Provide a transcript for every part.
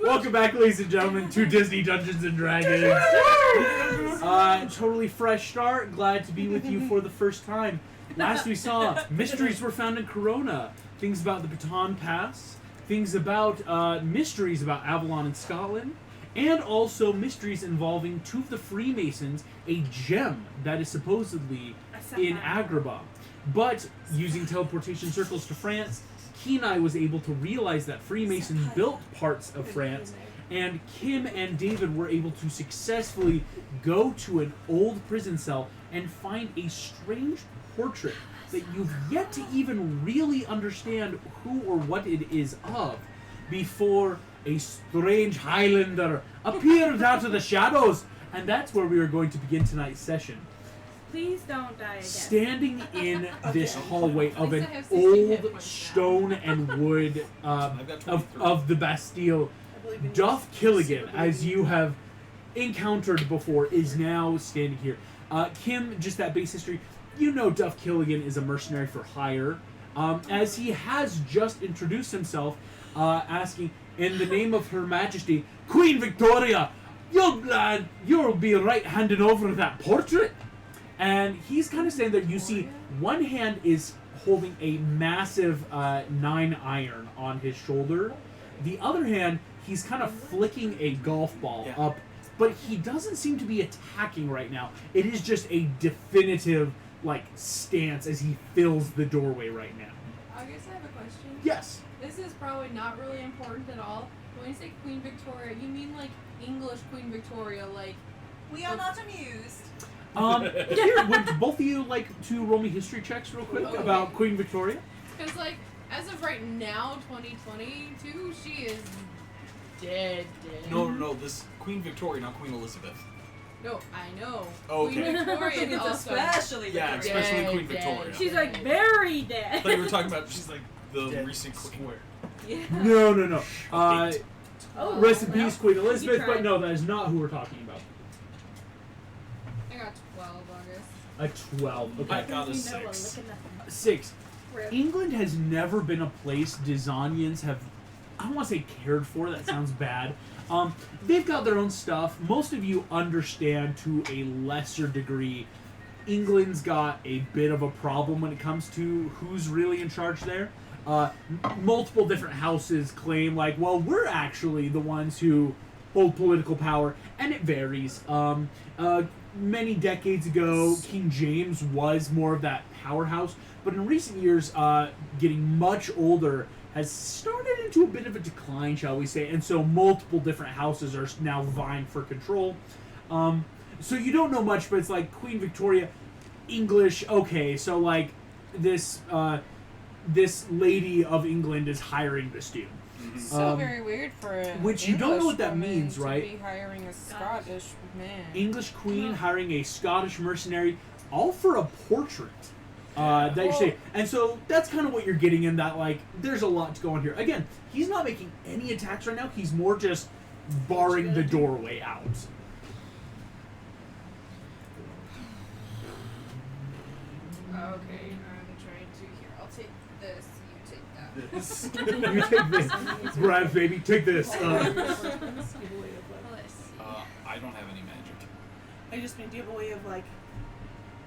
Welcome back, ladies and gentlemen, to Disney Dungeons and Dragons. Totally fresh start. Glad to be with you for the first time. Last we saw, mysteries were found in Corona. Things about the Baton Pass. Things about mysteries about Avalon and Scotland. And also mysteries involving two of the Freemasons, a gem that is supposedly in Agrabah. But using teleportation circles to France, Kenai was able to realize that Freemasons built parts of France, and Kim and David were able to successfully go to an old prison cell and find a strange portrait that you've yet to even really understand who or what it is of before a strange Highlander appeared out of the shadows. And that's where we are going to begin tonight's session. Please don't die again. Standing in this hallway of an old stone and wood of the Bastille, Duff Killigan, as you have encountered before, is now standing here. Kim, just that base history, you know Duff Killigan is a mercenary for hire, as he has just introduced himself, asking, in the name of Her Majesty, Queen Victoria, young lad, you'll be right handing over that portrait. And he's kind of saying that you see one hand is holding a massive 9-iron on his shoulder. The other hand, he's kind of flicking a golf ball up, but he doesn't seem to be attacking right now. It is just a definitive, stance as he fills the doorway right now. I guess I have a question. Yes. This is probably not really important at all. When you say Queen Victoria, you mean English Queen Victoria, We are not amused. Here, would both of you like to roll me history checks real quick about Queen Victoria? Because, as of right now, 2022, she is dead. No, this Queen Victoria, not Queen Elizabeth. No, I know. Oh, okay. Queen Victoria is It's also especially Yeah, Victoria. especially Queen Dead. Victoria. She's very I dead. thought you were talking about she's the Dead recent queen. Yeah. No. Oh, Rest in well, peace, Queen you Elizabeth, tried. but no, that is not who we're talking about. I got 12, August. A 12. Okay. I got a 6. 6. England has never been a place Dizanians have, I don't want to say cared for, that sounds bad. They've got their own stuff. Most of you understand to a lesser degree. England's got a bit of a problem when it comes to who's really in charge there. Multiple different houses claim, we're actually the ones who hold political power, and it varies. Many decades ago, King James was more of that powerhouse, but in recent years, getting much older, has started into a bit of a decline, shall we say, and so multiple different houses are now vying for control. So you don't know much, but it's Queen Victoria, English, okay, so this lady of England is hiring this dude. So very weird for an which you don't know English what that woman means, to right? be hiring a Scottish man. English queen hiring a Scottish mercenary, all for a portrait. That you say, and so that's kind of what you're getting in that. There's a lot to go on here. Again, he's not making any attacks right now. He's more just barring the doorway out. Okay, I'm trying to here. I'll take this, you take that. This. You take this, Brad, baby. Take this. Let's see. I don't have any magic. I just mean, do you have a way of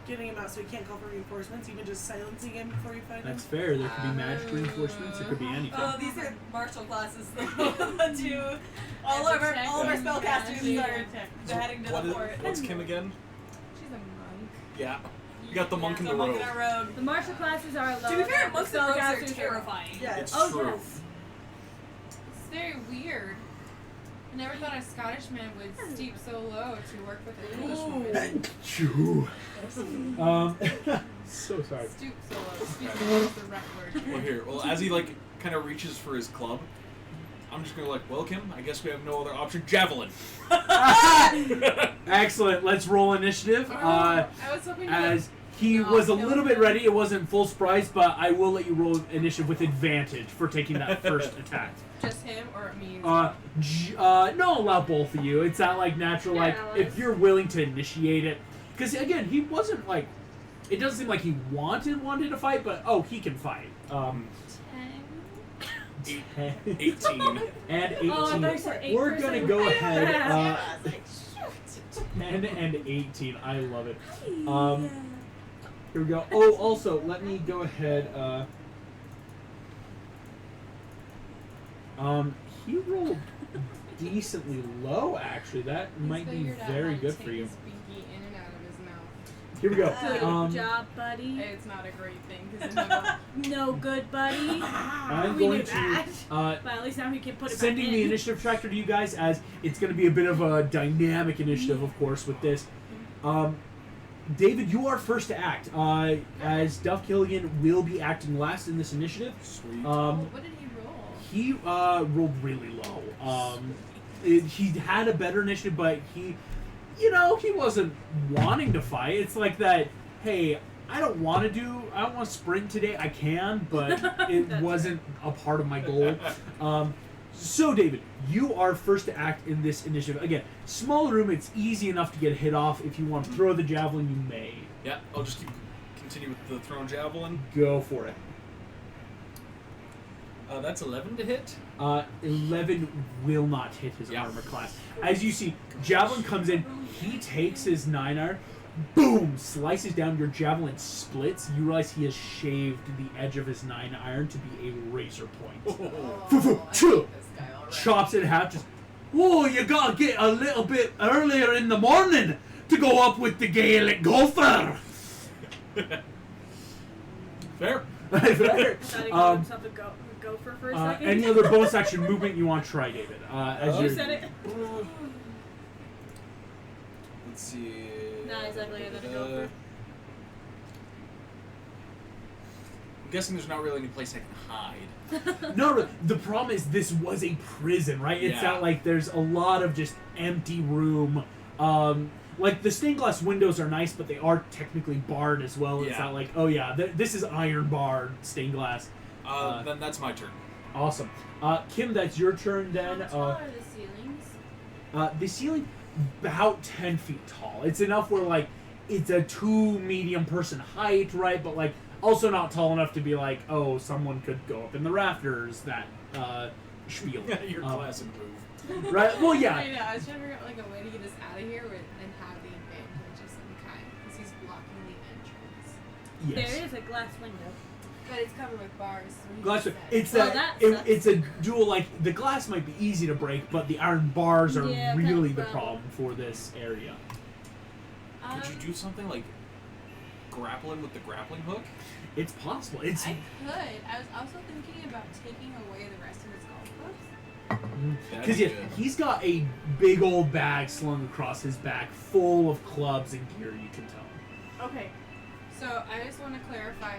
getting him out so he can't call for reinforcements, even just silencing him before you find him? That's fair. There could be magic reinforcements. It could be anything. Oh, these are martial classes the two. All of our spellcasters are heading to the fort. What's Kim again? She's a monk. Yeah. You got the monk in the monk road. in our road. The martial classes are low. To be fair, monks and rogues are spellcasters terrifying. Yeah. It's Oh, true. yes. It's very weird. I never thought a Scottish man would stoop so low to work with an English woman. Achoo. So sorry. Stoop so low. Excuse me, that's the right word. Well, here. Well, as he kind of reaches for his club, I'm just gonna well, Kim, I guess we have no other option. Javelin. Excellent. Let's roll initiative. I was hoping As he was a little bit ready, it wasn't full surprise, but I will let you roll initiative with advantage for taking that first attack. just him or me. No, allow both of you. It's that natural, Yeah, if you're willing to initiate it. Because again, he wasn't it doesn't seem like he wanted to fight, but he can fight. 10. 10, 18. and 18. Oh, I thought you said 8%. We're gonna go ahead. I was like, shoot. 10 and 18. I love it. Here we go. Oh, also, let me go ahead. He rolled decently low, actually. That might be very good for you. His binky in and out of his mouth. Here we go. Good job, buddy. It's not a great thing because No good, buddy. I'm We going knew that. to But at least now he can put it sending back the in. initiative tracker to you guys, as it's going to be a bit of a dynamic initiative, of course, with this. David, you are first to act, as Duff Killigan will be acting last in this initiative. Sweet. What did he roll? He rolled really low. He had a better initiative, but he wasn't wanting to fight. It's like that, hey, I don't want to sprint today. I can, but it wasn't a part of my goal. So, David, you are first to act in this initiative. Again, small room, it's easy enough to get a hit off. If you want to throw the javelin, you may. Yeah, I'll just continue with the thrown javelin. Go for it. That's 11 to hit. 11 will not hit his armor class. As you see, javelin comes in, he takes his 9-iron, boom, slices down, your javelin splits. You realize he has shaved the edge of his 9-iron to be a razor point. Chops it in half, just, whoa, you gotta get a little bit earlier in the morning to go up with the Gaelic golfer. Fair. Fair. Thought he called himself a gopher for a second. Any other bonus action movement you want to try, David? As You you're, said it. Let's see. Not exactly a gopher. I'm guessing there's not really any place I can hide. No, the problem is this was a prison, right? It's Yeah. not like there's a lot of just empty room. Like the stained glass windows are nice, but they are technically barred as well. It's Yeah. not like, oh yeah, this is iron barred stained glass. Then that's my turn. Awesome. Kim, that's your turn then. How tall are the ceilings? The ceiling, about 10 feet tall. It's enough where like it's a 2 medium person height, right? But like also not tall enough to be like, oh, someone could go up in the rafters. That spiel. Your classic move. Right? Well, yeah. I know. I was trying to figure out like a way to get us out of here and have the advantage of some kind because he's blocking the entrance. Yes. There is a glass window. But it's covered with bars. So he Glass. said. It's Well, that. that sucks. It's a dual. Like the glass might be easy to break, but the iron bars are Yeah, really that's the the problem for this area. Could you do something like grappling with the grappling hook? It's possible. It's I could. I was also thinking about taking away the rest of his golf clubs. because yeah, he's got a big old bag slung across his back, full of clubs and gear. You can tell. Okay. So I just want to clarify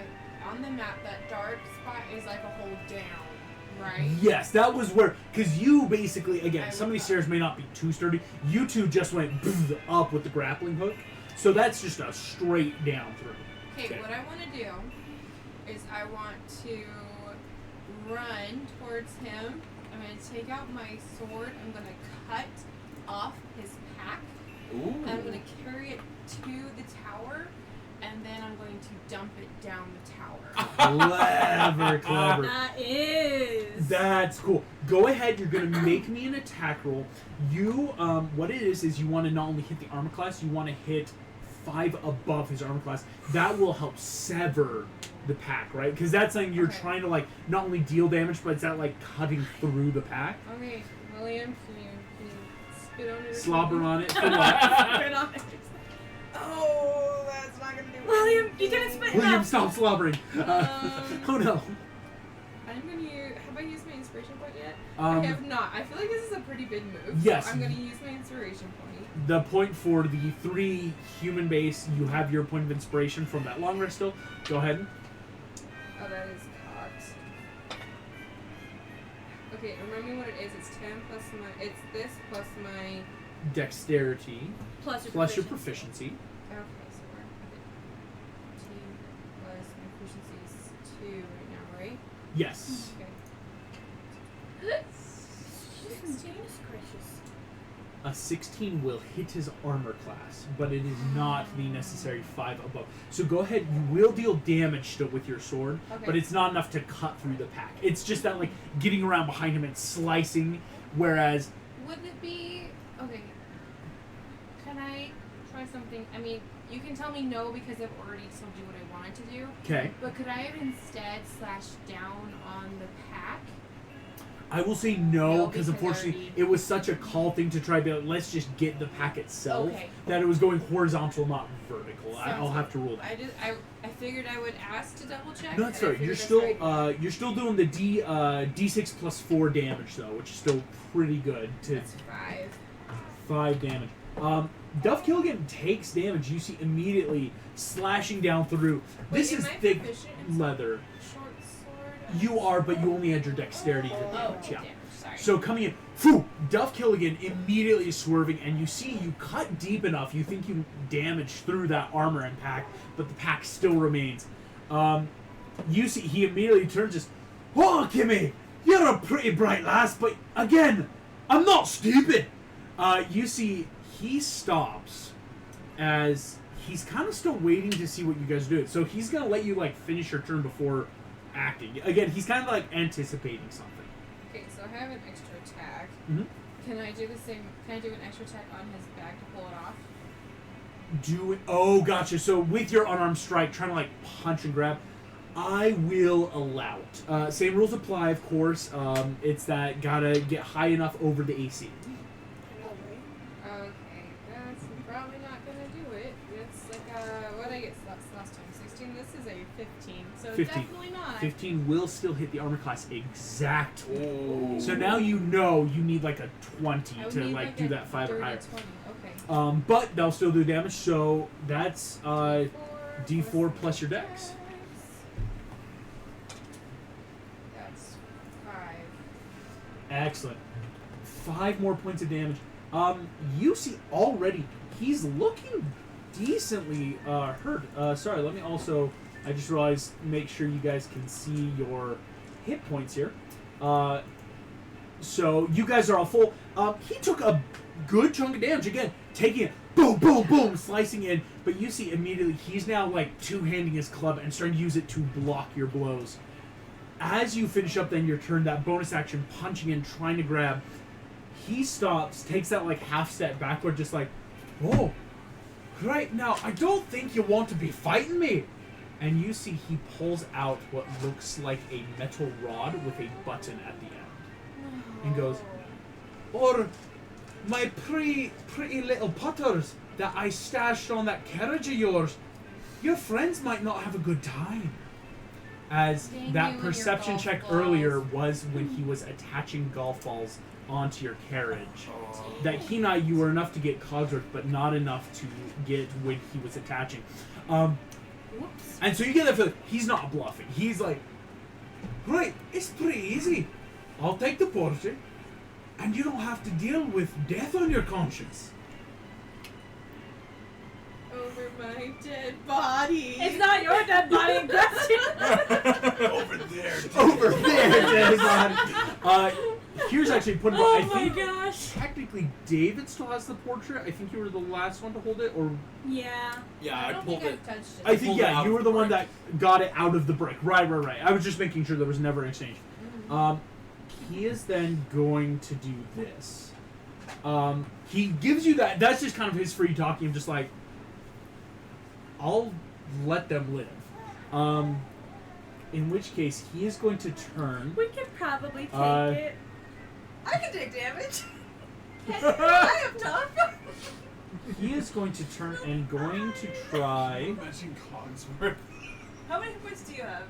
on the map that dark spot is like a hold down, right? Yes, that was where, because you basically, again, I some of these would- stairs may not be too sturdy. You two just went up with the grappling hook, so that's just a straight down through. Okay, what I want to do is I want to run towards him. I'm going to take out my sword. I'm going to cut off his pack. Ooh. And I'm going to carry it to the tower. And then I'm going to dump it down the tower. Clever, clever. That is. That's cool. Go ahead. You're going to make me an attack roll. You, what it is you want to not only hit the armor class, you want to hit 5 above his armor class. That will help sever the pack, right? Because that's something you're Okay. trying to like not only deal damage, but it's not like cutting through the pack. Okay, William, can you spit on it? or Slobber something? on it. Spit on it. Oh, that's not gonna do William, you anything. didn't spit William, enough. stop slobbering. Oh no. I'm going to use. Have I used my inspiration point yet? Um, I have not. I feel like this is a pretty big move. Yes. So I'm going to use my inspiration point. The point for the 3 human base, you have your point of inspiration from that long rest still. Go ahead. Oh, that is cocked. Okay, remind me what it is. It's 10 plus my. It's this plus my. Dexterity Plus your plus your proficiency. proficiency. Okay, so we're at 15 plus my proficiency is 2 right now, right? Yes. Okay. 16 is gracious. A 16 will hit his armor class, but it is not the necessary 5 above. So go ahead, you will deal damage still with your sword, Okay. but it's not enough to cut through the pack. It's just that, like, getting around behind him and slicing, whereas... Would it be... Okay. Can I try something? I mean, you can tell me no because I've already told you what I wanted to do. Okay. But could I have instead slashed down on the pack? I will say no, No, because because unfortunately already- it was such a call thing to try to be like, let's just get the pack itself, Okay. that it was going horizontal, not vertical. Sounds I'll have to rule that. I figured I would ask to double check. No, that's and I right. You're figured still that's you're still doing the D6 plus 4 damage though, which is still pretty good to That's 5. 5 damage. Duff Killigan takes damage. You see immediately slashing down through. This Wait, is am I thick proficient in leather. Short sword? You are, but you only had your dexterity to Oh, damage. Yeah. damage. Sorry. So coming in, phew, Duff Killigan immediately is swerving, and you see you cut deep enough. You think you damaged through that armor and pack, but the pack still remains. You see he immediately turns just, "Oh, Kimmy, you're a pretty bright lass, but again, I'm not stupid." You see he stops as he's kind of still waiting to see what you guys do. So he's gonna let you like finish your turn before acting. Again, he's kind of like anticipating something. Okay, so I have an extra attack. Mm-hmm. Can I do the same? Can I do an extra attack on his back to pull it off? Do it. Oh, gotcha. So with your unarmed strike, trying to like punch and grab, I will allow it. Same rules apply, of course. It's that gotta get high enough over the AC. Okay, that's probably not gonna do it. It's like what I get last time? 16. This is a 15. So 15. definitely not. 15 will still hit the armor class exactly. Oh. So now you know you need like a 20 I would to need like do a that 5 or dirty higher. 20. Okay. But they'll still do damage. So that's D4 D4 plus your dex. That's 5. Excellent. 5 more points of damage. You see already he's looking decently hurt. Sorry, let me also. I just realized make sure you guys can see your hit points here. So you guys are all full. He took a good chunk of damage again, taking it, boom, boom, boom, slicing in. But you see immediately he's now like two-handing his club and starting to use it to block your blows. As you finish up then your turn, that bonus action punching in, trying to grab, he stops, takes that like half step backward, just like, oh, right now I don't think you want to be fighting me. And you see he pulls out what looks like a metal rod with a button at the end. And goes, or my pretty little putters that I stashed on that carriage of yours, your friends might not have a good time. As Dang you that and your perception golf check balls. earlier was when he was attaching golf balls onto your carriage. That he and you were enough to get Cogsworth, but not enough to get when he was attaching. Whoops. And so you get that feeling, he's not bluffing. He's like, right, it's pretty easy. I'll take the portrait, and you don't have to deal with death on your conscience. Over my dead body. It's not your dead body in question. Over there. Over there, David. Here's actually putting. Oh I my think gosh. technically David still has the portrait. I think you were the last one to hold it, or Yeah. Yeah, I I don't pulled think it. I've touched it. I think pulled it yeah, out you of were the the one brick. that got it out of the brick. Right. I was just making sure there was never an exchange. He is then going to do this. He gives you that. That's just kind of his free talking. Just like, I'll let them live. In which case, he is going to turn. We could probably take it. I can take damage. I am tough. He is going to turn and going to try. Imagine Cogsworth. How many points do you have?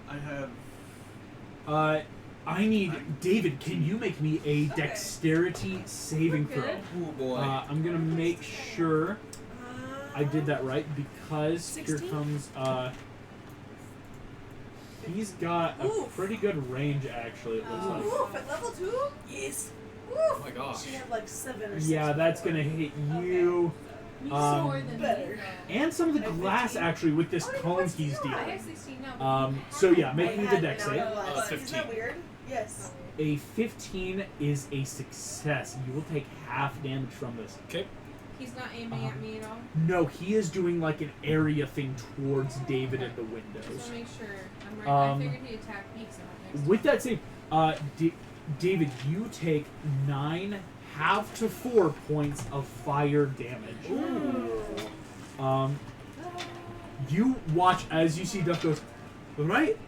I have. I need David. Can you make me a Okay. dexterity saving We're throw? good. Oh boy. I'm gonna make sure I did that right because here 16? comes. He's got a Oof. pretty good range actually. It looks like. Oof, at level 2? Yes. Oh my gosh. She had like 7 or 6. Yeah, that's gonna hit you. He's Um, more than better. me, though. And some of the I have glass 15. actually with this Oh, cone what's he's yours? I dealing. have 16 now. So yeah, make me the dex save. 15. Isn't 15. that weird? Yes. A 15 is a success. You will take half damage from this. Okay. He's not aiming at me at all. No, he is doing like an area thing towards David and the Just windows. want to make sure. I'm right. I figured he'd attack me, so I'm next With time. that said, David, you take 9 half to 4 points of fire damage. You watch as you see Duff goes, alright,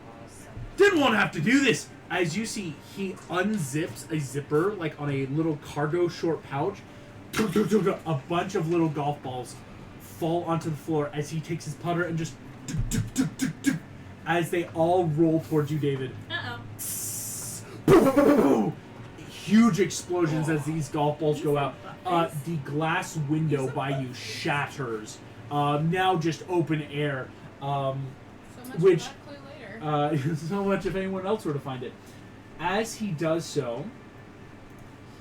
didn't want to have to do this. As you see, he unzips a zipper, like on a little cargo short pouch. A bunch of little golf balls fall onto the floor as he takes his putter and just as they all roll towards you, David. Huge explosions as these golf balls go out. The glass window by you shatters. Now just open air. So much Which, for that clue later. so much if anyone else were to find it. As he does so,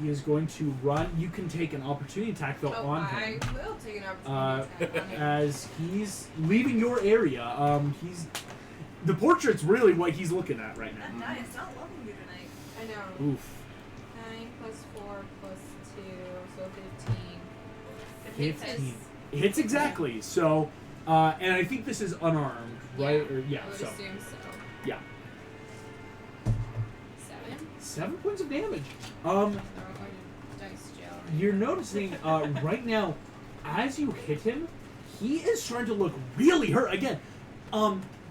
he is going to run. You can take an opportunity attack though on I him. will take an opportunity attack on him. As he's leaving your area. The portrait's really what he's looking at right That now. die is not loving you tonight. I know. Oof. 9 plus 4 plus 2, so 15. 15. Hits exactly. So, and I think this is unarmed, right? Yeah, Or yeah. I would So assume so. yeah. 7? 7 points of damage. Throw it in dice jail. You're noticing right now, as you hit him, he is starting to look really hurt. Again,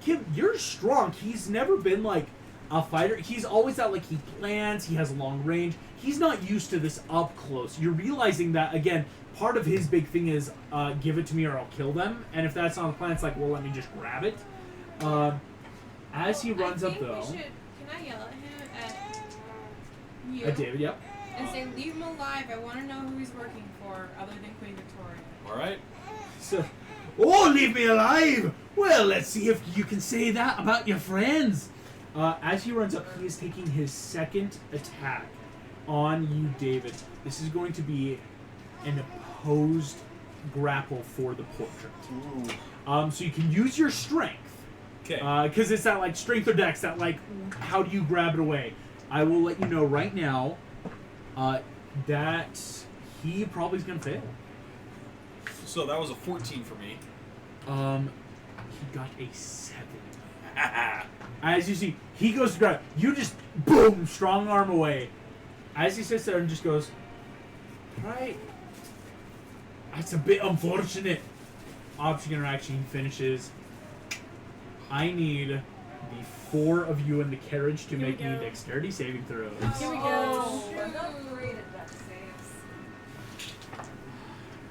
Kim, you're strong. He's never been like a fighter. He's always that like he plans, he has long range. He's not used to this up close. You're realizing that again, part of his big thing is give it to me or I'll kill them. And if that's not the plan, it's like, well, let me just grab it. As he runs I up think though, we should, can I yell at him at you? David, yep. And say, leave him alive. I want to know who he's working for, other than Queen Victoria. All right. So, oh, leave me alive! Well, let's see if you can say that about your friends. As he runs up, he is taking his second attack on you, David. This is going to be an opposed grapple for the portrait. Ooh. So you can use your strength. Okay. Because it's that like strength or dex, that like how do you grab it away? I will let you know right now that he probably is gonna fail. So that was a 14 for me. He got a 7. As you see, he goes to grab. You just boom, strong arm away. As he sits there and just goes, right. That's a bit unfortunate. Object interaction finishes. I need the 4 of you in the carriage to Here we make me go. dexterity saving throws. Here we go. Oh, we're not great at death saves.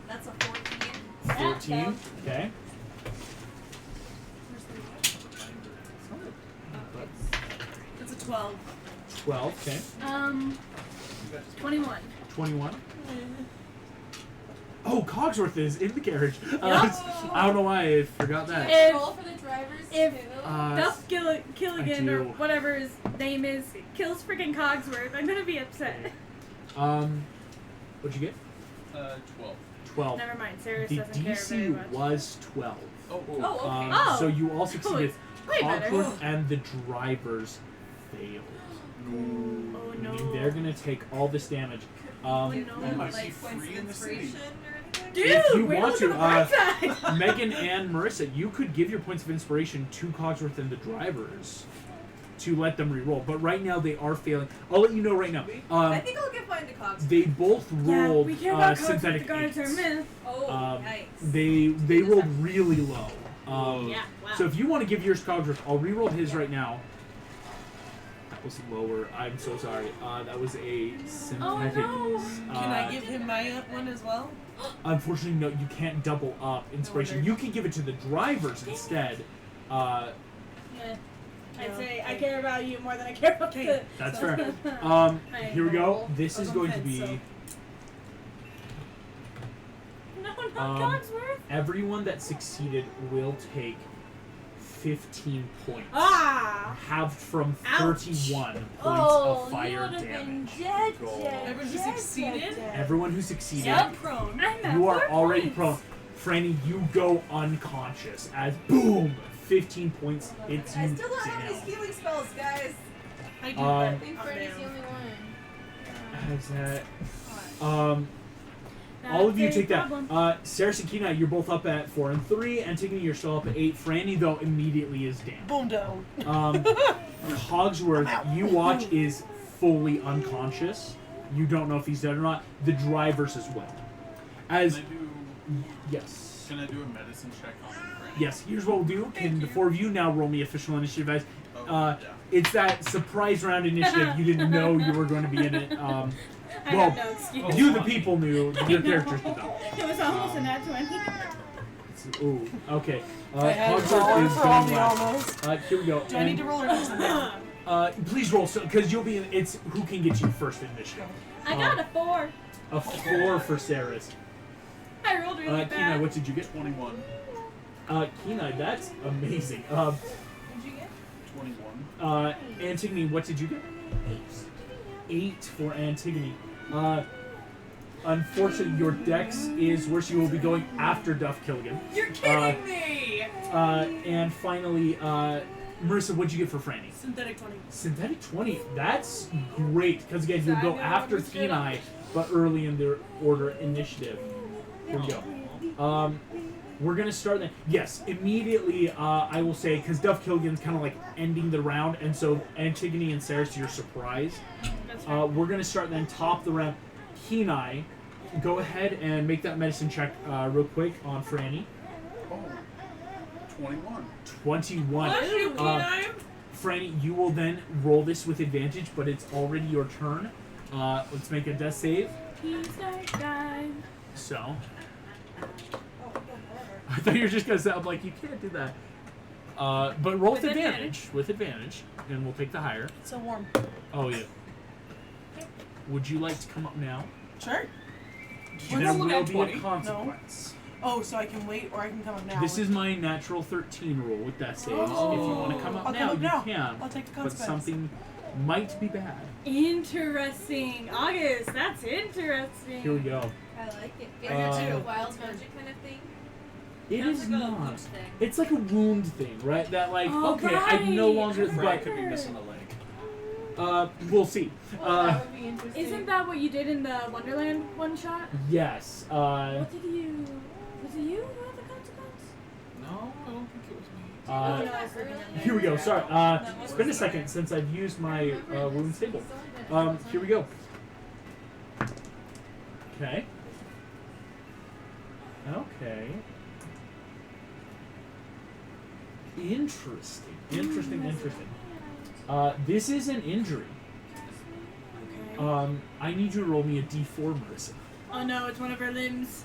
That's a 14. 14. Okay. That's a 12. 12. Okay. 21. 21. Oh, Cogsworth is in the carriage. I don't know why I forgot that. If- Roll for the drivers if- too. Duff Killigan I or do. whatever his name is kills freaking Cogsworth, I'm gonna be upset. What'd you get? 12. 12. Never mind, Sarah The doesn't care very DC much. was 12. Oh, Oh, okay. Oh. So you all succeeded. Way better. Cogsworth and the drivers failed. Oh no. Meaning they're gonna take all this damage. Oh Give no. them, I see like, points free of in the city. inspiration or anything? Dude, If you way want look to, at the bright side. Megan and Marissa, you could give your points of inspiration to Cogsworth and the drivers to let them re-roll. But right now they are failing. I'll let you know right now. I think I'll give mine to Cox. They both Yeah, rolled we care about Cogsworth, the synthetic guards are eights. myth. Oh, nice. They rolled really low. Yeah, wow. So if you want to give yours to Cogsworth, I'll re-roll his right now. That was lower. I'm so sorry. That was a synthetic. no. Can I give him my one as well? Unfortunately, no. You can't double up inspiration. wonder. You can give it to the drivers instead. Yeah. I'd say I care about you more than I care about the. That's fair. I Here we go. know. This is going to be No, not Cogsworth. everyone that succeeded will take 15 points. Ah! Halved from Ouch. 31 points Oh, of fire you would have damage. been dead, Goal. dead, Everyone who dead, succeeded? dead. Everyone who succeeded, Yep. Prone. I'm at you are 4 already points. prone. Franny, you go unconscious as boom, 15 points hits you I still don't have any down. healing spells, guys. I do, I but think I'm Freddy's down. the only one. Has that? What? All of you That's a take that. problem. Saris and Kenai, you're both up at 4 and 3. Antigone, you're still up at 8. Franny, though, immediately is down. Boom down. Cogsworth, you watch, is fully unconscious. You don't know if he's dead or not. The drivers as well. As yes. Can I do a medicine check on Franny? Yes, here's what we'll do. Can the 4 of you now roll me official initiative as Yeah. it's that surprise round initiative. You didn't know you were going to be in it. I well, have no excuse. you the people knew. Your characters did not. It was almost a nat 20. Ooh, okay. I had a Cogsworth dollar is for all going the last. almost. Here we go. Do I need to roll or do something? Please roll, because you'll be. It's who can get you first in initiative. I got a 4. A 4 for Saris. I rolled really Kenai, bad. what did you get? 21. Kenai, that's amazing. What'd you get? 21. Antigone, what did you get? 8 for Antigone. Unfortunately, your dex is worse. You will be going after Duff Killigan. You're kidding me! And finally, Marissa, what'd you get for Franny? Synthetic 20. Synthetic 20. That's great, because again, you'll So go I know after which one. Kenai, but early in the order initiative. Here we go. We're gonna start then. Yes, immediately. I will say because Duff Killigan's kind of like ending the round, and so Antigone and Saris, you're surprised. That's right. We're gonna start then top the round. Kenai, go ahead and make that medicine check real quick on Franny. Oh. 21. 21. Bless you, Kenai! Franny, you will then roll this with advantage, but it's already your turn. Let's make a death save. He's that guy. So. I thought you were just gonna say, I'm like, you can't do that. But roll with With advantage. With advantage. And we'll take the higher. It's so warm. Oh, yeah. Would you like to come up now? Sure. There What's will the be a 20? consequence. Oh, so I can wait or I can come up now. This is my natural 13 rule with death saves. Oh. If you want to come up I'll now, come up now. you can. I'll take the But consequence. something might be bad. Interesting. August, that's interesting. Here we go. I like it. Is I it do like too. a wild magic kind of thing? It Sounds is like a not. loot thing. It's like a wound thing, right? That like, Oh, okay, I no right. longer. Franny But could be missing a leg. we'll see. Well, that would be interesting. Isn't that what you did in the Wonderland one shot? Yes. What did you? Was it you who had the consequence? No, I don't think it was me. Uh, no, I was looking at Here we go. Sorry. It's been a second since I've used my wounds table. Here we go. Okay. Okay. Interesting. Interesting. This is an injury. Okay. I need you to roll me a d4, Marissa. Oh no, it's one of her limbs.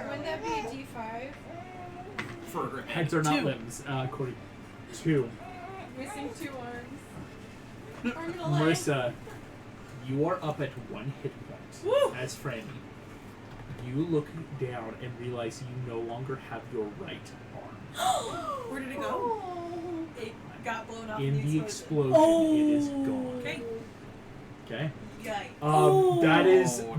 Wouldn't that be a D5? For her head. Heads are not 2. limbs, Corey. 2. Missing 2 arms. Arm and a leg. Marissa, you are up at 1 hit point. Woo! As Franny. You look down and realize you no longer have your right arm. Where did it go? It got blown up In the explosion. explosion, it is gone. Okay. Okay. Yikes.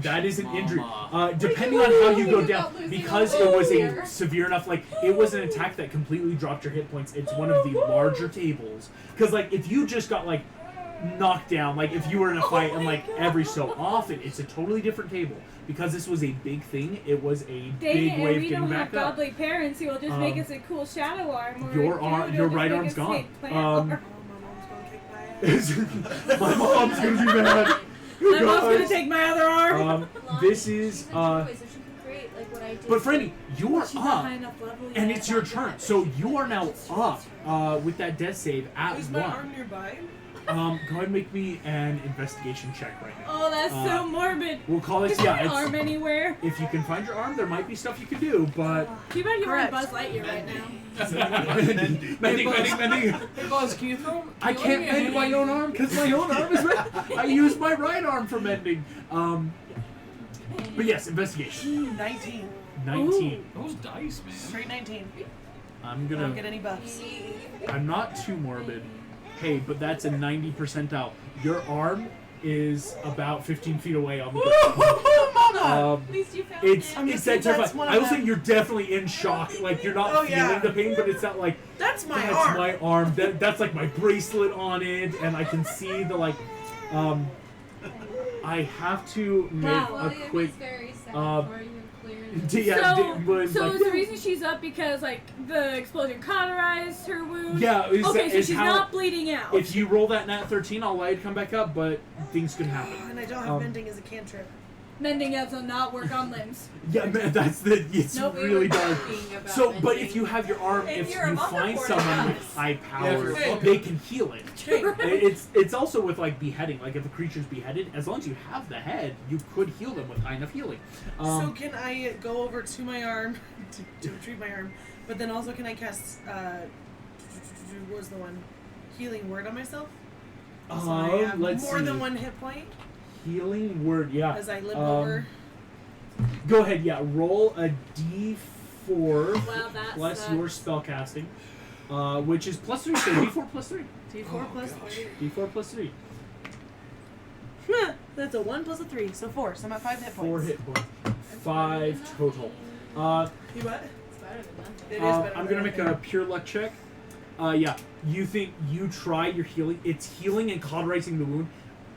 That is an injury. Mama. Depending on how you go Without down, losing because a it was player. a severe enough, like it was an attack that completely dropped your hit points. It's one of the larger tables. Because like if you just got like knocked down, like if you were in a fight and like every so often, it's a totally different table. Because this was a big thing, it was a Dang big it, way and of we getting don't have back up. godly parents who will just make us a cool shadow arm. Or Your a arm- dude your who'll right just arm's make us gone. snake plant arm. My mom's gonna kick my ass. My mom's gonna be mad. My mom's gonna Guys. take my other arm. This is So she can create like what I did. but Franny, you are She's not up. high enough level And yet. it's your turn, so you are now up with that death save at Is my 1. arm nearby? Go ahead and make me an investigation check right now. Oh, that's so morbid. We'll call it, Is my yeah, arm it's, anywhere? if you can find your arm, there might be stuff you can do, but... Too bad you're wearing Correct. Buzz Lightyear right now. mending. Hey, Buzz, can you throw him? I can't mend my own arm because my own arm is red. I use my right arm for mending. But yes, investigation. 19. 19. Those dice, man. Straight 19. I'm I don't get gonna... any buffs. I'm not too morbid. Hey, but that's a 90% out. Your arm is about 15 feet away on the ground. At least you found It's it. I'm it's guessing that that's terrifying. one I of will say them. you're definitely in shock. Like you're not Oh, feeling yeah. the pain, but it's not like That's my that's arm. my arm. That's like my bracelet on it, and I can see the like. I have to make Wow. a William quick. is very sad for you, clearly. So like, is the reason she's up because like the explosion cauterized her wound? yeah. Is Okay, that, so is she's how, not bleeding out. If you roll that nat 13, I'll allow you to come back up, but things could happen. And I don't have mending as a cantrip. Mending does not work on limbs. Yeah, man, that's the. It's Nope, we really were dark. talking about So, but mending. if you have your arm, If if you're a you mother find for it, someone yes. with high Yeah, power, if you're a they can heal it. It's also with like beheading. Like if a creature's beheaded, as long as you have the head, you could heal them with high enough healing. So can I go over to my arm to retrieve my arm, but then also can I cast what was the one? Healing word on myself? So I have let's more see. than one hit point Healing word, yeah. as I live over. Go ahead, yeah. Roll a d4 Wow, that plus sucks. your spell casting, which is plus 3. So d4 plus 3. D4 plus 3. D4 plus 3. That's a 1 plus a 3, so 4. So I'm at 5 hit 4 points. hit points. 5 total. You what? It's better than nothing. It is better I'm than gonna make a nothing. pure luck check. Yeah, you think you try your healing. It's healing and cauterizing the wound.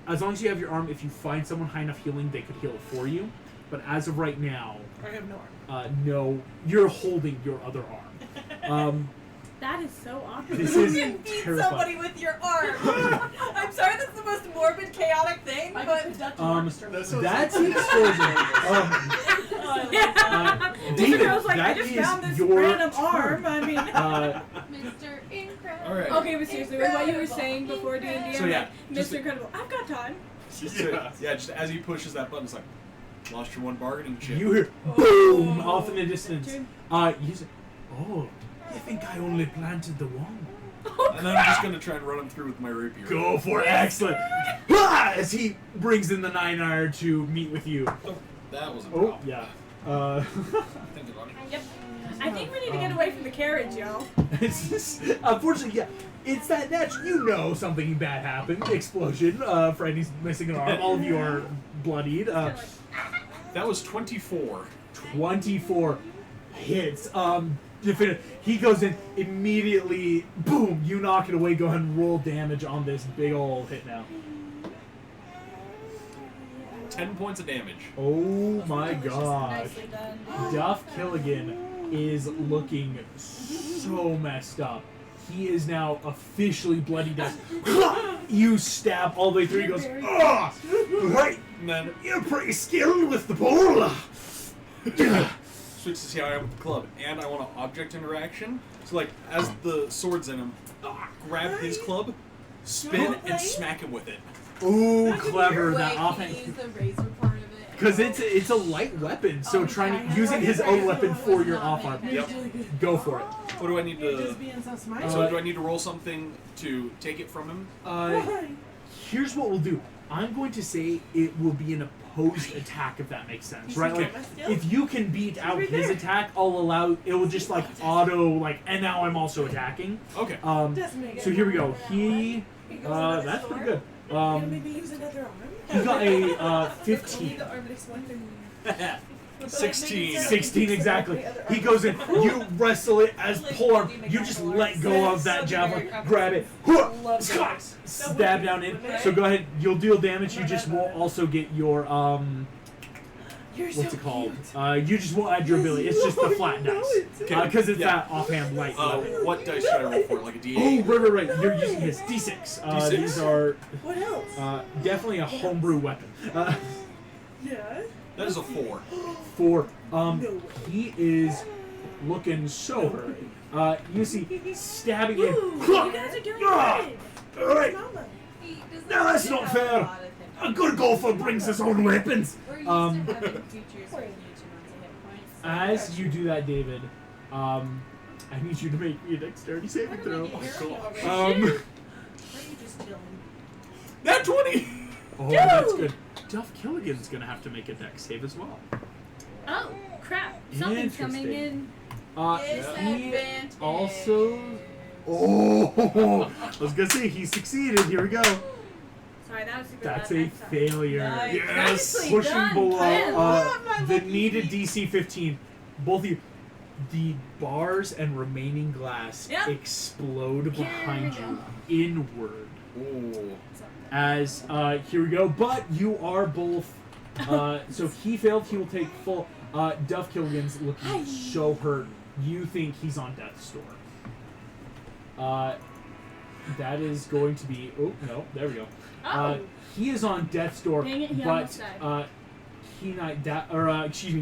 As long as you have your arm, if you find someone high enough healing, they could heal it for you. But as of right now, I have no arm. no, you're holding your other arm. That is so awkward. This You is can beat terrifying. somebody with your arm. I'm sorry, that's the most morbid, chaotic thing, but That's the explosion. David, Girl's like, I that just is found this your random turn. arm. I mean. Mr. Incredible. Alright. Okay, but seriously, what you were saying before D&D, So I'm yeah, like, just- Mr. Incredible, I've got time. Yeah, just as he pushes that button, it's like, lost your one bargaining chip. You hear boom off in the distance. You say, oh, you think I only planted the one? And then I'm just gonna try and run him through with my rapier. Go for it, excellent. Ah, as he brings in the 9-iron to meet with you. Oh, that was a Oh, drop. yeah. Think about it. Yep. I think we need to get away from the carriage, y'all. It's just, unfortunately, yeah. It's that natural. You know something bad happened. Explosion. Freddy's missing an arm. All of you are bloodied. That was 24. 24 hits. He goes in immediately. Boom! You knock it away. Go ahead and roll damage on this big old hit now. 10 points of damage. Oh my gosh. Nicely done. Duff Killigan is looking so messed up. He is now officially bloody death. You stab all the way through. He goes, "Ah, right, And then you're pretty skilled with the pole." switch to see how I am with the club. And I want an object interaction. So, like, as the sword's in him, grab his club, spin, and smack him with it. Ooh, Wait, clever. That can offhand. you use the razor part of it? Because it's a light weapon, so using his own weapon for your off arm. Yep. Go for it. What do I need You're to... just being so smart. So do I need to roll something to take it from him? Here's what we'll do. I'm going to say it will be an opposed attack, if that makes sense, right? Like, if you can beat out his attack, I'll allow. It will just like auto like, and now I'm also attacking. Okay. So here we go. That's pretty good. Maybe use another arm. He got a 15. 16. 16 exactly. He goes in. You wrestle it as polearm. You just let go of that javelin, grab it, stab down in. So go ahead. You'll deal damage. You just won't also get your what's it called? You just won't add your ability. It's just the flat dice because it's that offhand light. What dice should I roll for it? Like a D8? Oh, right. You're using his D6. D6? These are What else? definitely a homebrew weapon. Yeah. That is a 4. He is looking so hurt. You see, stabbing in. You guys are doing good. Alright, He doesn't no, that's have not a fair. lot of hit A points. good golfer brings his own weapons. We're used to having creatures with huge amounts of hit points. So As you do that, David, I need you to make me a dexterity saving throw. Oh, Are you just chilling? That 20! Oh, that's good. Duff Killigan's gonna have to make a dex save as well. Oh, crap. Something's coming Interesting. in. He Disadvantage. also. Oh, I was gonna say he succeeded. Here we go. Sorry, that was super That's loud. a I'm sorry. failure. Nice. Yes. Nicely Pushing done, below Ken. my the lucky needed feet. DC 15. Both of you, the bars and remaining glass Yep. explode Here behind we you inward. Ooh. As here we go, but you are both. So if he failed, he will take full. Duff Killigan's looking so hurt. You think he's on death's door. That is going to be. Oh no, there we go. Oh. He is on death's door, Dang it, he but almost died.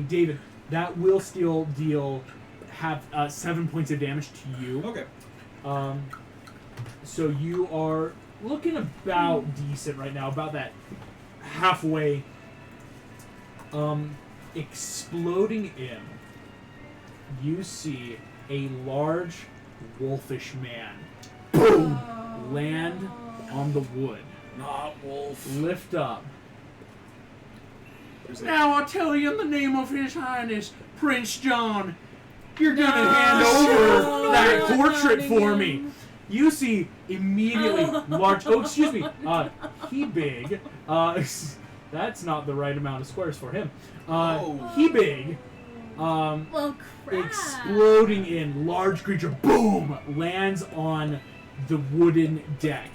David, that will still have 7 points of damage to you. Okay. So you are looking about decent right now, about that halfway. Exploding in, you see a large wolfish man boom land on the wood. Not wolf. Lift up. There's a- Now I tell you in the name of His Highness Prince John, you're gonna hand over that portrait for me. You see immediately large. Oh, excuse me. He big. That's not the right amount of squares for him. He big. Well, crap. Exploding in large creature. Boom! Lands on the wooden deck.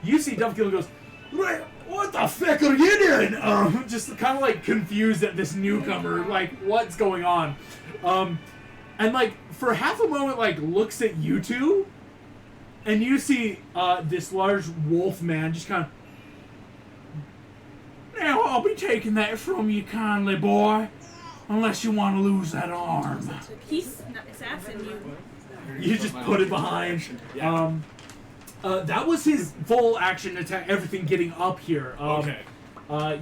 You see Duff Killer goes, what the fuck are you doing? Just kind of like confused at this newcomer, like what's going on? And like for half a moment, like looks at you two, and you see this large wolf man just kind of. Now I'll be taking that from you kindly, boy, unless you want to lose that arm. He's not assassin you. You just put it behind. Yeah. That was his full action attack. Everything getting up here. Okay.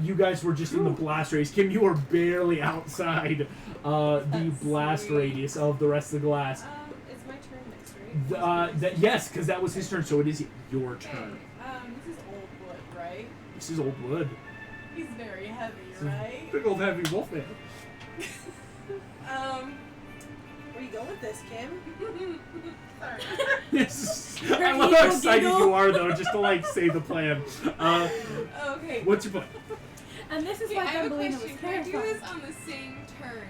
You guys were just in the blast radius. Kim, you were barely outside the blast radius of the rest of the glass. It's my turn next, right? Yes, because that was his turn, so it is your turn. This is old wood, right? This is old wood. He's very heavy, This is right? big old heavy wolf man. Where you going with this, Kim? Sorry. I love how excited you are, though, just to like say the plan. Okay. What's your plan? And this is Okay, why I have a Thumbelina was question. Can I do terrified. this on the same turn?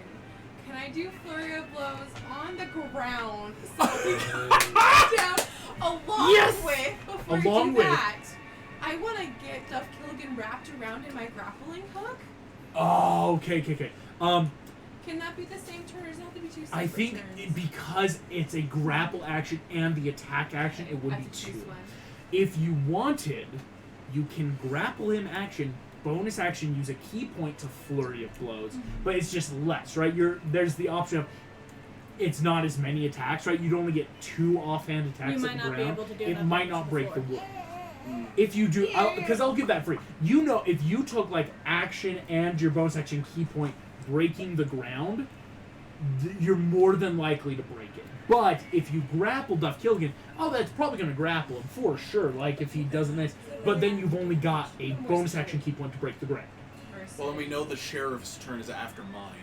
Can I do flurry of blows on the ground so we can go down along Yes! with before Along I do with. that? I want to get Duff Killigan wrapped around in my grappling hook. Oh, okay. Can that be the same turn, or does it have to be two separate I think turns? because it's a grapple action and the attack action, it would I be have to choose two. one. If you wanted, you can grapple him action, bonus action, use a key point to flurry of blows, but it's just less, right? There's the option of it's not as many attacks, right? You'd only get 2 offhand attacks You at might the not be ground. able to do It enough might damage not to break the the wood. If you do, because I'll give that free. You know, if you took like action and your bonus action key point breaking the ground, you're more than likely to break it. But if you grapple Duff Killigan, that's probably going to grapple him for sure. Like if he doesn't miss, but then you've only got a bonus action key point to break the ground. Well, then we know the sheriff's turn is after mine.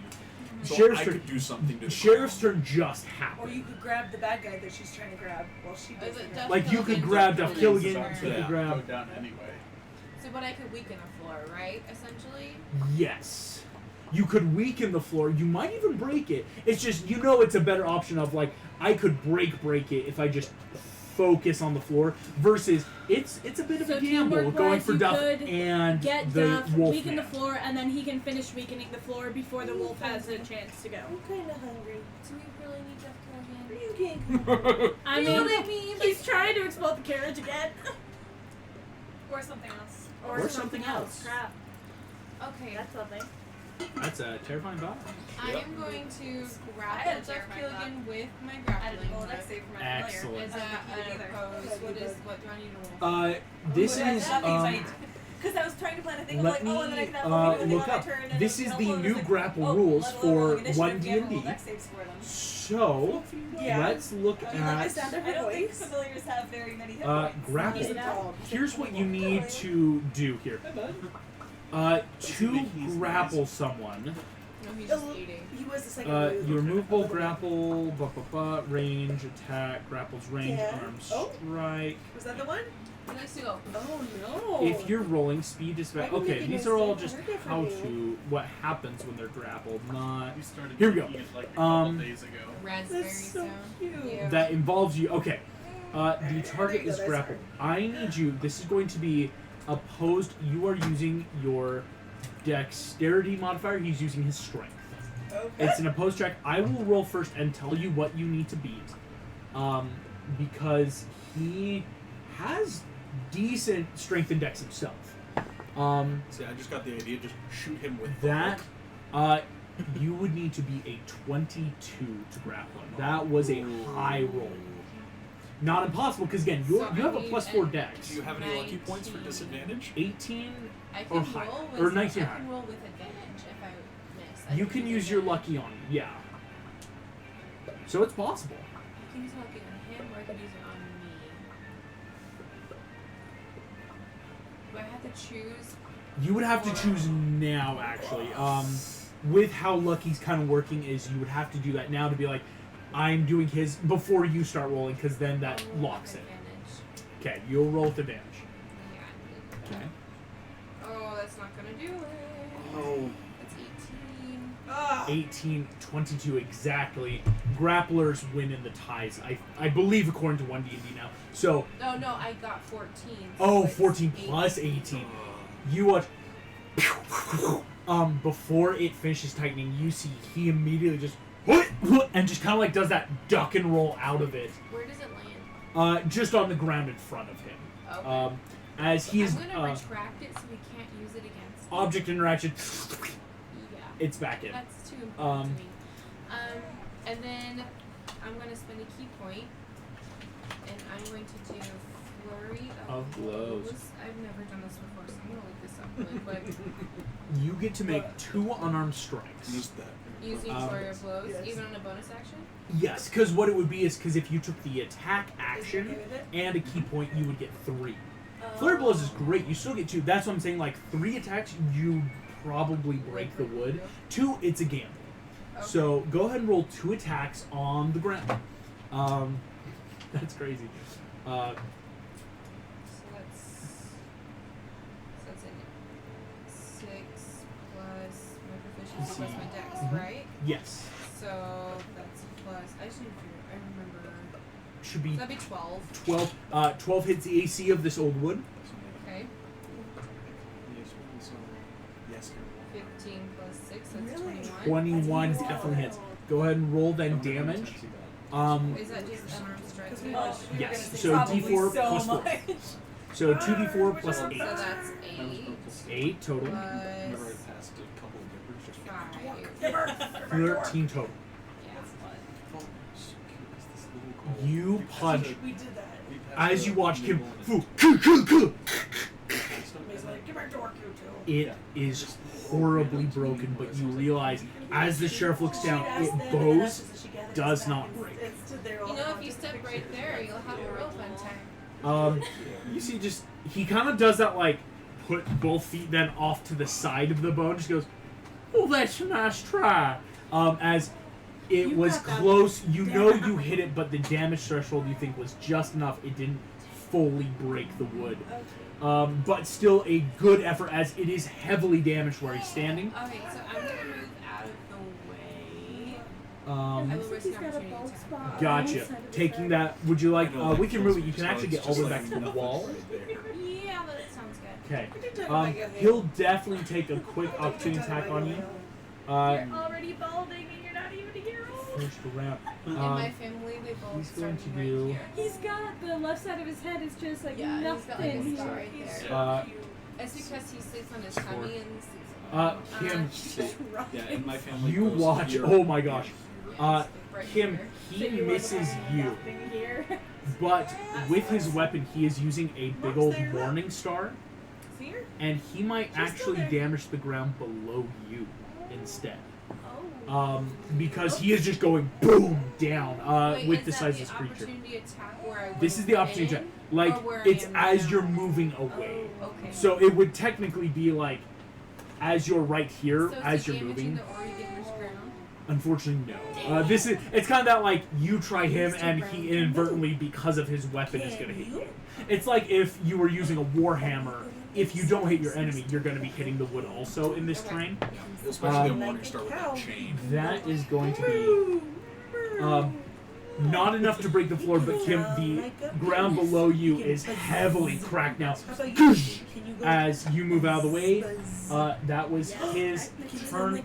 So Sheriff's I turn- could do something to the Sheriff's ground. turn just Or happened. you could grab the bad guy that she's trying to grab while she does Is it it. Duff Like you could Killigan, grab Duff Duff Killigan, Killigan's you turn? could Go grab. down anyway. So, but I could weaken the floor, right? Essentially. Yes. You could weaken the floor. You might even break it. It's just, it's a better option of like, I could break it if I just focus on the floor versus it's a bit of So a gamble teamwork going wise, for you Duff could and Get the Duff, wolf weaken the man. floor, and then he can finish weakening the floor before the wolf has a chance to go. I'm kind of hungry. Do we really need Duff Killigan? You can't I mean, he's trying to explode the carriage again. Or something else. Or something else. Crap. Okay. That's something. That's a terrifying thought. I Yep. am going to I grapple had Duff terrifying Killigan with my I grappling didn't roll an hook. X save for my familiar. Excellent. Is that I an don't opposed? What do I need to roll? This Well, is because I was trying to plan a thing. I'm let like, me and then I can have a thing look on my up. turn, and This then is help the them, and new it's like, grapple oh, rules let alone for initiative, 1 you have to roll D&D. X saves for them. So Yeah. let's look I mean, like I at said, I don't think familiars have very many hit points. grapple. He's down. Here's what you need to do here. To grapple someone, No, he's just eating. He was the second. you remove both grapple, range, attack, grapples, range, Yeah. arm, Oh. strike. Was that the one? He likes to go. Oh no. If you're rolling speed dispatch, I'm okay, making these this are all so just hard for how you. to what happens when they're grappled, not We started Here we go. making it like a couple days ago. Raspberry That's so sound. cute. Yeah. that involves you. Okay, the target go, is that's grappled. I need you. This is going to be opposed. You are using your dexterity modifier. He's using his strength. Okay. It's an opposed check. I will roll first and tell you what you need to beat, because he has decent strength and dex himself. See, I just got the idea. Just shoot him with That, you would need to be a 22 to grapple him. That was a high roll. Not impossible, because again, you So you have I a need +4 an- dex. Do you have any lucky points for disadvantage? 18. I Or can higher. roll with Or 19 I higher. can roll with advantage if I miss. I You can use your advantage. lucky on him, yeah. So it's possible. I can use lucky on him, or I could use it on me. Do I have to choose? You would have to choose now, actually. With how Lucky's kind of working is you would have to do that now to be like, I'm doing his before you start rolling, because then that I'll roll locks with it. advantage. Okay, you'll roll with advantage. Yeah. Okay. Oh, that's not gonna do it. Oh. That's 18. Ah. 18, 22 exactly. Grapplers win in the ties. I believe according to 1D&D now. So, No, I got 14. So oh, it's 14 plus 18. You watch. Before it finishes tightening, you see he immediately just and just kind of like does that duck and roll out of it, Where does it land? just on the ground in front of him. Okay. As he is I'm gonna retract it so we can't use it against him. object interaction, Yeah. it's back in. That's too important to me. And then I'm gonna spend a key point, and I'm going to do flurry of Blows. I've never done this before, so I'm gonna look this up really quick. You get to make 2 unarmed strikes. Just that. Using flurry of blows, yes. even on a bonus action. Yes, because what it would be is because if you took the attack Is action it okay with it? and a key point, you would get 3. Flurry of blows is great. You still get 2. That's what I'm saying. Like 3 attacks, you probably break the wood. 2, it's a gamble. Okay. So go ahead and roll 2 attacks on the ground. That's crazy. So that's a 6 plus my proficiency plus my dex, Mhm. right? Yes, So that's plus. I just need to figure. I remember. should be So that'd be 12. 12. 12 hits the AC of this old wood. Okay. Yes. 15 plus 6, that's Really? 21. 21 That's definitely hits. Go ahead and roll then damage. Is that just unarmed strike? Because we Oh, watched- we were Yes, gonna say so probably D4 so plus 4. much. So 2d4 plus So 8. that's 8 8 total. plus Remember I passed a couple of dippers just 5. 13 total. Yeah. Oh, so cute. It's this little cold. You punch We did that. as you watch him. He's like, give her door, you two. It is horribly broken, but you realize as the sheriff looks down, She it asked them, and bows, that's just that she gathered does us not back. break. It stood there all You know, around if you just step pictures. right there, you'll have a real fun time. You see, just he kind of does that, like put both feet then off to the side of the bow, and just goes, "Oh, that's a nice try." As it You was got that close, you know down. you hit it, but the damage threshold you think was just enough. It didn't fully break the wood. Okay. But still a good effort as it is heavily damaged where he's standing. Okay, so I'm gonna move out of the way. I Um, will risk an opportunity attack. gotcha. Taking that, would you like? We can move it. You can actually get all the way back to the wall. Yeah, that sounds good. Okay. We did talk about your He'll definitely take a quick opportunity attack on you. You're already balding and you're not even a hero. First round. In my family, they both he's going started to right do- here. He's got the left side of his head is just like Yeah, nothing. he's got like a scar right there. Uh, It's because he sits on his tummy and sleeps. Kim, Yeah, in my family. you goes watch. here. Oh my gosh. Right Kim, here. he misses you, Here. but with his weapon, he is using a big old warning star, See her? and he might still actually there. damage the ground below you instead. Oh. Because he is just going boom down Wait, with is the that size the of this creature. opportunity attack where I This is would the opportunity in, attack. Like, or where I it's am as now? you're moving away. Oh, okay. So it would technically be like, as you're right here, So is as the you're damage in moving. the already damaged ground? Unfortunately, no. It's kind of that like you try him and he inadvertently, because of his weapon, is going to hit you. It's like if you were using a warhammer. If you don't hit your enemy, you're going to be hitting the wood also in this terrain. Especially a Morningstar with that chain. That is going to be not enough to break the floor, but Kim, the ground below you is heavily cracked now. As you move out of the way, that was his turn,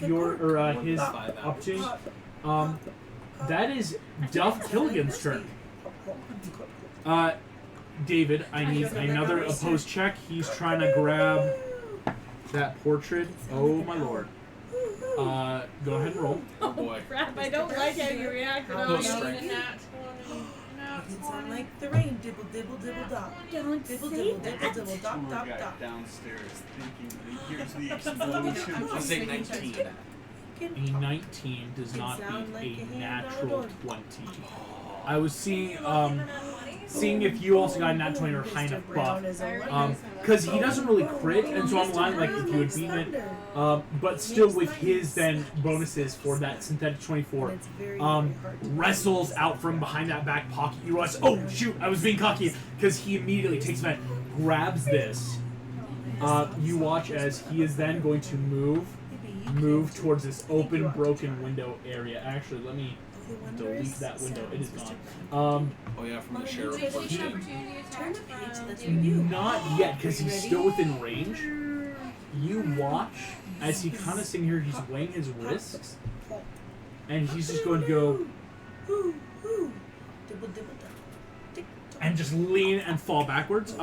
his opportunity. That is Duff Killigan's turn. David, I need another opposed check. He's trying to grab that portrait. Oh my lord. Go ahead and roll. Oh boy. Crap, I don't like how you reacted. Oh, Opposed strength. It's on like the rain, dibble dibble dibble dop. Don't Dibble say dibble that. dibble dibble dop dop Guy dop. downstairs thinking that here's the explosion. I'll say 19. A 19 does not sound like beat a a hand natural on a 20. I was seeing if you also got a nat 20 or high enough buff. Because he doesn't really crit, and so I'm lying like if you had beaten it. But still with his then bonuses for that synthetic 24, wrestles out from behind that back pocket. You realize, oh shoot, I was being cocky, because he immediately takes that, grabs this. You watch as he is then going to move towards this open, broken window area. Actually, let me delete that window. It is gone. Oh yeah, from the sheriff. Take first. the opportunity attack from That's David. you. Not yet, because he's still within range. You watch as he kind of sitting here, he's weighing his wrists, and he's just going to go Dibble dibble dop. Tick tock. and just lean and fall backwards.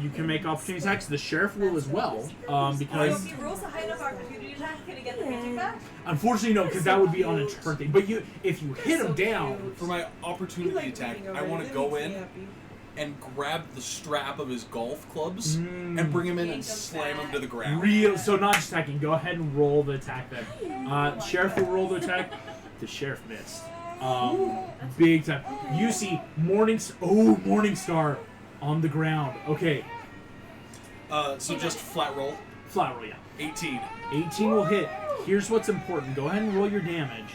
You can make opportunity attacks. The sheriff will as well, So because if he rolls a high enough opportunity attack, can he get the rating back? unfortunately no, because that would be on a turn thing. But if you hit him down, For my You opportunity like attack, reading I already, want to that go makes me in happy. and grab the strap of his golf clubs and bring him in and slam him to the ground. real. So not just attacking. Go ahead and roll the attack then. Sheriff will roll the attack. The sheriff missed. Big time. You see Morningstar on the ground. Okay, So just flat roll. flat roll, yeah. 18. 18 will hit. Here's what's important. Go ahead and roll your damage.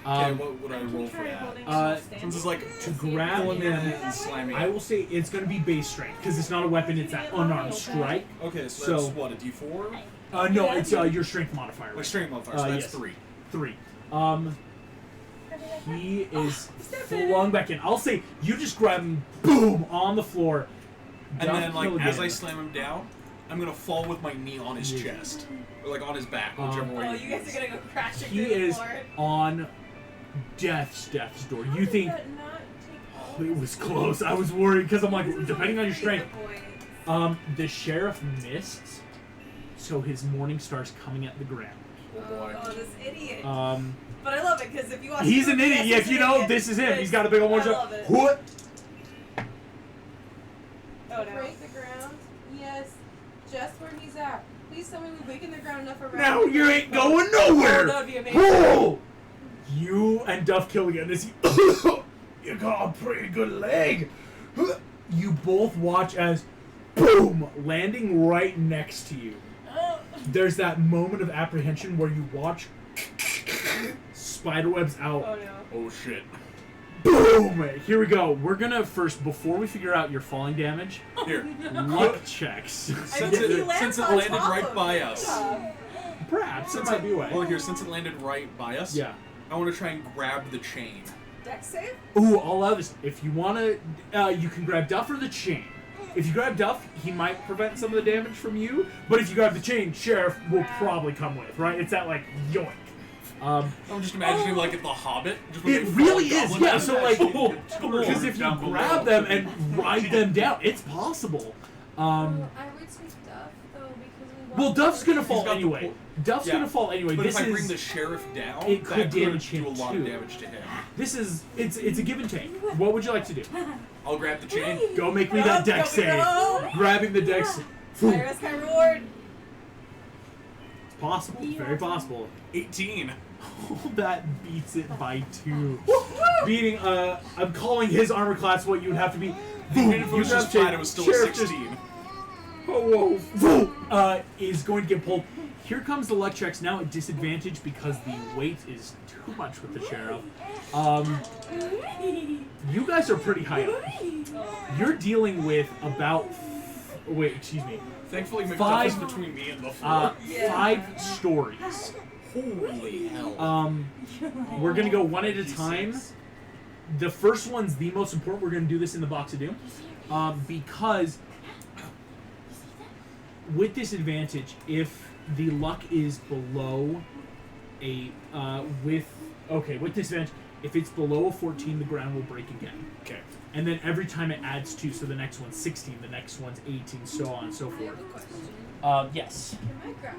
Okay, what would I roll for that? Since it's like To grab pulling him in him, and slamming I him. will say it's going to be base strength because it's not a weapon. It's that unarmed strike. Okay, so So- that's what, a D4? No, it's your strength modifier. Like strength modifier, so that's yes. 3. 3. He is flung back in. I'll say you just grab him, boom, on the floor. And Duff then, like, as I Killigan. slam him down, I'm gonna fall with my knee on his Yeah. chest. Or, like, on his back, whichever way Oh, he you guys are gonna go crashing He through the is floor. on death's door. You think But not take all it was close? I was worried because I'm like, depending on your strength. Boy. The sheriff missed, so his Morningstar's coming at the ground. Oh boy. Oh, this idiot. But I love it because if you watch, he's an idiot. yes, If you know, this is him. He's got a big old I Morningstar. love it. What? Oh no. break the ground. Yes, just where he's at. Please tell me we breaking the ground enough around. Now him. you ain't going Oh, nowhere. that would be amazing. Oh! You and Duff Killigan, is he? You got a pretty good leg. You both watch as, boom, landing right next to you. There's that moment of apprehension where you watch spiderwebs out. Oh no. Oh shit. Boom! Here we go. We're gonna first, before we figure out your falling damage, Here. luck checks. Since he it, lands since it on landed top right of by it. us. Perhaps it Since might be a way. Well, here, since it landed right by us, Yeah. I want to try and grab the chain. Dex save? Ooh, I'll allow this. If you wanna, you can grab Duff or the chain. If you grab Duff, he might prevent some of the damage from you. But if you grab the chain, Sheriff will probably come with, right? It's that, like, yoink. I'm just imagining like at the Hobbit. Just when It they really fall is, goblin yeah. down. So, like, Oh, because if you down grab below. them and ride them down, it's possible. I would take Duff though because we want. Well, Duff's gonna He's fall got the anyway. Duff's Yeah. gonna fall anyway. But This if I is bring the sheriff down, it could that damage do him a lot too. of damage to him. this is it's a give and take. What would you like to do? I'll grab the chain. Go make me that dex save. Go. Grabbing the dex. High risk, high reward. It's possible. It's very possible. 18. That beats it by 2. Beating, I'm calling his armor class what you would have to be. Even if it was just flat, it was still a Sheriff just- 16. Whoa, whoa, is going to get pulled. here comes the luck checks now at disadvantage because the weight is too much with the sheriff. You guys are pretty high up. You're dealing with about. Wait, excuse me. Thankfully, Five- McDuff is between me and the floor. 5 stories. Holy hell. We're gonna go one at a time. The first one's the most important. We're gonna do this in the box of doom, because with disadvantage, if the luck is below a with disadvantage, if it's below a 14, the ground will break again. Okay. And then every time it adds 2, so the next one's 16, the next one's 18, so on and so I have forth. a question. Yes.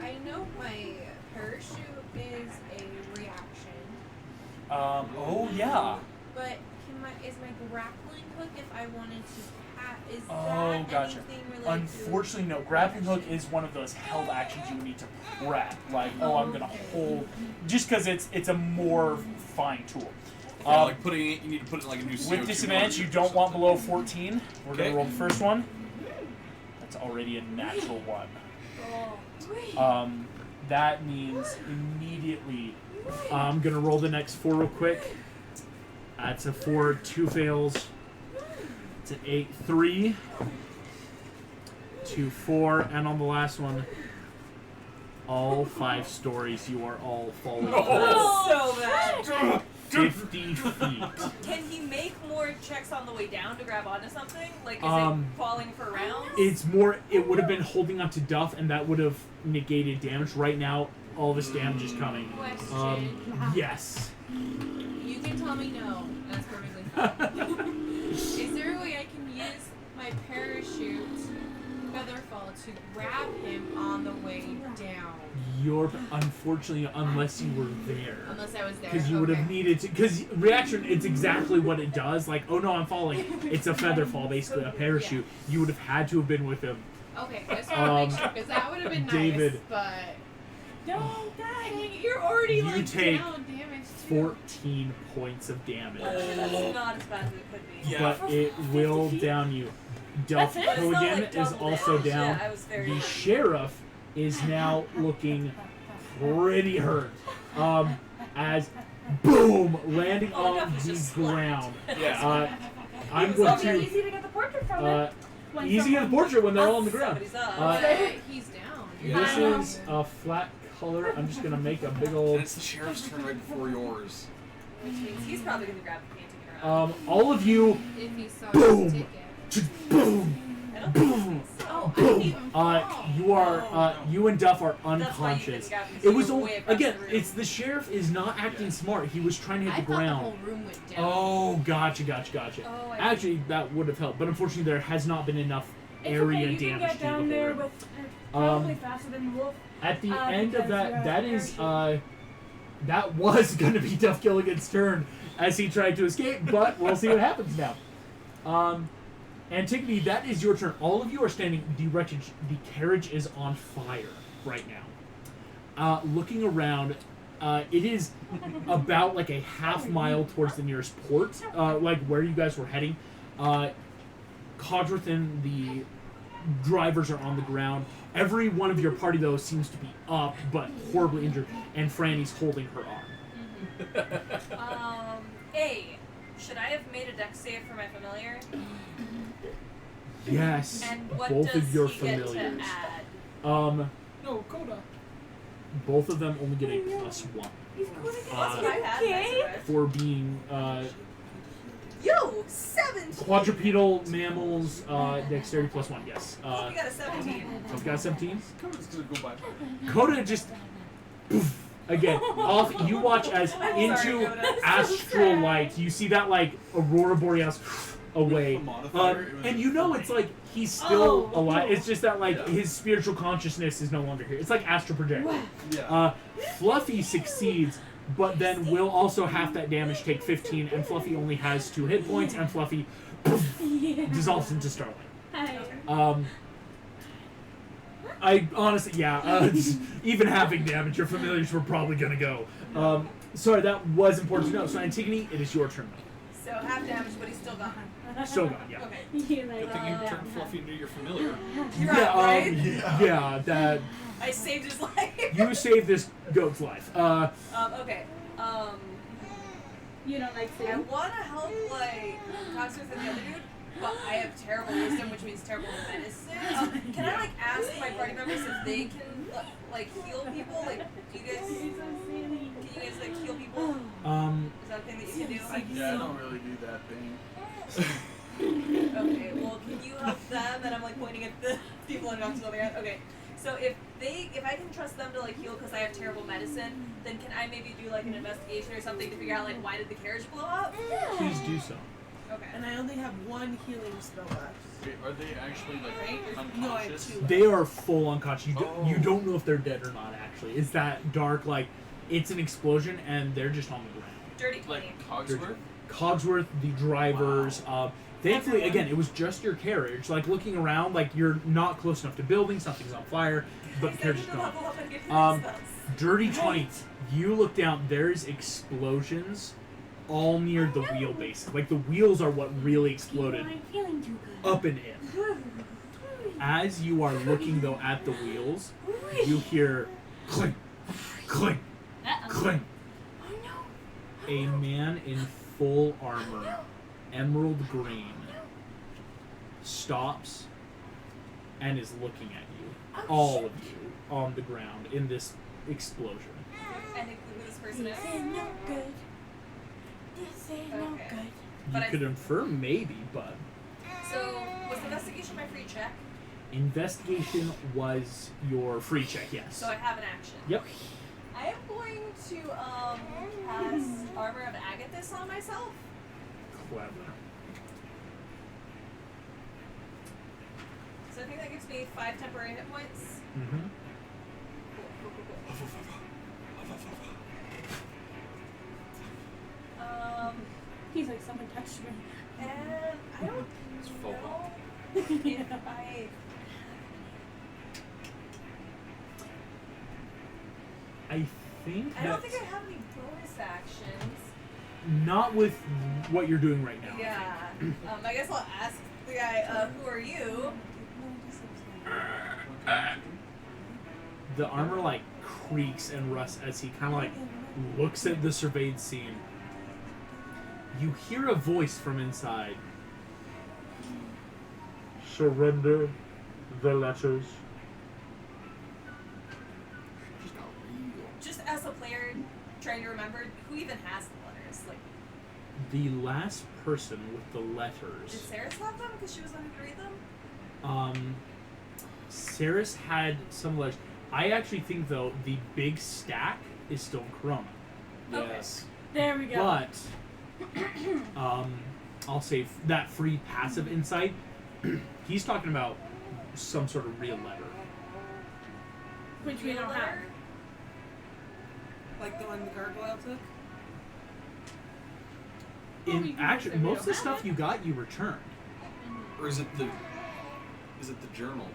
I know my parachute is a reaction, Oh yeah. but is my grappling hook if I wanted to pat? Is Oh, that gotcha. anything related Unfortunately, no. Grappling hook is one of those held actions you would need to prep. Like, I'm gonna hold, just because it's a more fine tool. Yeah, like putting it, you need to put it in like a new CO2 With disadvantage, you monitor or don't want something. below 14. We're Okay. gonna roll the first one. That's already a natural 1. to? That means immediately. I'm gonna roll the next 4 real quick. That's a 4, 2 fails. It's an 8, 3, 2, 4, and on the last one, all 5 stories. You are all falling. So bad. 50 feet. Can he make more checks on the way down to grab onto something? Like, is Um, it falling for rounds? It's more. It would have been holding onto Duff, and that would have negated damage. Right now, all this damage is coming. Question. Yes. You can tell me no. That's perfectly fine. Is there a way I can use my parachute featherfall to grab him on the way down? You're unfortunately, unless you were there, Unless I was there. because you would have needed to. Because reaction, it's exactly what it does. Like, oh no, I'm falling. It's a feather fall, basically a parachute. You would have had to have been with him. Okay, I just want to make sure, because that would have been David. nice, but... Don't die. Dang, you're already, You like, take down damage, too. 14 points of damage, That's not as bad as it could be. Yeah. but it will down you. Duff That's it? But it's not, Hogan like, is double also damage. down. Yeah, I was very The sheriff is now looking pretty hurt. As boom, landing Oh, on Duff is the just slapped. ground. Yeah. I'm It's going so to easy to get the portrait from it. When easy to get a someone- portrait when they're all on the ground. Somebody's up. He's down. Yeah. This is a flat color. I'm just gonna make a big And old. it's the sheriff's turn right before yours. Which means he's probably going to grab the painting around. All of you, If he saw Boom. his ticket. just boom, I don't think boom. Oh, I didn't Boom! even fall. You are, you and Duff are That's why you unconscious. couldn't grab him, It so was you were only, way across again, the room. it's the sheriff is not acting smart. He was trying to I hit the thought ground. the whole room went down. Oh, gotcha. Oh, I Actually, that would have helped, but unfortunately, there has not been enough It's area okay, you can damage get to the down whole there room. with probably faster than the wolf. At the end of because that, you're that a is, parachute. that was going to be Duff Gilligan's turn as he tried to escape, but we'll see what happens now. Antigone, that is your turn. All of you are standing. The carriage is on fire right now. Looking around, it is about like a half mile towards the nearest port, like where you guys were heading. Codrith and the drivers are on the ground. Every one of your party, though, seems to be up, but horribly injured, and Franny's holding her arm. Should I have made a dex save for my familiar? Yes, And what both does of your he get familiars. to add? No, Coda. Both of them only get a +1 He's going to That's what I had. Okay. That's for being Yo, 17! quadrupedal mammals. Dexterity +1. Yes. We got a 17. I've got 17. Coda's gonna go by. Coda just poof, again off. You watch as into Coda. astral light. You see that like aurora borealis away, With the modifier, it was and you know it's like he's still Oh. alive. It's just that like Yeah. his spiritual consciousness is no longer here. It's like astral projection. Yeah. Fluffy succeeds, but then will also half that damage take 15, and Fluffy only has 2 hit points, and Fluffy poof, dissolves into starlight. Hi. I honestly, yeah, even having damage, your familiars were probably gonna go. Sorry, that was important to know. So Antigone, it is your turn. So half damage, but he's still gone. Still gone, yeah. Okay. You're like, Good thing you turned Fluffy into your familiar. You're Yeah, right, right? yeah, that. I saved his life. You saved this goat's life. Okay. You don't like I food? want to help, like, Cogsworth and the other dude, but I have terrible wisdom, which means terrible medicine. Can I, like, ask my party members if they can, like, heal people? Like, do you guys, can you guys, like, heal people? Is that a thing that you can do? Yeah, I don't really do that thing. Okay, well, can you help them? And I'm, like, pointing at the people I'm about to go there. Okay, so if I can trust them to, like, heal because I have terrible medicine, then can I maybe do, like, an investigation or something to figure out, like, why did the carriage blow up? Please do so. Okay. And I only have one healing spell left. Wait, are they actually like Right? unconscious? No, I have two. They are full unconscious. You Oh. don't know if they're dead or not, actually. It's that dark, like, it's an explosion, and they're just on the ground. Dirty 20. Like Cogsworth? Cogsworth, the drivers, thankfully, Everyone. again, it was just your carriage. Like, looking around, like, you're not close enough to buildings, something's on fire, but the carriage is gone. Dirty 20, you look down, there's explosions all near the wheelbase. Like, the wheels are what really exploded I'm feeling too good. up and in. As you are looking, though, at the wheels, you hear clink, clink, clink. Oh no. A man in full armor, emerald green, stops and is looking at you, all of you, on the ground in this explosion. And who this person This is? is no good. This is no Okay. good. You But I- could infer maybe, but So, was investigation my free check? investigation was your free check, yes. So I have an action. Yep. I am going to cast Armor of Agathis on myself. Clever. So I think that gives me 5 temporary hit points. Mm-hmm. He's like, someone touched me. And I don't It's full. know if I think I don't that's think I have any bonus actions. not with what you're doing right now. Yeah. I guess I'll ask the guy, who are you? The armor like creaks and rusts as he kind of like looks at the surveyed scene. You hear a voice from inside. Surrender the letters. She's not real. Just as a player trying to remember, who even has the letters? Like, The last person with the did letters. Saris have them because she was going to read them? Saris had some letters. I actually think though the big stack is still in Corona. Okay. Yes. There we go. But I'll say that free passive insight. He's talking about some sort of real letter. Which we Real don't have. letter? Like the one the gargoyle took? Well, we In can actually, just say we most of the don't stuff have you got, you returned. Or is it the journal?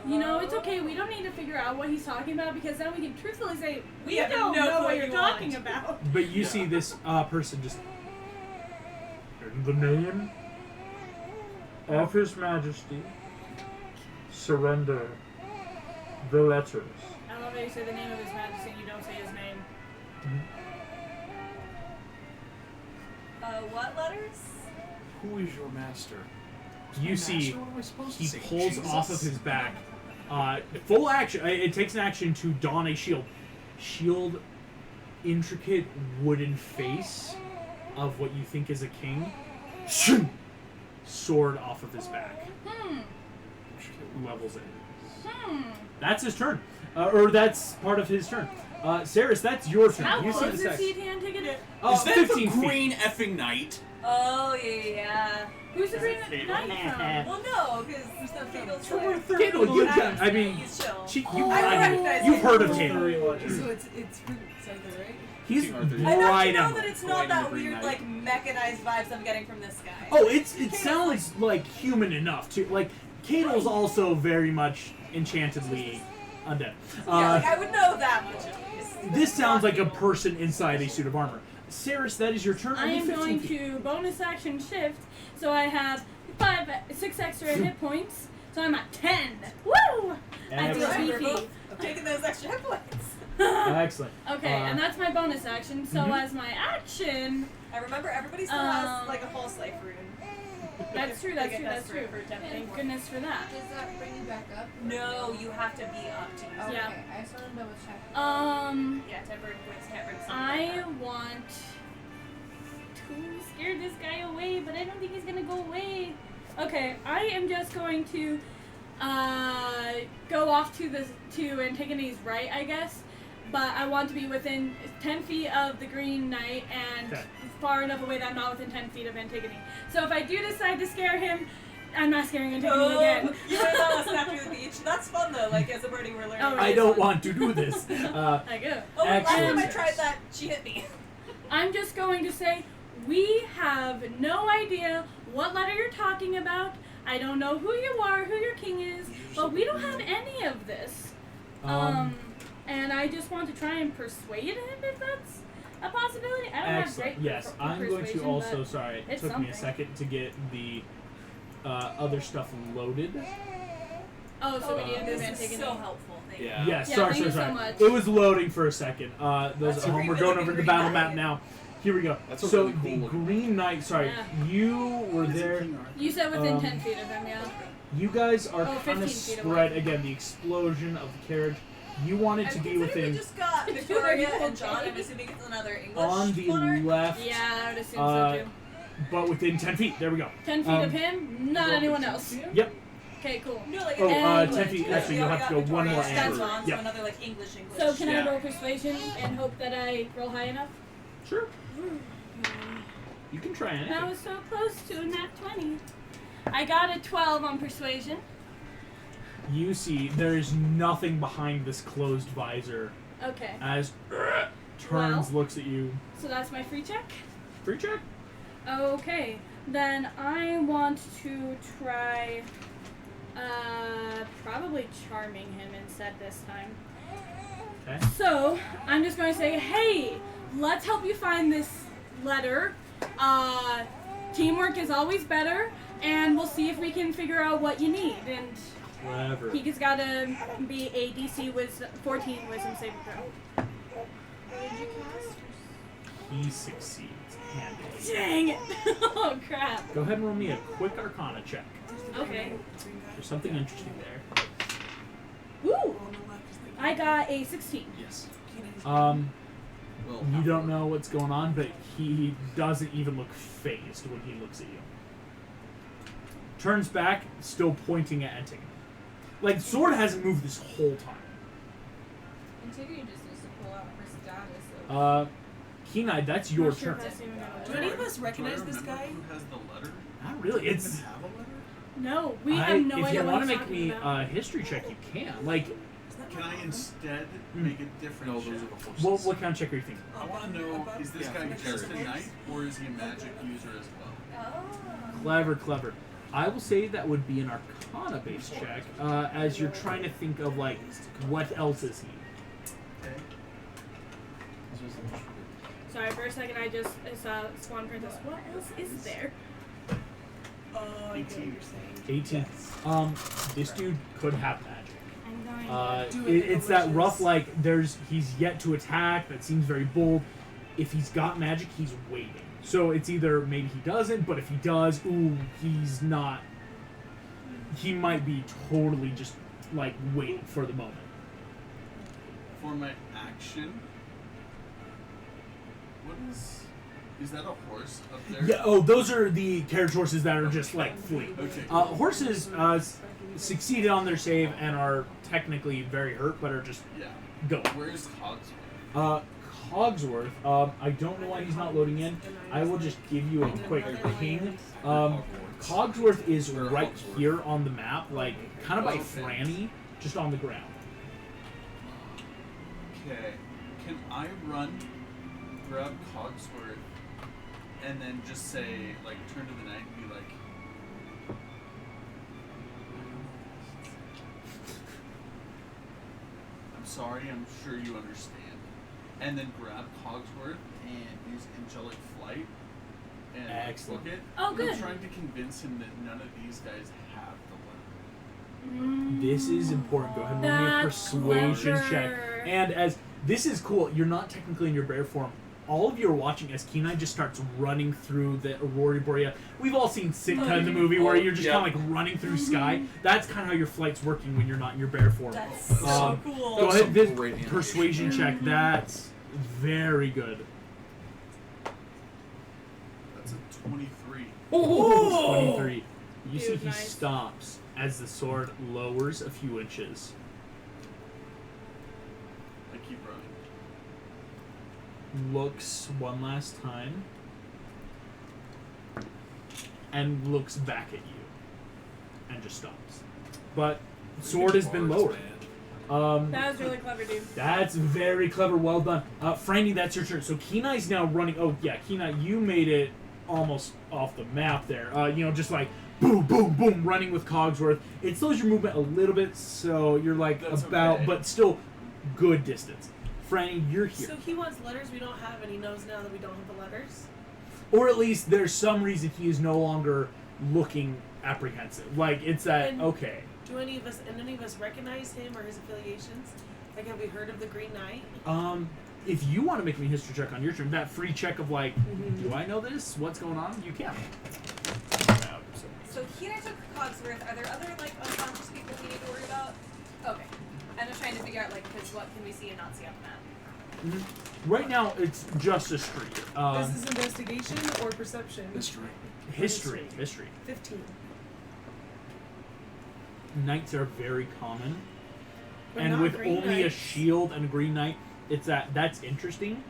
You know, it's okay. We don't need to figure out what he's talking about because then we can truthfully say we have don't no know clue what what you're you talking want. about. But you see this person just in the name of His Majesty, surrender the letters. I love how you say the name of His Majesty and you don't say his name. What letters? Who is your master? You see, Master, what am I supposed to he say? pulls Jesus? off of his back. Full action. It takes an action to don a shield. Shield, intricate wooden face of what you think is a king. Sword off of his back. Levels it. That's his turn. Or that's part of his turn. Saris, that's your turn. How You see close the is sex. he to Antigone? Is that 15 the feet. green effing knight? Oh, yeah. Who's the green Fatal? knight from? Well, no, because the Fatal's like... Kendall, you just, I mean, He's chill. you've him. heard of him. So it's Arthur, right? He's King Arthur. I know bright you know emerald. that it's Going not that to Green weird, Knight. like, mechanized vibes I'm getting from this guy. Oh, it sounds like human enough to like. Kato's also very much enchantedly undead. Yeah, like, I would know that much at least. This sounds like a person inside a suit of armor. Saris, that is your turn. I Only am 15 going feet. to bonus action shift, so I have 6 extra hit points. So I'm at 10. Woo! I feel Excellent. beefy. I'm taking those extra hit points. Excellent. Okay, and that's my bonus action. So Mhm. as my action, I remember everybody still has like a false life rune. that's true. They get that for Thank 10 goodness for that. Does that bring you back up? No, you have to be up to use it. Okay, Yeah. I just want to double check. Yeah, temporary points can't bring I want to scare this guy away, but I don't think he's gonna go away. Okay, I am just going to go off to Antigone's right, I guess. But I want to be within 10 feet of the Green Knight and Okay. far enough away that I'm not within 10 feet of Antigone. So if I do decide to scare him, I'm not scaring Antigone again. You went on us after the beach. That's fun though. Like as a birdie, we're learning. Oh, I really don't fun. want to do this. I go. Oh, last time I Excellent. tried that, she hit me. I'm just going to say, we have no idea what letter you're talking about. I don't know who you are, who your king is, but we don't have any of this. And I just want to try and persuade him if that's a possibility. I don't have Excellent. great Yes, I'm going to persuasion, also. but Sorry, it it's took me a something. second to get the other stuff loaded. Oh, so we need to move This is Antigone. so helpful. Thank you. Yeah. Yes, Yeah, sorry, thank you sorry, so sorry. much. It was loading for a second. Those That's at home, a we're really going good over the green battle knight. map now. Here we go. That's a So really cool the looking- Green Knight. Sorry, Yeah. you were there. You said within Um, 10 feet of him, yeah. You guys are Oh, kind 15 of feet spread. away. Again, the explosion of the carriage. You wanted to be We within just got Victoria and John. I'm assuming it's another English on the monarch. left, Yeah, I would assume Uh, so too. but within 10 feet. There we go. 10 feet of him, not anyone else. Yep. Okay, cool. No, like Oh, And- 10 feet. Actually, you'll have to go one more That's angle. fine. So Yep. another like English. So can Yeah. I roll persuasion and hope that I roll high enough? Sure. You can try anything. That was so close to a nat 20. I got a 12 on persuasion. You see, there is nothing behind this closed visor Okay, as turns, Well. looks at you. so that's my free check. Free check. Okay, then I want to try probably charming him instead this time. Okay. So I'm just going to say, hey, let's help you find this letter. Teamwork is always better, and we'll see if we can figure out what you need. And Clever. he's got to be a DC 14 wisdom saving throw. What did you cast? He succeeds handily. Dang it! Oh crap. Go ahead and roll me a quick Arcana check. Okay. There's something interesting there. Woo! I got a 16. Yes. Well, Well, you don't know what's going on, but he doesn't even look phased when he looks at you. Turns back, still pointing at Antigone. Like, sword hasn't moved this whole time. Antigone just needs to pull out her status. Kenai, that's your Not sure turn. if that's even gonna Do work. any of us recognize this remember guy? Who has the letter? Not really. Do you It's. even have a letter? No, we have no If idea you what want to he's make talking me about. a history check, you can. Like, Can I instead Hmm. make a different No, those are check? the forces. what kind of check are you thinking? I want to know, is this Yeah, guy for just a sure. knight, or is he a magic user as well? Oh. Clever, clever. I will say that would be an Arcana-based check, as you're trying to think of, like, what else is he? Okay. Sorry, for a second I just saw Swan Princess. What else is there? Oh, I get what 18. you're saying. 18. This dude could have magic. I'm going Do it It's that rough, delicious. like, he's yet to attack, that seems very bold. If he's got magic, he's waiting. So it's either maybe he doesn't, but if he does, he's not. He might be totally just, like, waiting for the moment. For my action, what is that a horse up there? Yeah, oh, those are the carriage horses that are just, like, fleeing. Okay. Horses succeeded on their save and are technically very hurt, but are just Yeah. going. Where's Cogsworth? Cogsworth, I don't know why he's not loading in. I will just give you a quick ping. Cogsworth is right here on the map, like kind of by Franny, just on the ground. Okay. Can I run, grab Cogsworth, and then just say, like, turn to the knight and be like, I'm sorry, I'm sure you understand. And then grab Cogsworth and use Angelic Flight and Excellent. book it. Oh, And good. I'm trying to convince him that none of these guys have the letter. This is important. Go ahead and roll me a That's persuasion check. clever. And as this is cool, you're not technically in your bear form. All of you are watching as Kenai just starts running through the Aurora Borealis. We've all seen Sitka in the movie where you're just kind of like running through sky. That's kind of how your flight's working when you're not in your bear form. That's so cool. Go That's ahead, this some great animation. persuasion check. That's very good. That's a 23. Oh, 23. You see Dude, he nice. stops as the sword lowers a few inches. I keep running. Looks one last time. And looks back at you. And just stops. But sword has been lowered. That was really clever, dude. That's very clever. Well done. Franny, that's your turn. So Kenai's now running. Oh, yeah, Kenai, you made it almost off the map there. Just like boom, boom, boom, running with Cogsworth. It slows your movement a little bit, so you're like That's about, okay. but still good distance. Franny, you're here. So he wants letters we don't have, and he knows now that we don't have the letters. Or at least there's some reason he is no longer looking apprehensive. Like, it's that, And- okay. Do any of us recognize him or his affiliations? Like, have we heard of the Green Knight? If you want to make me a history check on your turn, that free check of like, do I know this? What's going on? You can. So he and I took Cogsworth. Are there other like unconscious people we need to worry about? Okay. I'm just trying to figure out like, because what can we see and not see on the map? Right now, it's just a street. This is investigation or perception? History. History. 15. Knights are very common. But And not with green only a knights. shield and a green knight, that's interesting.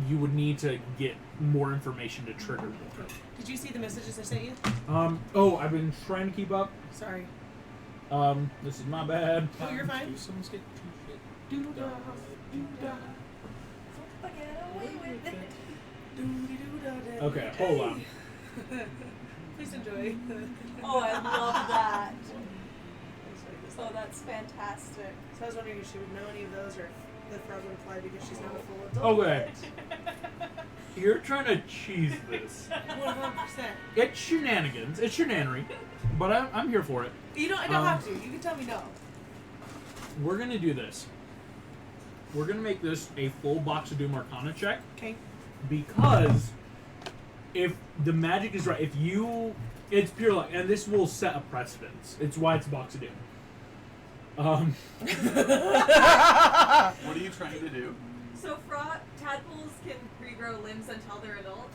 You would need to get more information to trigger more. Did you see the messages I sent you? I've been trying to keep up. Sorry. This is my bad. Oh, you're fine. Do some skate. Doo-dah, doo-dah, Get away with it. doo-dee-doo-dah-day. Okay, hold on. Please enjoy. Oh, I love that. Oh, that's fantastic. So I was wondering if she would know any of those or if the frog would apply because she's not a full adult. Okay. You're trying to cheese this. 100%. It's shenanigans. It's shenanery. But I'm here for it. You don't. I don't have to. You can tell me no. We're going to do this. We're going to make this a full Box of Doom Arcana check. Okay. Because if the magic is right, it's pure luck, and this will set a precedence. It's why it's a Box of Doom. What are you trying to do? So tadpoles can regrow limbs until they're adults.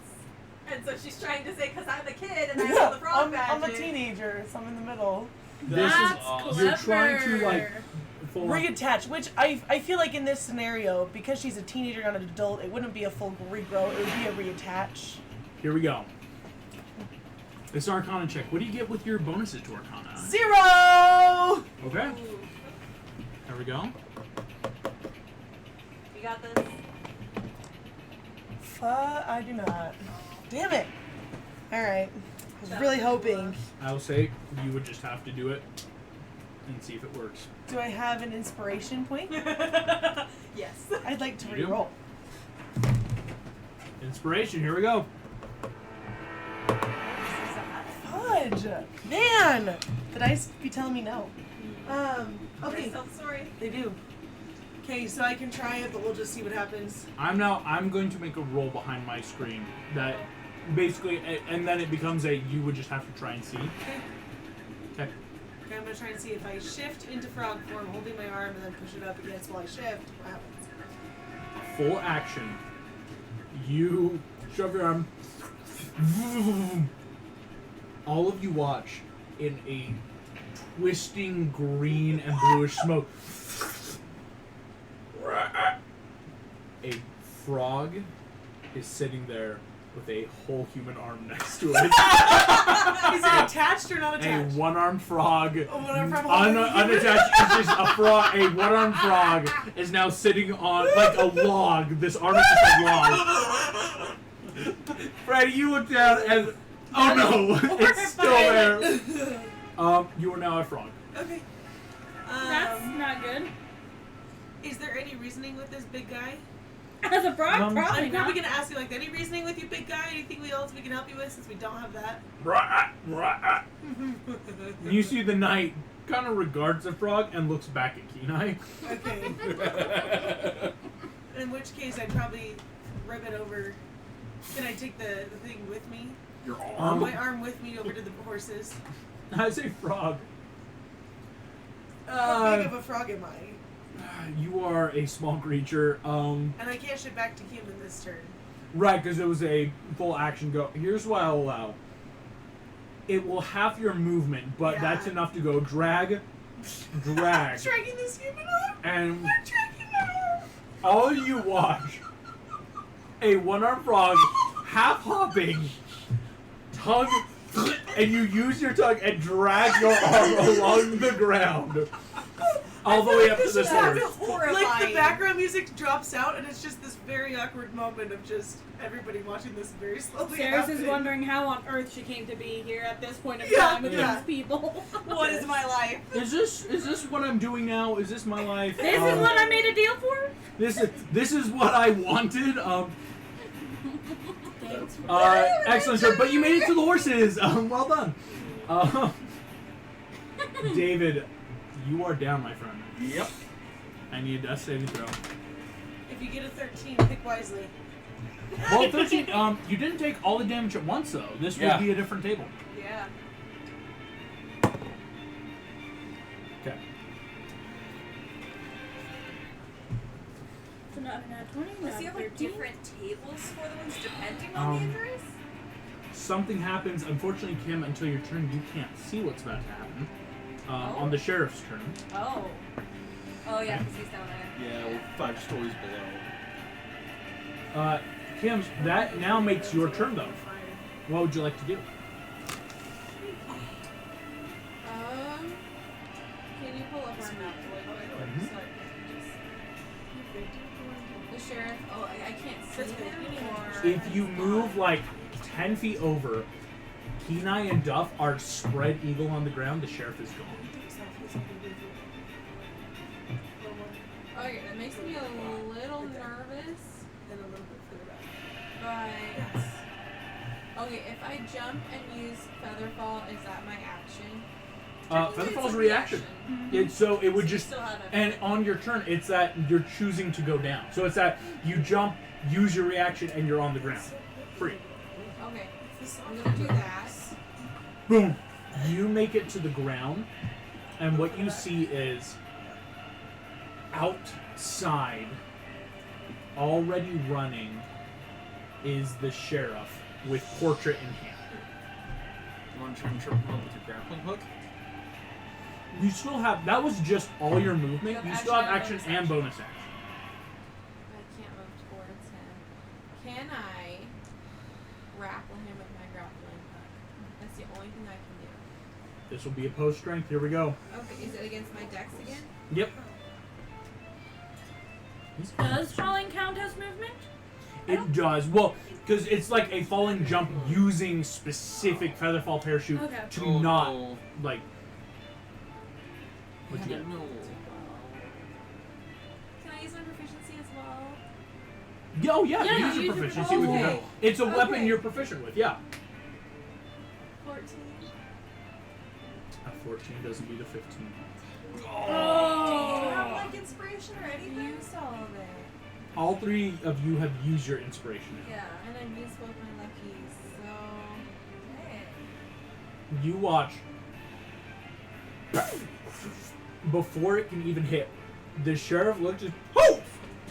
And so she's trying to say, because I'm a kid and I know the frog magic. I'm a teenager, so I'm in the middle. This That's is awesome. you're trying to like full on- Reattach, which I feel like in this scenario, because she's a teenager, not an adult, it wouldn't be a full regrow, it would be a reattach. Here we go. It's an Arcana check. What do you get with your bonuses to Arcana? 0! Okay. There we go. You got this? I do not. Damn it! Alright. I was really hoping. I will say you would just have to do it and see if it works. Do I have an inspiration point? Yes. I'd like to You do? re-roll. Inspiration. Here we go. Fudge! Man! The dice be telling me no. Okay. Sorry. They do. Okay, so I can try it, but we'll just see what happens. I'm going to make a roll behind my screen that basically, and then it becomes you would just have to try and see. Okay. Okay. Okay, I'm gonna try and see if I shift into frog form, holding my arm, and then push it up against while I shift. What happens? Full action. You shove your arm. All of you watch in a twisting green and bluish smoke. A frog is sitting there with a whole human arm next to it. Is it attached or not A attached? one-armed frog, one-armed frog holding a human- unattached. It's just a frog. A one-armed frog is now sitting on like a log. This arm is just a log. Fred, you look down and oh no, it's still there. You are now a frog. Okay. That's not good. Is there any reasoning with this big guy? As a frog, Um, probably I'm probably not. gonna ask you like, any reasoning with you, big guy? Anything else we can help you with since we don't have that? You see the knight kind of regards the frog and looks back at Kenai. Okay. In which case, I'd probably rib it over. Can I take the thing with me? Your My arm with me over to the horses. I say frog. How big of a frog am I? You are a small creature. And I can't ship back to Kim in this turn. Right, because it was a full action go. Here's what I'll allow. It will have your movement, but Yeah. that's enough to go drag, drag, Dragging this human arm. and I'm dragging my arm. all you watch a one-armed frog half hopping, tongue, and you use your tongue and drag your arm along the ground. All the way up to the This sword. is like the background music drops out, and it's just this very awkward moment of just everybody watching this very slowly. Sarah's happen. is wondering how on earth she came to be here at this point of Yeah, time with yeah. these people. What is my life? Is this what I'm doing now? Is this my life? This is what I made a deal for? This is what I wanted. Thanks. Excellent, sir. But you made it to the horses. Well done. David, you are down, my friend. Yep. I need a death saving throw. If you get a 13, pick wisely. Well, 13. You didn't take all the damage at once, though. This Yeah. would be a different table. Yeah. Okay. So not a nat 20, Does he not have like 13. different tables for the ones depending on the injuries? Something happens. Unfortunately, Kim, until your turn, you can't see what's about to happen. On the sheriff's turn. Oh. Oh yeah, because he's down there. Yeah, we're 5 stories below. Kim, that now makes your turn, though. What would you like to do? Can you pull up our map really quick? Mhm. So I can just... The sheriff. Oh, I can't see That's good. him anymore. If you move like 10 feet over, Kenai and Duff are spread eagle on the ground. The sheriff is gone. Okay, that makes me a little nervous. And a little bit further back. But okay, if I jump and use Featherfall, is that my action? Featherfall's reaction. So it would just, Still have it. and on your turn, it's that you're choosing to go down. So it's that you jump, use your reaction, and you're on the ground. Free. Okay, I'm gonna do that. Boom. You make it to the ground, and what you see is outside, already running, is the sheriff with portrait in hand. You want to try and trip him up with your grappling hook? You still have, that was just all your movement. Yep, You still have action action and and bonus action. I can't move towards him. Can I grapple him with my grappling hook? That's the only thing I can do. This will be opposed strength. Here we go. Okay, is it against my dex again? Yep. Does falling count as movement? It does. Well, because it's like a falling jump using specific featherfall parachute Okay. to Oh, not, no. like... What you get? No. Can I use my proficiency as well? Oh, yeah, Yeah, use you your use your proficiency with your proficiency. It's a weapon Okay. you're proficient with, yeah. 14. A 14 doesn't beat a 15. Do you have Oh. like inspiration or anything? Used all of it. All three of you have used your inspiration. Yeah. And I used both my luckies, so... Dang. You watch. Before it can even hit, the sheriff looks at,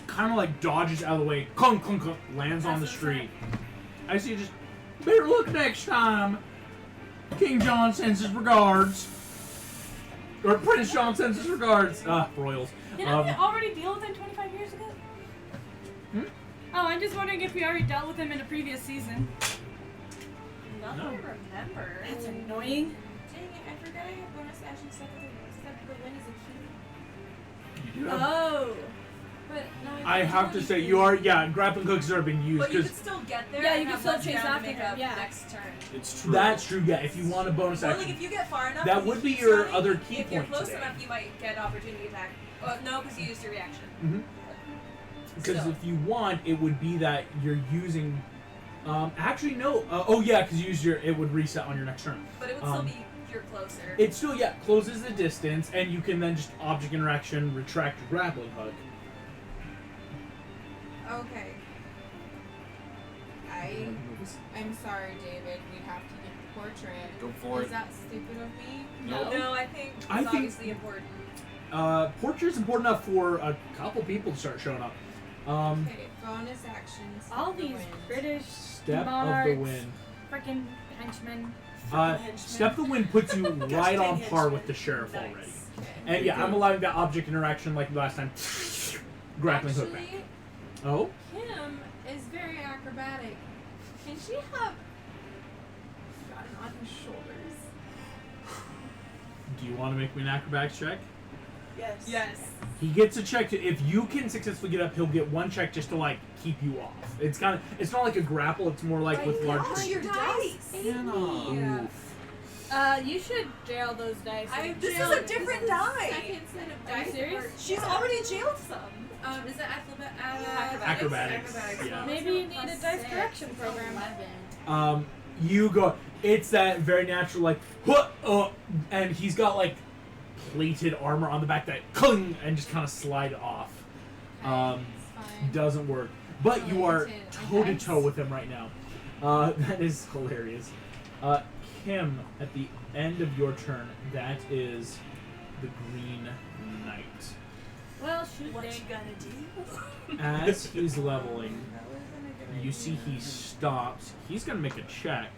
kind of like dodges out of the way, clunk, clunk, clunk, lands on the street. I see just, better look next time. King John sends his regards. Or Prince John sends his regards. Royals. Didn't we already deal with him 25 years ago? Hmm? Oh, I'm just wondering if we already dealt with him in a previous season. Nothing No. I remember. That's annoying. Dang it, I forgot I have bonus action stuff except the win is a key. You do have- Oh. But no, I have to say, you are, grappling hooks are being used But you because could still get there. Yeah, you and can have still less chase ground to after make her, up yeah. next turn. It's true. that's true. Yeah, if you want a bonus Or like action, if you get far enough, that and he would be keeps your running, other key if you're point close today. enough, you might get opportunity attack. No, because you used your reaction. Because Still. if you want, it would be that you're using. Actually, no. Oh yeah, because you use your. It would reset on your next turn. But it would still be you're closer. It still, closes the distance, and you can then just object interaction, retract your grappling hook. Okay. I'm sorry, David. We have to get the portrait. Go for Is it. that stupid of me? Nope. No, I think it's I think- obviously important. Portrait's important enough for a couple people to start showing up. Okay, bonus actions. All the these wind. British Step monarchs, of the Wind. freaking henchmen. Step of the Wind puts you right on dang par henchman. with the sheriff Nice. already. Okay. And yeah, I'm allowing that object interaction like last time. Grappling hook back. Actually, Oh? Kim is very acrobatic. Can she have gotten on his shoulders? Do you want to make me an acrobatics check? Yes. Yes. He gets a check to, if you can successfully get up, he'll get one check just to like keep you off. It's not like a grapple, it's more like with large gosh, your creatures. dice. Hannah. Yeah. Oof. You should jail those dice. This is a different die. Second set of Are you dice. serious? She's already jailed some. Is that Acrobatics, yeah. Maybe you need a dice correction program. You go, it's that very natural like, and he's got like plated armor on the back that cling and just kind of slide off. Doesn't work. But you are toe to toe with him right now. That is hilarious. Kim, at the end of your turn, that is the Green Knight. Well, shoot, What they- you gonna do? As he's leveling, you see he stops. He's gonna make a check.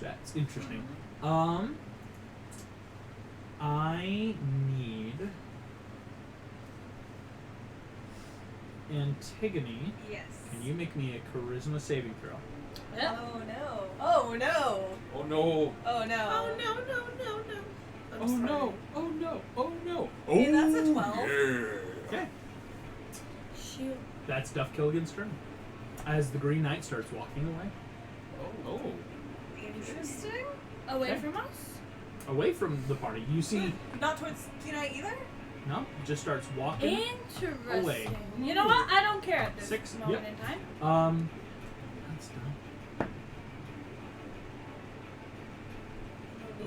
That's interesting. I need Antigone. Yes. Can you make me a charisma saving throw? Well, Oh no. Oh no. Oh no. Oh no. Oh no no no no. I'm Oh sorry. no. Oh no. Oh no. Okay, that's a Oh, 12. Yeah. Okay. shoot. That's Duff Killigan's turn. As the Green Knight starts walking away. Oh. Interesting. Away Okay. from us? Away from the party. You see, Not towards Kina either? no, just starts walking. Interesting. Away. You know what? I don't care at this 6, moment yep. in time. That's done.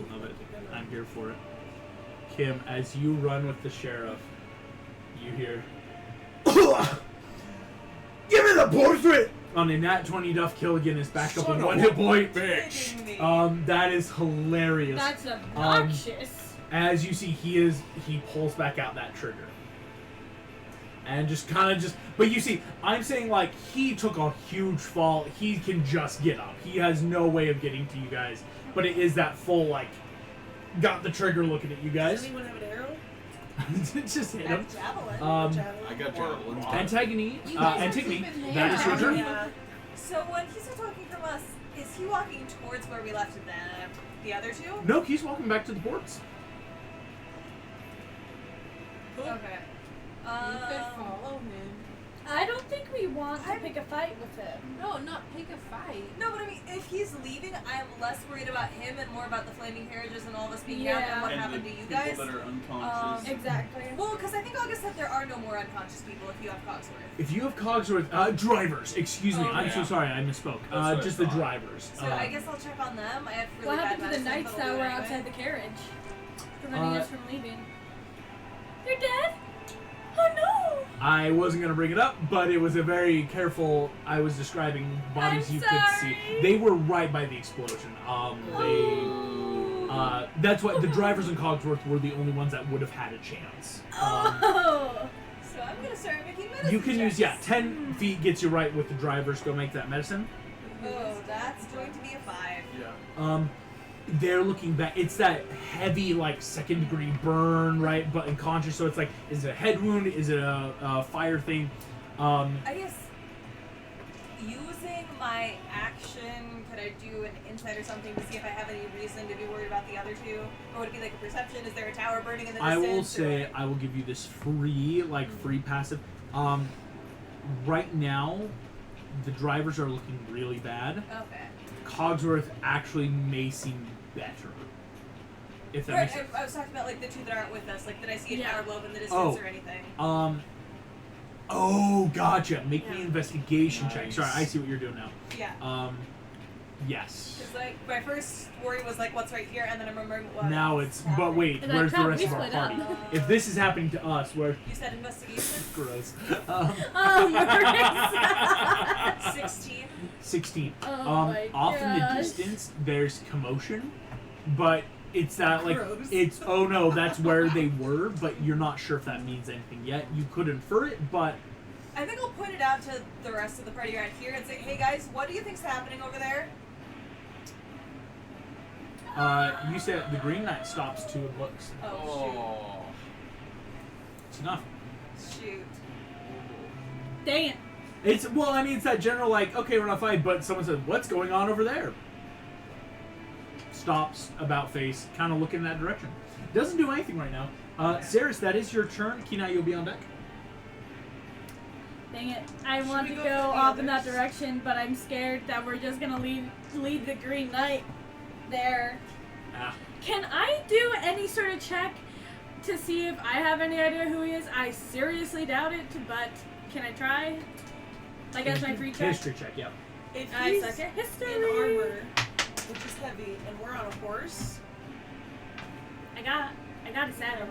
I love it. I'm here for it. Kim, as you run with the sheriff, you hear, "Give me the portrait!" On a nat 20, Duff Killigan is back up Son with of 1 a hit point. bitch. Kidding me. That is hilarious. That's obnoxious. As you see, he pulls back out that trigger. And but you see, I'm saying like, he took a huge fall, he can just get up. He has no way of getting to you guys. But it is that full like, got the trigger looking at you Does guys. anyone have an arrow? Just hit him. Javelin. Javelin? I got javelin. Antigone, You guys are Antigone, keeping that is your turn. Yeah. So when he's talking from us, is he walking towards where we left the other two? No, he's walking back to the ports. Okay. You could follow him. I don't think we want to I'm- pick a fight with him. No, not pick a fight. No, but I mean, if he's leaving, I'm less worried about him and more about the flaming carriages and all of us being down and what And happened the to you people guys. that are unconscious. Exactly. Well, because I think August said there are no more unconscious people if you have Cogsworth. If you have Cogsworth, drivers, excuse me, Oh, I'm so yeah. sorry, I misspoke. That's what I Just the thought. drivers. So I guess I'll check on them. I have really What bad happened to the medicine, knights but that I'll do were it anyway. outside the carriage? Preventing Uh, us from leaving. They're dead? Oh no! I wasn't going to bring it up, but it was a very careful. I was describing bodies I'm you could see. sorry. They were right by the explosion. That's why the drivers in Cogsworth were the only ones that would have had a chance. Oh! So I'm gonna start making medicine You can use, checks. 10 feet gets you right with the drivers. Go make that medicine. Oh, that's going to be a 5. Yeah. They're looking back. It's that heavy, like, second-degree burn, right? But unconscious, so it's like, is it a head wound? Is it a fire thing? I guess using my action, could I do an insight or something to see if I have any reason to be worried about the other two? Or would it be like a perception? Is there a tower burning in the I distance? will or say, what? I will give you this free passive. Right now, the drivers are looking really bad. Okay. Cogsworth actually may seem better. If that Right, makes sense. I was talking about like the two that aren't with us. Like, did I see a Yeah. tower blow up in the distance Oh. or anything? Oh, gotcha. Make me Yeah. an investigation check. Nice. Sorry, I see what you're doing now. Yeah. Yes. Because like my first worry was like, what's right here, and then I'm remembering what. Now else it's. is But happening. wait, And where's the crap, rest we of our split up. party? If this is happening to us, where. You said investigation. Gross. Oh, Maurice. 16. 16. Oh my Off in the gosh. distance, there's commotion, but it's that like Gross. it's oh no, that's where they were, but you're not sure if that means anything yet. You could infer it, but I think I'll point it out to the rest of the party right here and say, hey guys, what do you think's happening over there? you said the Green Knight stops too and looks. Oh, It's enough. shoot. Dang it. It's well, I mean, it's that general like, okay, we're not fighting, but someone says, what's going on over there? Stops, about face, kind of looking in that direction. Doesn't do anything right now. Saris, that is your turn. Kina, you'll be on deck. Dang it. I want to we go go for the off in that others? direction, but I'm scared that we're just going to leave the Green Knight there. Ah. Can I do any sort of check to see if I have any idea who he is? I seriously doubt it, but can I try? Like as my free check? History check, yeah. If I he's suck at history. in armor, which is heavy, and we're on a horse, I got a saddle.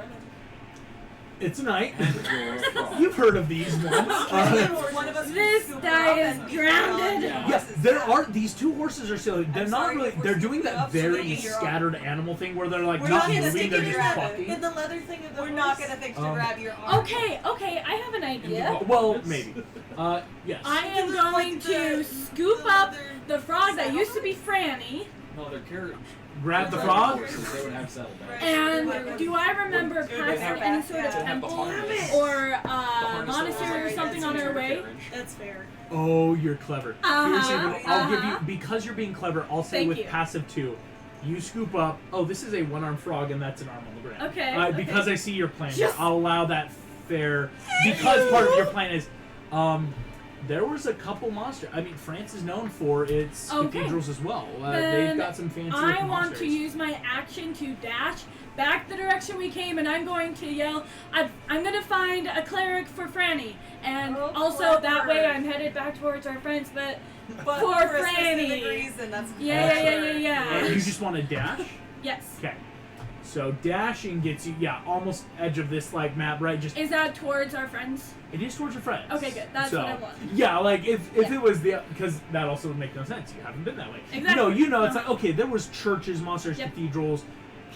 It's a knight. And you're a frog. You've heard of these ones. One of us can This scoop it guy up is and grounded. Yeah. Yes, there are these two horses are still. They're I'm not sorry really. if we're They're doing scooping that up very something you're on. scattered animal thing where they're like We're not not gonna moving. stick They're it just in rabbit. fucking. in the leather thing of the We're horse. not gonna think to grab your arm. Okay, I have an idea. Well, maybe. Yes. I am Because, going like, to the scoop up leather the frog that used to be Franny. No, they're carriage. Grab the They're frog. horses, they would have saddlebags. And do I remember They passing have any that, sort of yeah. They have the temple harness. or The harness monastery or allows something them on to our do way? carriage. That's fair. Oh, you're clever. Here's even, I'll give you uh-huh. because you're being clever. I'll say Thank with you. passive 2, you scoop up. Oh, this is a one-armed frog, and that's an arm on the ground. Okay, okay. Because I see your plan, Just- I'll allow that fair. Because part of your plan is, there was a couple monsters. I mean, France is known for its Okay. cathedrals as well. Then They've got some fancy. I looking want to monasteries. use my action to dash back the direction we came, and I'm going to yell, I'm going to find a cleric for Franny. And Oh, also, that way clever. I'm headed back towards our friends, but But for a Franny. specific reason, that's Yeah. And you just want to dash. Yes. Okay. So dashing gets you, almost edge of this like map, right? Just Is that towards our friends? it is towards your friends. Okay, good. That's so, what I want. Yeah, like if Yeah. it was the because that also would make no sense. You haven't been that way. Exactly. You know, it's like okay, there was churches, monsters, Yep. cathedrals,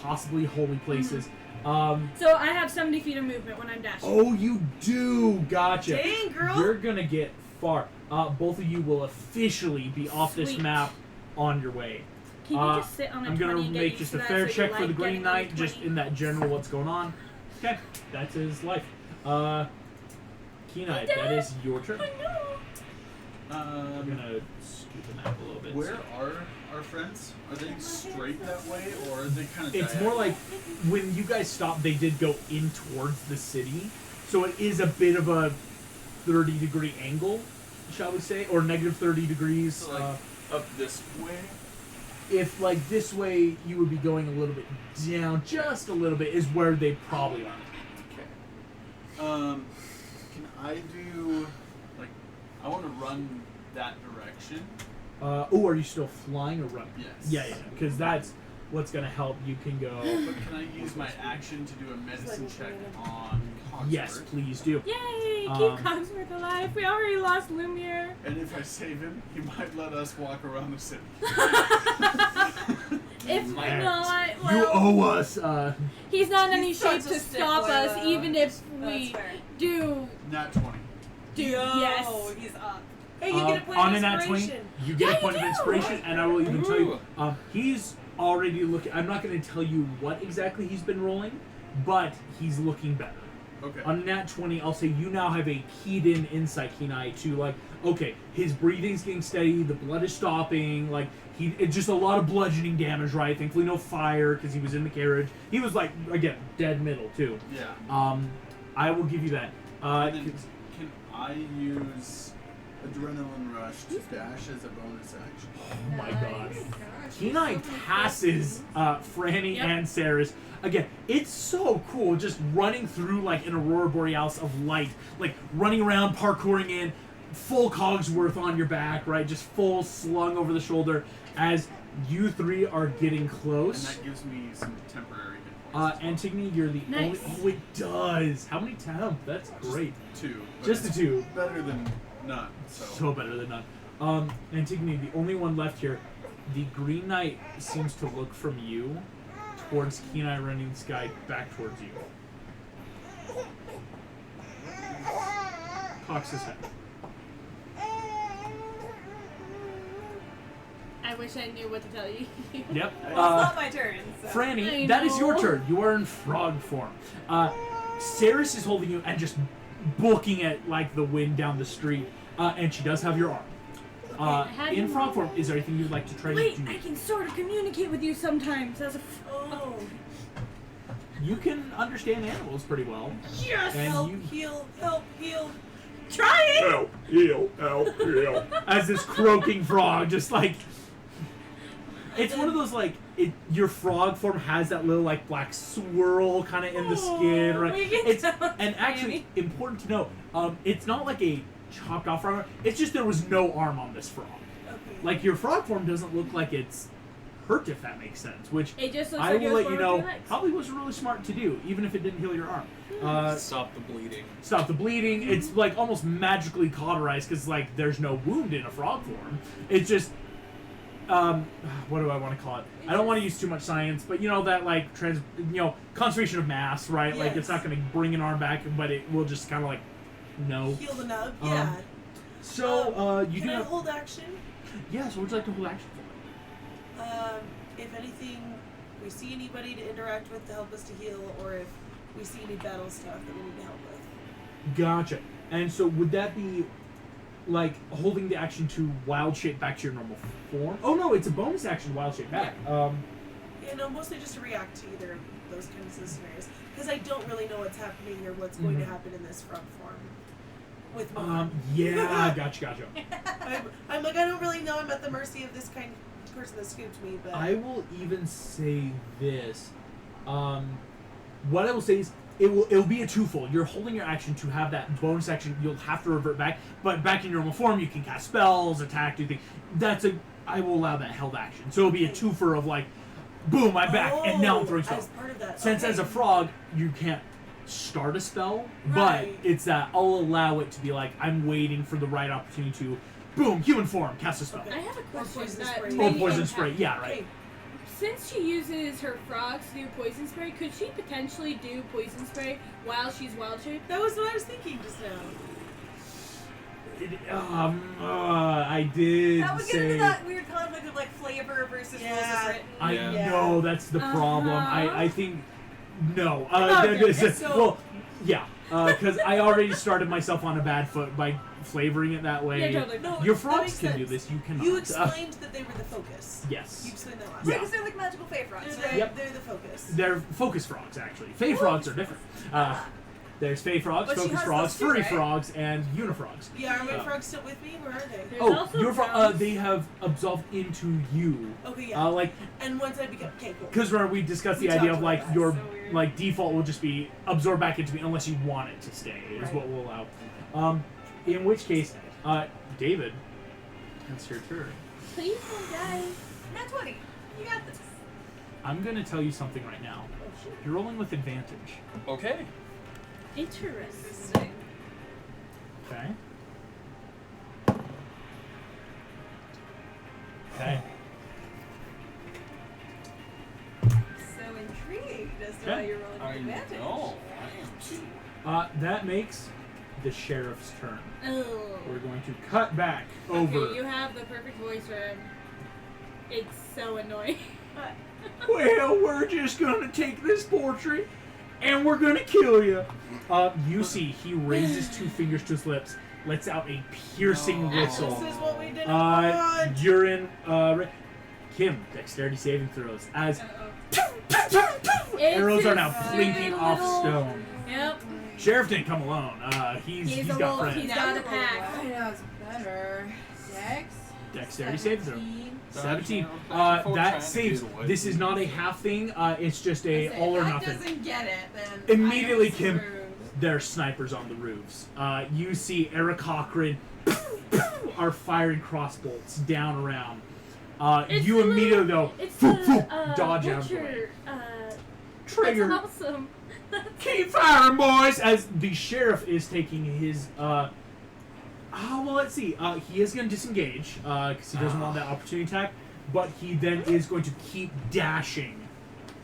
possibly holy places. So I have 70 feet of movement when I'm dashing. Oh, you do. Gotcha. Dang, girl. You're gonna get far. Both of you will officially be off this Sweet. map on your way. Can you just sit on a I'm 20 gonna and get make used just to a that fair so you check for like the Green getting on the Knight, just 20? in that general what's going on. Okay, that's his life. Key Knight, that is your turn. I know. I'm gonna scoot the map a little bit. Where are our friends? Are they straight that way, or are they kind of? It's more like when you guys stopped, they did go in towards the city, so it is a bit of a 30-degree angle, shall we say, or negative 30 degrees. So, like, up this way. If like this way, you would be going a little bit down, just a little bit, is where they probably are. Okay. Can I do like? I want to run that direction. Oh, are you still flying or running? Yes. Yeah, because that's what's gonna help. You can go. But can I use my action to do a medicine check on Cogsworth? Yes, please do. Yay! Um, Keep Cogsworth alive. We already lost Lumiere. And if I save him, he might let us walk around the city. If Alright. not, You well, owe us. he's not in any He's shape such a to stop stickler, us, though. even if That's we fair. do. Nat 20. Yes. He's up. Hey, you get a point on of an at 20, inspiration. you get Yeah, a point you of do. inspiration, and I will even tell you, Ooh. he's already looking. I'm not going to tell you what exactly he's been rolling, but he's looking better. Okay. On a nat 20, I'll say you now have a keyed-in insight, Kenai, to like, okay, his breathing's getting steady, the blood is stopping, like it's just a lot of bludgeoning damage, right? Thankfully, no fire because he was in the carriage. He was like again dead middle too. Yeah. I will give you that. And then can I use Adrenaline rush to dash as a bonus action. Oh my god. Gosh, Kenai so many passes Franny Yep. and Saris. Again, it's so cool just running through like an Aurora Borealis of light. Like running around, parkouring in, full Cogsworth on your back, right? Just full slung over the shoulder as you three are getting And close. that gives me some temporary hit points. Antigone, you're the Nice. only... Oh, it does! How many temp? That's great. Two. but Just the it's two. Better than none. So better than none. Antigone, the only one left here. The Green Knight seems to look from you towards Kenai running the sky back towards you. Cocks his head. I wish I knew what to tell you. Yep. Well, it's not my turn. So. Franny, I that is your know. turn. You are in frog form. Saris is holding you and just booking it like the wind down the street. And she does have your arm. How do In you- frog form, is there anything you'd like to try Wait, to do? I can sort of communicate with you sometimes as a. Oh. You can understand animals pretty well. Yes! And Help, you heal, help, heal. Try it! help, heal. As this croaking frog just like... It's one of those like, your frog form has that little like black swirl kind of in the skin, right? we can It's, tell and it's actually, important to know, it's not like a chopped off frog, it's just there was no arm on this frog. Okay. Like your frog form doesn't look like it's hurt, if that makes sense, which It just looks I like will it was let you born with know two legs. probably was really smart to do, even if it didn't heal your arm. Stop the bleeding. Stop the bleeding. It's like almost magically cauterized because like there's no wound in a frog form. It's just what do I want to call it? I don't want to use too much science, but you know that like conservation of mass, right? Like it's Yes. not going to bring an arm back, but it will just kind of like Heal the nub. Yeah. So you Can do I have, hold action? yeah. So would you like to hold action for? If anything, we see anybody to interact with to help us to heal, or if we see any battle stuff that we need to help with. Gotcha. And so would that be like holding the action to wild shape back to your normal form? Oh no, it's a bonus action to wild shape back. Yeah, no, mostly just to react to either of those kinds of scenarios. Because I don't really know what's happening or what's going to happen in this frog form. With me. Yeah, gotcha. I'm like, I don't really know. I'm at the mercy of this kind of person that scooped me, but... I will even say this. What I will say is it'll be a twofold. You're holding your action to have that bonus action. You'll have to revert back, but back in your normal form, you can cast spells, attack, do things. I will allow that held action. So it'll be a twofer of like, boom, I'm back, and now I'm throwing as spells. part of that. Since okay. as a frog, you can't start a spell, Right. but it's that I'll allow it to be like I'm waiting for the right opportunity to, boom, human form, cast a spell. Okay. I have a question poison that spray. Or maybe poison impact- spray, yeah, right. Okay. Since she uses her frogs to do poison spray, could she potentially do poison spray while she's wild shaped? That was what I was thinking just now. I did That would get say. into that weird conflict of like flavor versus rules as written. I Yeah. know that's the problem. Uh-huh. I think no. Okay, so- well, yeah, because I already started myself on a bad foot by flavoring it that way. Yeah, totally. No, Your that frogs makes can do sense. this. You cannot. You explained that they were the focus. Yes. You explained that last Yeah. Right, because they're like magical fae frogs, They're, right? Yep. they're the focus. They're focus frogs, actually. Fey frogs are different. There's fey frogs, But she focus has frogs, those too, furry right? frogs, and unifrogs. Yeah, are my frogs still with me? Where are they? There's Oh, also your frogs. they have absolved into you. Okay, yeah. Like, And once I become... Okay, cool. because remember we discussed the We idea talked of like about that. your So weird. like default will just be absorb back into me unless you want it to stay is Right. what we'll allow. In which case, David, that's your turn. Please don't die. Nat 20. You got this. I'm gonna tell you something right now. You're rolling with advantage. Okay. Interesting. Okay. Okay. So intrigued as to Yeah. why you're rolling I with advantage. know. I am too. That makes the sheriff's turn. Oh. We're going to cut back over. Okay, you have the perfect voice for him. It's so annoying. Well, we're just gonna take this portrait and we're gonna kill you. You see, he raises two fingers to his lips, lets out a piercing No. whistle. This is what we didn't want. You're in. Kim, dexterity saving throws as It's arrows are his now stupid blinking off little- stone. Yep. Sheriff didn't come alone. He's a got wolf. friends. He's got a pack. I know it's better. Dex. Dexterity saving throw. 17. 17. Before trying That to saves. get away. This is not a half thing. It's just a Listen, all or if nothing. That doesn't get it, then Immediately, I am Kim. screwed. There's snipers on the roofs. You see Eric Cochran are firing crossbolts down around. It's You the immediately go It's foop, the foop, dodge out of the way. butcher. Trigger. That's awesome. Keep firing, boys! As the sheriff is taking his. Well, let's see. He is going to disengage because he doesn't want that opportunity attack. But he then is going to keep dashing.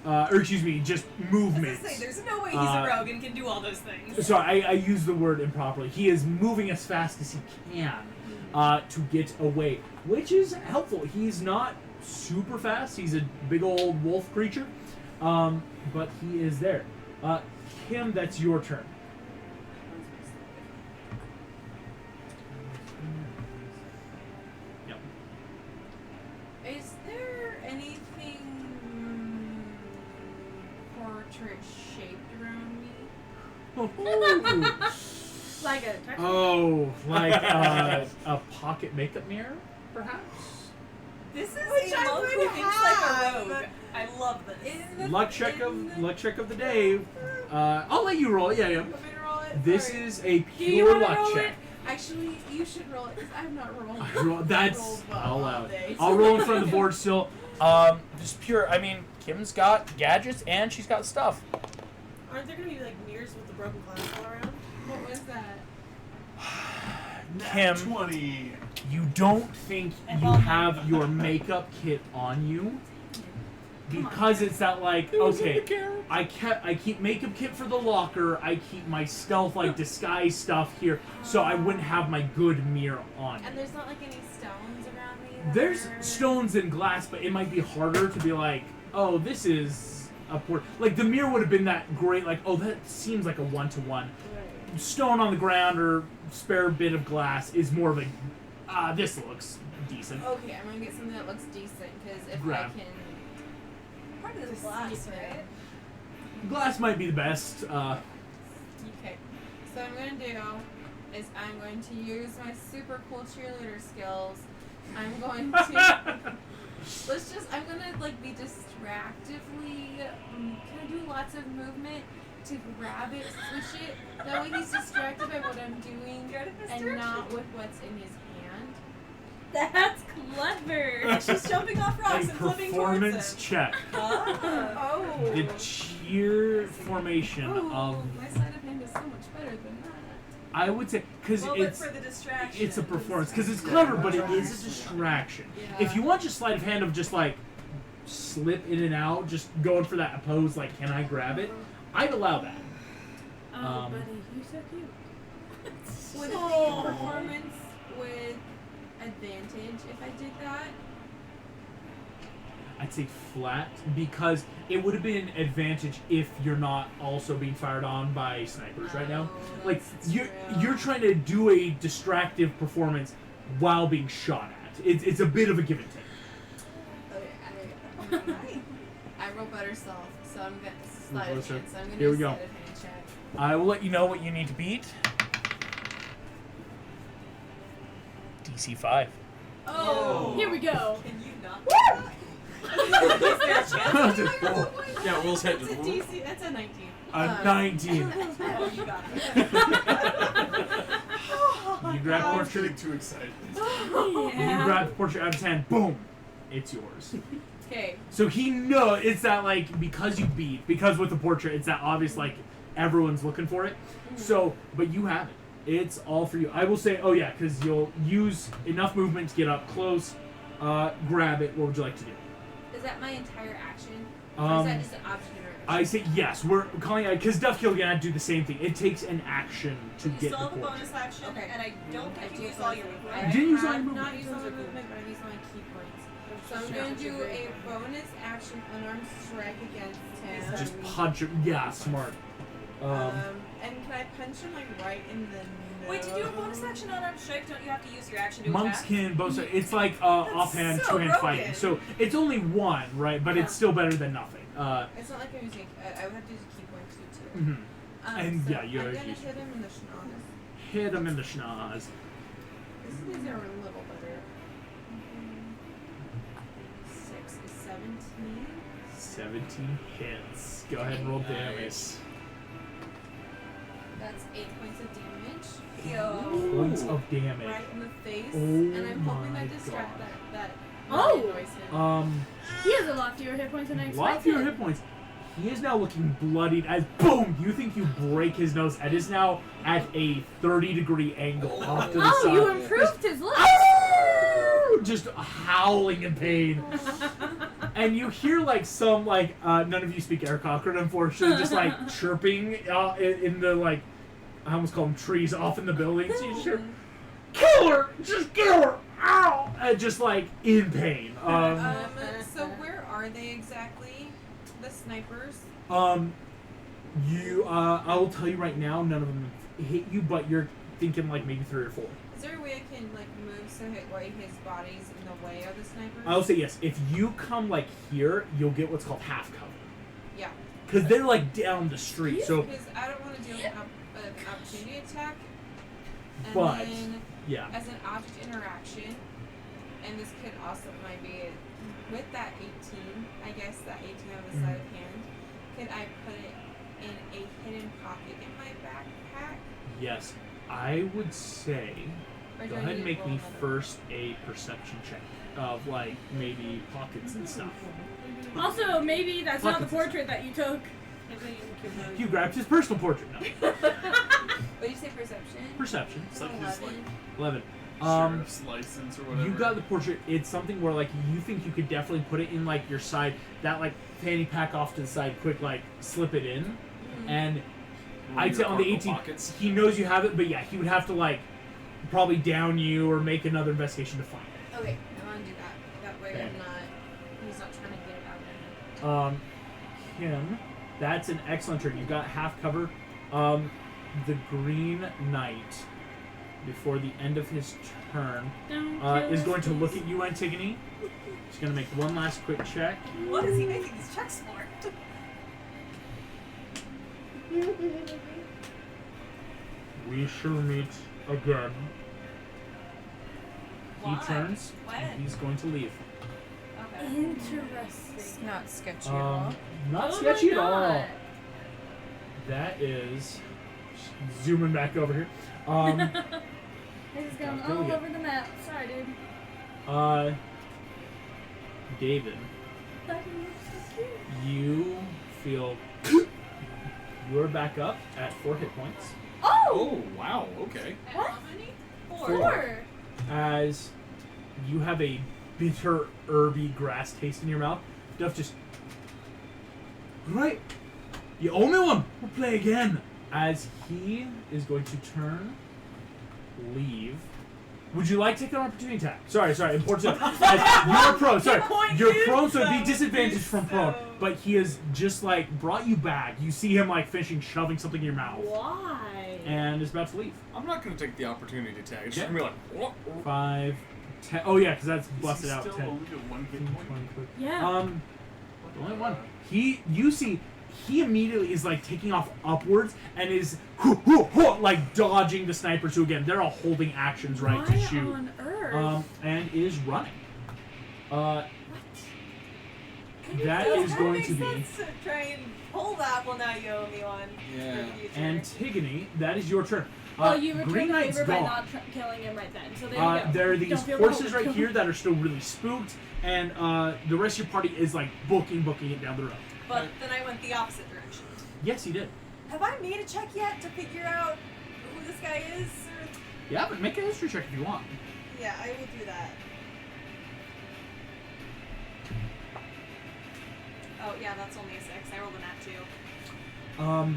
Or excuse me, just movements. There's no way he's a rogue and can do all those things. Sorry, I used the word improperly. He is moving as fast as he can to get away, which is helpful. He's not super fast. He's a big old wolf creature, but he is there. Kim, that's your turn. Yep. Is there anything portrait shaped around me? Like a text. Oh, like a pocket makeup mirror, perhaps? This is Which a I monk would who thinks like a have. rogue. I love this. Luck check of the day. I'll let you roll it. Yeah. You want me to roll it? This Sorry. is a Do you pure wanna luck roll check. it? Actually, you should roll it because I'm not rolling. I roll, that's rolled well I'll allow all it. day. I'll roll in front of the board still. Just pure. I mean, Kim's got gadgets and she's got stuff. Aren't there gonna be like mirrors with the broken glass all around? What was that? Kim, 20. you don't think you have your makeup kit on you because it's that like okay. I keep makeup kit for the locker. I keep my stealth like disguise stuff here, so I wouldn't have my good mirror on. And there's not like any stones around me. that There's are- stones and glass, but it might be harder to be like, oh, this is a port. Like the mirror would have been that great. Like, oh, that seems like a 1-to-1. Stone on the ground or spare bit of glass is more of a. This looks decent. Okay, I'm gonna get something that looks decent because if Grab. I can. Part of the glass, right? Glass might be the best. Okay, so I'm gonna do is I'm going to use my super cool cheerleader skills. I'm going to I'm gonna like be distractively kind of do lots of movement to grab it, switch it. That way he's distracted by what I'm doing and not with what's in his hand. That's clever. She's jumping off A rocks and flipping towards performance him. check. Oh. The cheer formation Oh, of. my sleight of hand is so much better than that. I would say because Well, it's. but for the distraction. It's a performance because it's clever, but it is a distraction. Yeah. If you want just sleight of hand of just like slip in and out, just going for that pose, like can I grab it? I'd allow that. Oh, buddy, you're so cute. Would it be performance with advantage if I did that? I'd say flat because it would have been an advantage if you're not also being fired on by snipers right now. Oh, Like that's you're true. trying to do a distractive performance while being shot at. It's a bit of a give and take. Okay, I roll better self, so I'm gonna sleight of Closer. hand. So I'm gonna Here we do go. sleight of hand check. I will let you know what you need to beat. DC 5. Oh, Here we go. Can you not? is there a chance? Yeah, Will's head That's a just. DC. That's a 19. 19. Oh, you got it. You grab I the was portrait. getting too excited. You grab the portrait out of his hand. Boom. It's yours. Okay. So he knows it's that like because you beat because with the portrait it's that obvious like everyone's looking for it. So but you have it. It's all for you. I will say oh yeah because you'll use enough movement to get up close, grab it. What would you like to do? Is that my entire action? Or is that Um, just an object interaction? I say yes. We're calling it because Duff Kill again. Do the same thing. It takes an action to You get still the have a portrait. bonus action, Okay. and I don't I think do you used all your something. movement. I Didn't use all your have movement. not used all my movement, but I've used all my key points. So I'm Yeah. going to do a bonus action unarmed strike against him. Just punch him. Yeah, smart. And can I punch him like right in the nose? Wait, to do a bonus action on arm strike, don't you have to use your action to Monks attack? can both. It's like offhand, so two-hand fighting. broken. So it's only one, right? But it's still better than nothing. It's not like I'm using. I would have to use a key point too. Mhm. And so yeah, you're I'm gonna used- hit him in the schnoz. Hit him in the schnoz. These are a little better. 6 is 17. 17 hits. Go ahead and roll damage. That's 8 points of damage. Points of damage. Right in the face. Oh And I'm hoping my that distract God. that Oh! really annoys him. He has a lot fewer hit points than I A expected. lot fewer hit points. He is now looking bloodied as boom! You think you break his nose and is now at a 30-degree angle off to the Oh, side. you improved his look. Just howling in pain. And you hear like some none of you speak Air Cochrane, unfortunately, just like chirping in the like I almost call them trees off in the buildings. You just hear, kill her! Just kill her! Ow! And just like in pain. So where are they exactly? The snipers? You I will tell you right now, none of them hit you, but you're thinking like maybe 3 or 4. Is there a way I can like move so his body's in the way of the snipers? I'll say yes. If you come like here, you'll get what's called half cover. Yeah. Because they're like down the street, so Because I don't want to do an opportunity attack. And But, then yeah. as an object interaction, and this could also might be with that 18, I guess that 18 on the side of hand, could I put it in a hidden pocket in my backpack? Yes. I would say Or do go I ahead need and to make roll me another first a perception check of like maybe pockets and stuff. Also, maybe that's not the Pockets. portrait that you took. You grabbed his personal portrait. No. What did you say, perception? Perception. It's like his like 11. sheriff's license or whatever. You got the portrait. It's something where like you think you could definitely put it in like your side, that like fanny pack off to the side, quick like slip it in, and I'd say on the 18, pockets. he knows you have it, but yeah, he would have to like probably down you or make another investigation to find it. Okay, I want to do that. That way Okay. he's not trying to get it out of me. Kim, that's an excellent turn. You got half cover. The Green Knight, before the end of his turn, is going to look at you, Antigone. He's going to make one last quick check. What is he making these checks for? We shall meet again. He Why? turns, When? and he's going to leave. Okay. Interesting. It's not sketchy at all. Not Oh sketchy my at all. God. That is zooming back over here. He's going Go all again. over the map. Sorry, dude. David, But he looks so cute. you feel you are back up at 4 hit points Oh! Oh, wow, okay. What? How many? 4. as you have a bitter, herby grass taste in your mouth. Duff just, right, you owe me one. We'll play again. As he is going to turn, leave. Would you like to take an opportunity attack? Sorry, important. As you're prone. Sorry, you're prone, so it'd be disadvantage from prone. But he has just like brought you back. You see him like finishing, shoving something in your mouth, Why? and is about to leave. I'm not going to take the opportunity to tag. It's just Yeah. going to be like, what? 5, 10. Oh yeah, because that's Is he busted out. still 10. only a 1 hit 15, point? 20, 30. Yeah. The only one. You see, he immediately is like taking off upwards and is like dodging the snipers who again they're all holding actions right Why to shoot. on earth? And is running. That is going to be Sense to try and pull that. Well, now you owe me one. Yeah. For the future. Antigone. That is your turn. Well, you returned Green the Knight's favor by gone. not killing him right then. So there you go. There are these Don't feel the horses hope. right here that are still really spooked, and the rest of your party is like booking it down the road. But then I went the opposite direction. Yes, he did. Have I made a check yet to figure out who this guy is? Or... Yeah, but make a history check if you want. Yeah, I will do that. Oh, yeah, that's only a 6. I rolled a nat 2.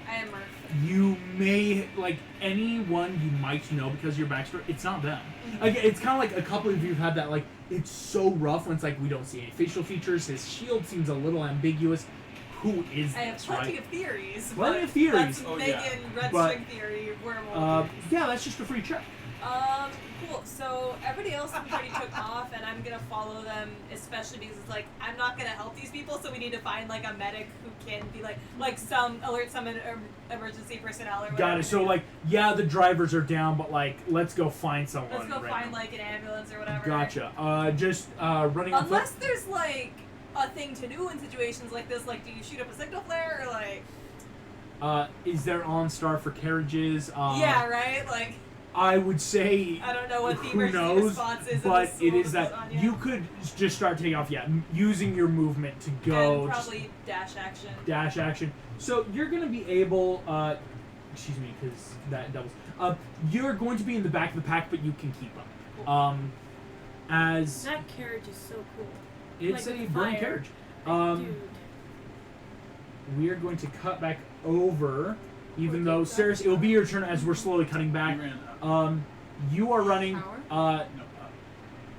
I am Murph. You may, like, anyone you might know because of your backstory, it's not them. Like, it's kind of like a couple of you have had that, like, it's so rough when it's like, we don't see any facial features, his shield seems a little ambiguous. Who is I have this, plenty right? of theories. Plenty but of theories. That's Oh, Megan yeah. Red But, String theory, werewolf. Yeah, that's just a free check. Cool. So everybody else already took off, and I'm gonna follow them, especially because it's like I'm not gonna help these people, so we need to find like a medic who can be like some emergency personnel or whatever. Got it. So like, yeah, the drivers are down, but like, let's go find someone. Let's go right find now. like an ambulance or whatever. Gotcha. Just running on foot. Unless there's like a thing to do in situations like this, like do you shoot up a signal flare or like? Is there OnStar for carriages? Yeah, right. Like. I would say, I don't know what the who emergency knows, response is. but it is that that you could just start taking off, using your movement to go. And probably dash action. Dash action. So you're going to be able, excuse me, because that doubles. You're going to be in the back of the pack, but you can keep up. As that carriage is so cool. it's like a with burning fire. carriage. Dude. We are going to cut back over. Even though, Saris, it will be your turn as we're slowly cutting back. You are running.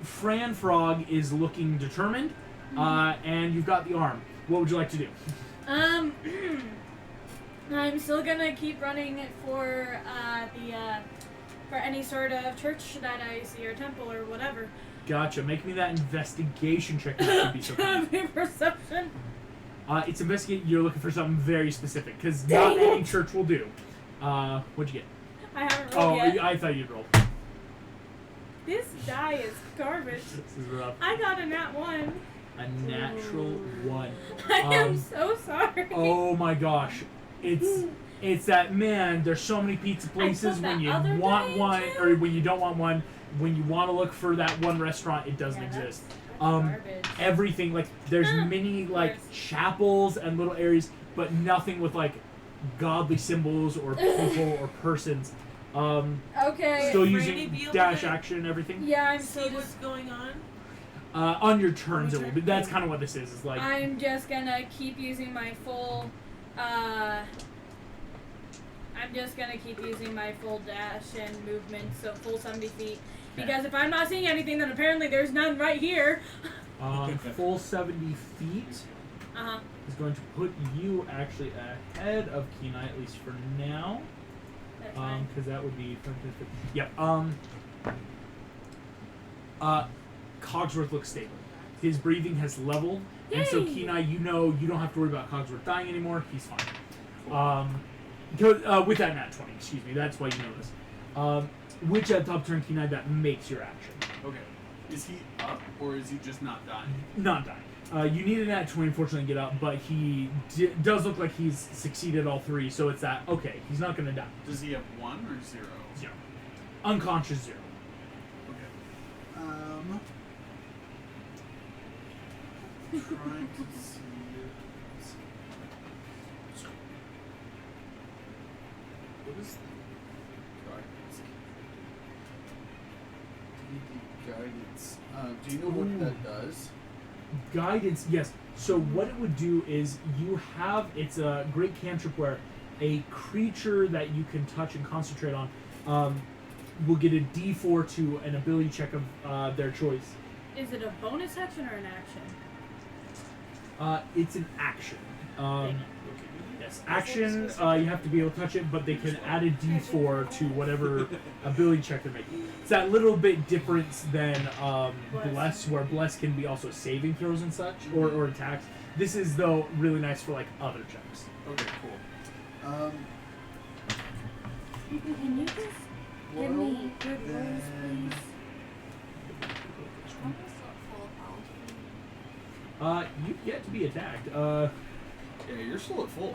Fran Frog is looking determined, and you've got the arm. What would you like to do? I'm still gonna keep running for for any sort of church that I see or temple or whatever. Gotcha. Make me that investigation check. That would be so fun. Perception. It's investigate. You're looking for something very specific because not any church will do. What'd you get? I haven't rolled yet. I thought you'd roll. This die is garbage. This is rough. I got a nat 1. A natural 1. I am so sorry. Oh my gosh. It's that, man, there's so many pizza places when you want one or when you don't want one. When you want to look for that one restaurant, it doesn't exist. Garbage. Everything, like, there's many, like, chapels and little areas, but nothing with, like, godly symbols or people or persons. Okay. Still Brandy, using be able dash to action and everything. Yeah, I'm See still what's just. going on? On your turns, it will be. That's kind of what this is like. I'm just gonna keep using my full. I'm just gonna keep using my full dash and movement, so full 70 feet. Because if I'm not seeing anything, then apparently there's none right here. Full 70 feet is going to put you actually ahead of Kenai, at least for now. That's fine. Because that would be... Yep. Cogsworth looks stable. His breathing has leveled. And so Yay! Kenai, you know you don't have to worry about Cogsworth dying anymore. He's fine. With that nat 20, excuse me. That's why you know this. Which at top turn, Kenai, that makes your action. Okay. Is he up or is he just not dying? Not dying. You need a nat 20, unfortunately, to get up, but he does look like he's succeeded all three, so it's that, okay, he's not going to die. Does he have 1 or 0? 0. Unconscious 0. Okay. Trying to see. What is the guidance? Do you know what that does? Guidance, yes. So what it would do is it's a great cantrip where a creature that you can touch and concentrate on will get a D4 to an ability check of their choice. Is it a bonus action or an action? It's an action. Yes, action, you have to be able to touch it, but they can add a D4 to whatever ability check they're making. It's that little bit difference than Bless, where Bless can be also saving throws and such, or attacks. This is, though, really nice for, like, other checks. Okay, cool. Can you just give me good rolls, please? You've yet to be attacked. Yeah, you're still at full.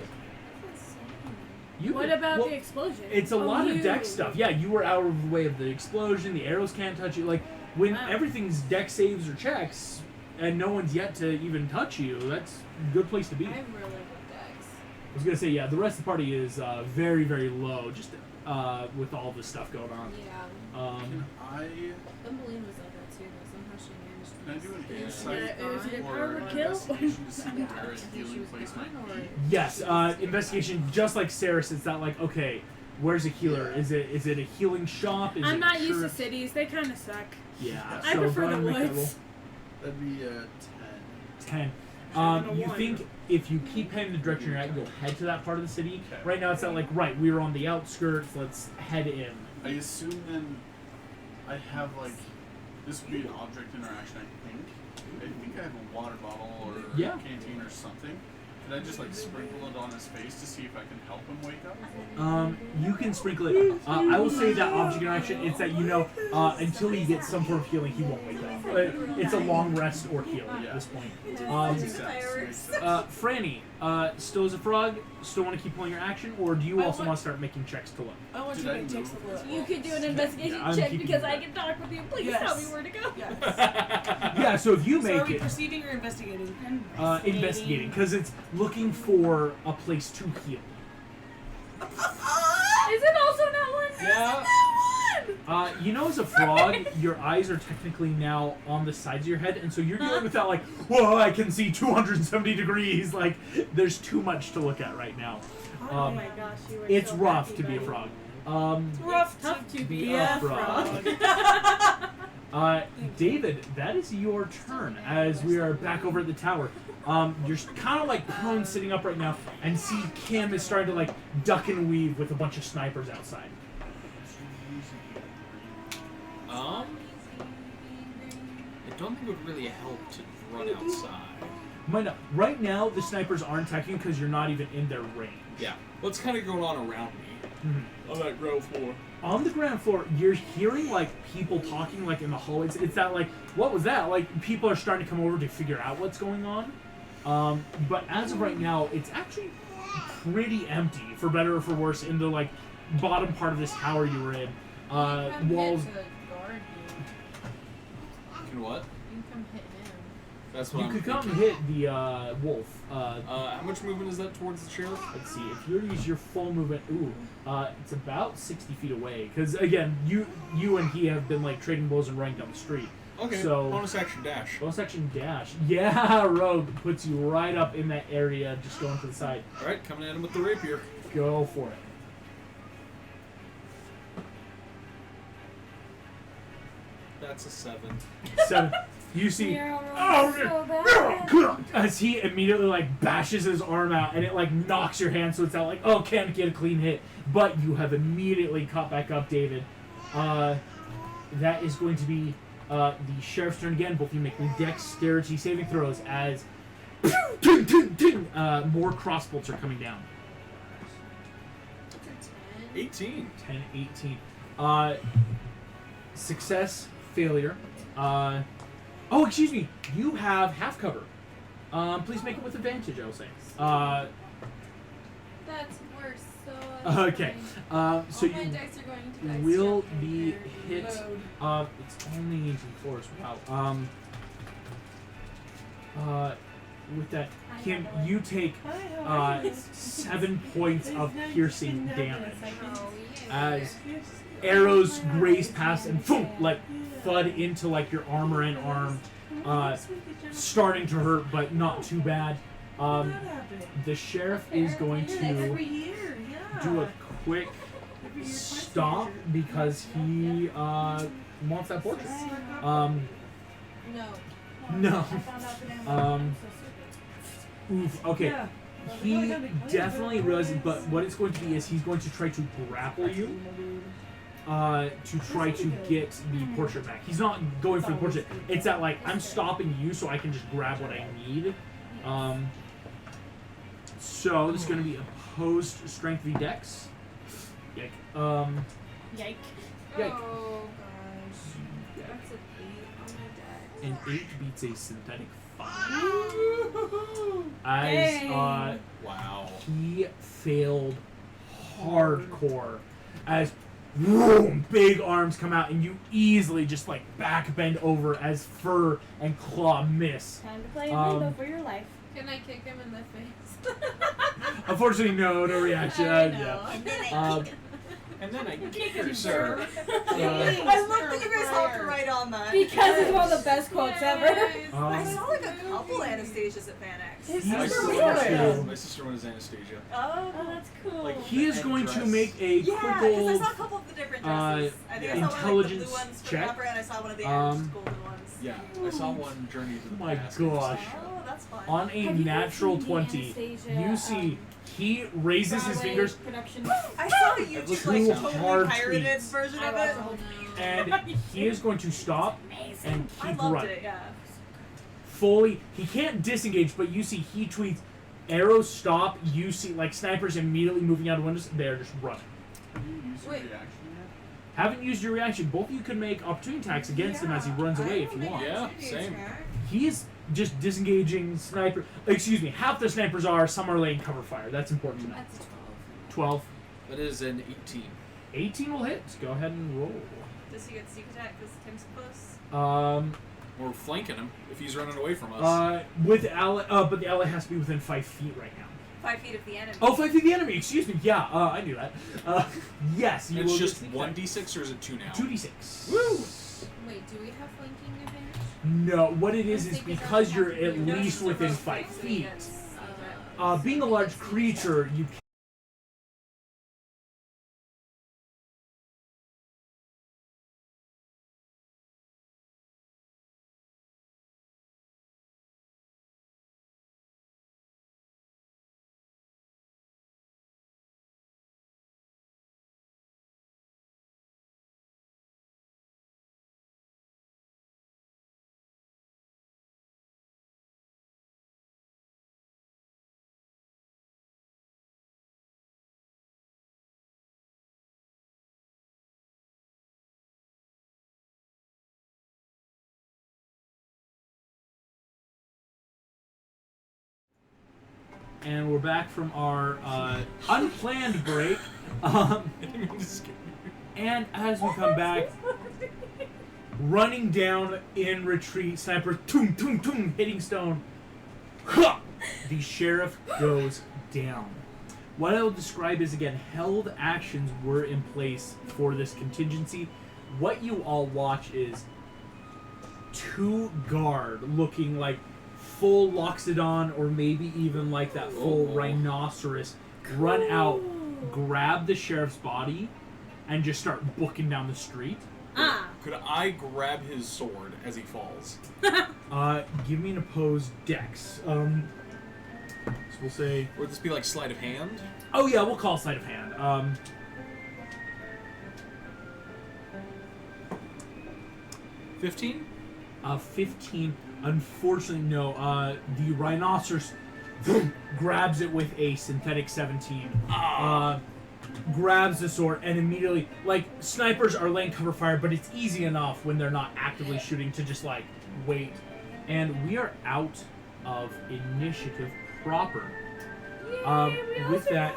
What about the explosion? It's a lot of deck stuff. Yeah, you were out of the way of the explosion. The arrows can't touch you. Like, when everything's deck saves or checks, and no one's yet to even touch you, that's a good place to be. I'm really good dex. I was going to say, yeah, the rest of the party is very, very low, just with all this stuff going on. Yeah. Can I? Thumbelina was like that too, though. Somehow she managed to. Can I do an Yeah. insight Is it or power an kill? investigation to see where a healing place might be? Yes, investigation, just like Saris, it's not like, okay, where's a healer? Is it a healing shop? Is I'm it not a used to church? cities. They kind of suck. Yeah, I so prefer go ahead the and make that roll. woods. That'd be 10. a You 1. think if you keep heading the direction you're at, you'll head to that part of the city. Okay. Right now, it's not like, right, we were on the outskirts, let's head in. I assume then I have like this would be an object interaction. I think I have a water bottle or Yeah. a canteen or something. Could I just like sprinkle it on his face to see if I can help him wake up? You can sprinkle it. I will say that object interaction, it's that until he gets some sort of healing, he won't wake up. It's a long rest or healing at this point. Franny, still as a frog, still want to keep pulling your action, or do you also want to start making checks to look? I want you to make checks to look. You can do an investigation I'm check keeping because you I there. can talk with you. Please Yes. tell me where to go. Yes. Yeah, so if you So make are we it, perceiving or investigating? investigating, because it's looking for a place to heal. Is it also not one? Yeah. As a frog, your eyes are technically now on the sides of your head, and so you're dealing with that like, whoa, I can see 270 degrees. Like, there's too much to look at right now. Oh my gosh, you were It's so rough happy, to be a buddy. frog. Rough Tough to be be a a frog. frog. David, that is your turn as we are back over at the tower. You're kind of like prone sitting up right now, and see Kim is starting to like duck and weave with a bunch of snipers outside. I don't think it would really help to run outside. Right now, the snipers aren't attacking because you're not even in their range. Yeah. What's kind of going on around me? Mhm. On that ground floor. On the ground floor, you're hearing like people talking like in the hallways. It's that like, what was that? Like people are starting to come over to figure out what's going on. But as of right now, it's actually pretty empty, for better or for worse, in the like bottom part of this tower you were in. Walls. Can what? You can come hit him. That's what You I'm could come thinking. hit the wolf. How much movement is that towards the sheriff? Let's see. If you were to use your full movement, it's about 60 feet away. Because again, you and he have been like trading blows and running down the street. Okay. So bonus action dash. bonus action dash. Yeah, Rogue puts you right up in that area, just going to the side. All right, coming at him with the rapier. Go for it. That's a 7. 7. You see. You're so bad. As he immediately like bashes his arm out, and it like knocks your hand, so it's out like, oh, can't get a clean hit. But you have immediately caught back up, David. That is going to be the sheriff's turn again. Both of you make me dexterity saving throws as more crossbolts are coming down. 18. 10, 18. Success, failure. Oh, excuse me. You have half cover. Please make it with advantage, I will say. That's worse. So Okay. So all my you dice are going to dice will jumping be there. hit. Load. It's only 18 floors. Wow. With that, Kim, you take 7 points of piercing damage Oh, yeah. as arrows graze past and boom, like thud into like your armor and arm, starting to hurt, but not too bad. The sheriff is going to Every year, yeah. do a quick stop because he wants that portrait. No. No. Oof. Okay. Yeah. He definitely realizes, but what it's going to be is he's going to try to grapple you to try to get the portrait back. He's not going for the portrait. It's that like I'm stopping you so I can just grab what I need. So this is going to be opposed strength v dex. Yike. Yike. Yike. Oh gosh. That's an 8 on my deck. An 8 beats a synthetic 5. As Wow. he failed hardcore. As boom, big arms come out and you easily just like back bend over as fur and claw miss. Time to play a rainbow for your life. Can I kick him in the face? Unfortunately, no reaction. I know. Yeah. And then I kick him. And then I kick her, sir. I love that you guys hopped right on that. Because it's one of the best quotes ever. Yes. I saw like a couple Anastasias at FanX. His My sister sister, was Yeah. my sister one is Anastasia. Oh, that's cool. Like, He is And going to dress. make a Yeah, quick because I old. saw a couple of the different dresses. I think I saw one of like, the intelligence blue ones for check. the upper, and I saw one of the orange Um, golden ones. Yeah, I saw one journey to the My past. gosh. Oh, that's that's fine. On a Have you guys natural seen the 20, Anastasia, you see he raises his Broadway fingers production? I saw the I've YouTube listened like to totally hard pirated tweets. version I of watched it. the whole and he is going to stop and I keep loved running. it. Yeah. Fully, he can't disengage, but you see he tweets, arrows stop, you see like snipers immediately moving out of windows, they're just running. Have you used your Wait. reaction yet? Haven't used your reaction. Both of you can make opportunity attacks against him as he runs away if you want. Yeah, same. He's just disengaging sniper. Excuse me, half the snipers are, some are laying cover fire. That's important to know. That's a 12. That is an 18. 18 will hit. Go ahead and roll. Does he get sneak attack because Tim's close? We're flanking him if he's running away from us. With ally, but the ally has to be within 5 feet right now. 5 feet of the enemy. Oh, 5 feet of the enemy. Excuse me. Yeah, I knew that. Yes, you It's will just get sneak attack. 1d6 or is it 2 now? 2d6. Woo! Wait, do we have flanking advantage? No, what it is I think because it's you're actually at no, least it's within about 5 6 feet. Okay. Being a large creature, you and we're back from our unplanned break. And as we come back, running down in retreat, sniper, toom, toom, toom, hitting stone. The sheriff goes down. What I will describe is, again, held actions were in place for this contingency. What you all watch is 2 guard looking like full Loxodon or maybe even like that full rhinoceros run out, grab the sheriff's body, and just start booking down the street. Could I grab his sword as he falls? Give me an opposed dex. So we'll say... Would this be like sleight of hand? Oh yeah, we'll call sleight of hand. 15? 15. Unfortunately, no. The rhinoceros grabs it with a synthetic 17. Grabs the sword and immediately, like, snipers are laying cover fire, but it's easy enough when they're not actively shooting to just, like, wait. And we are out of initiative proper. With that,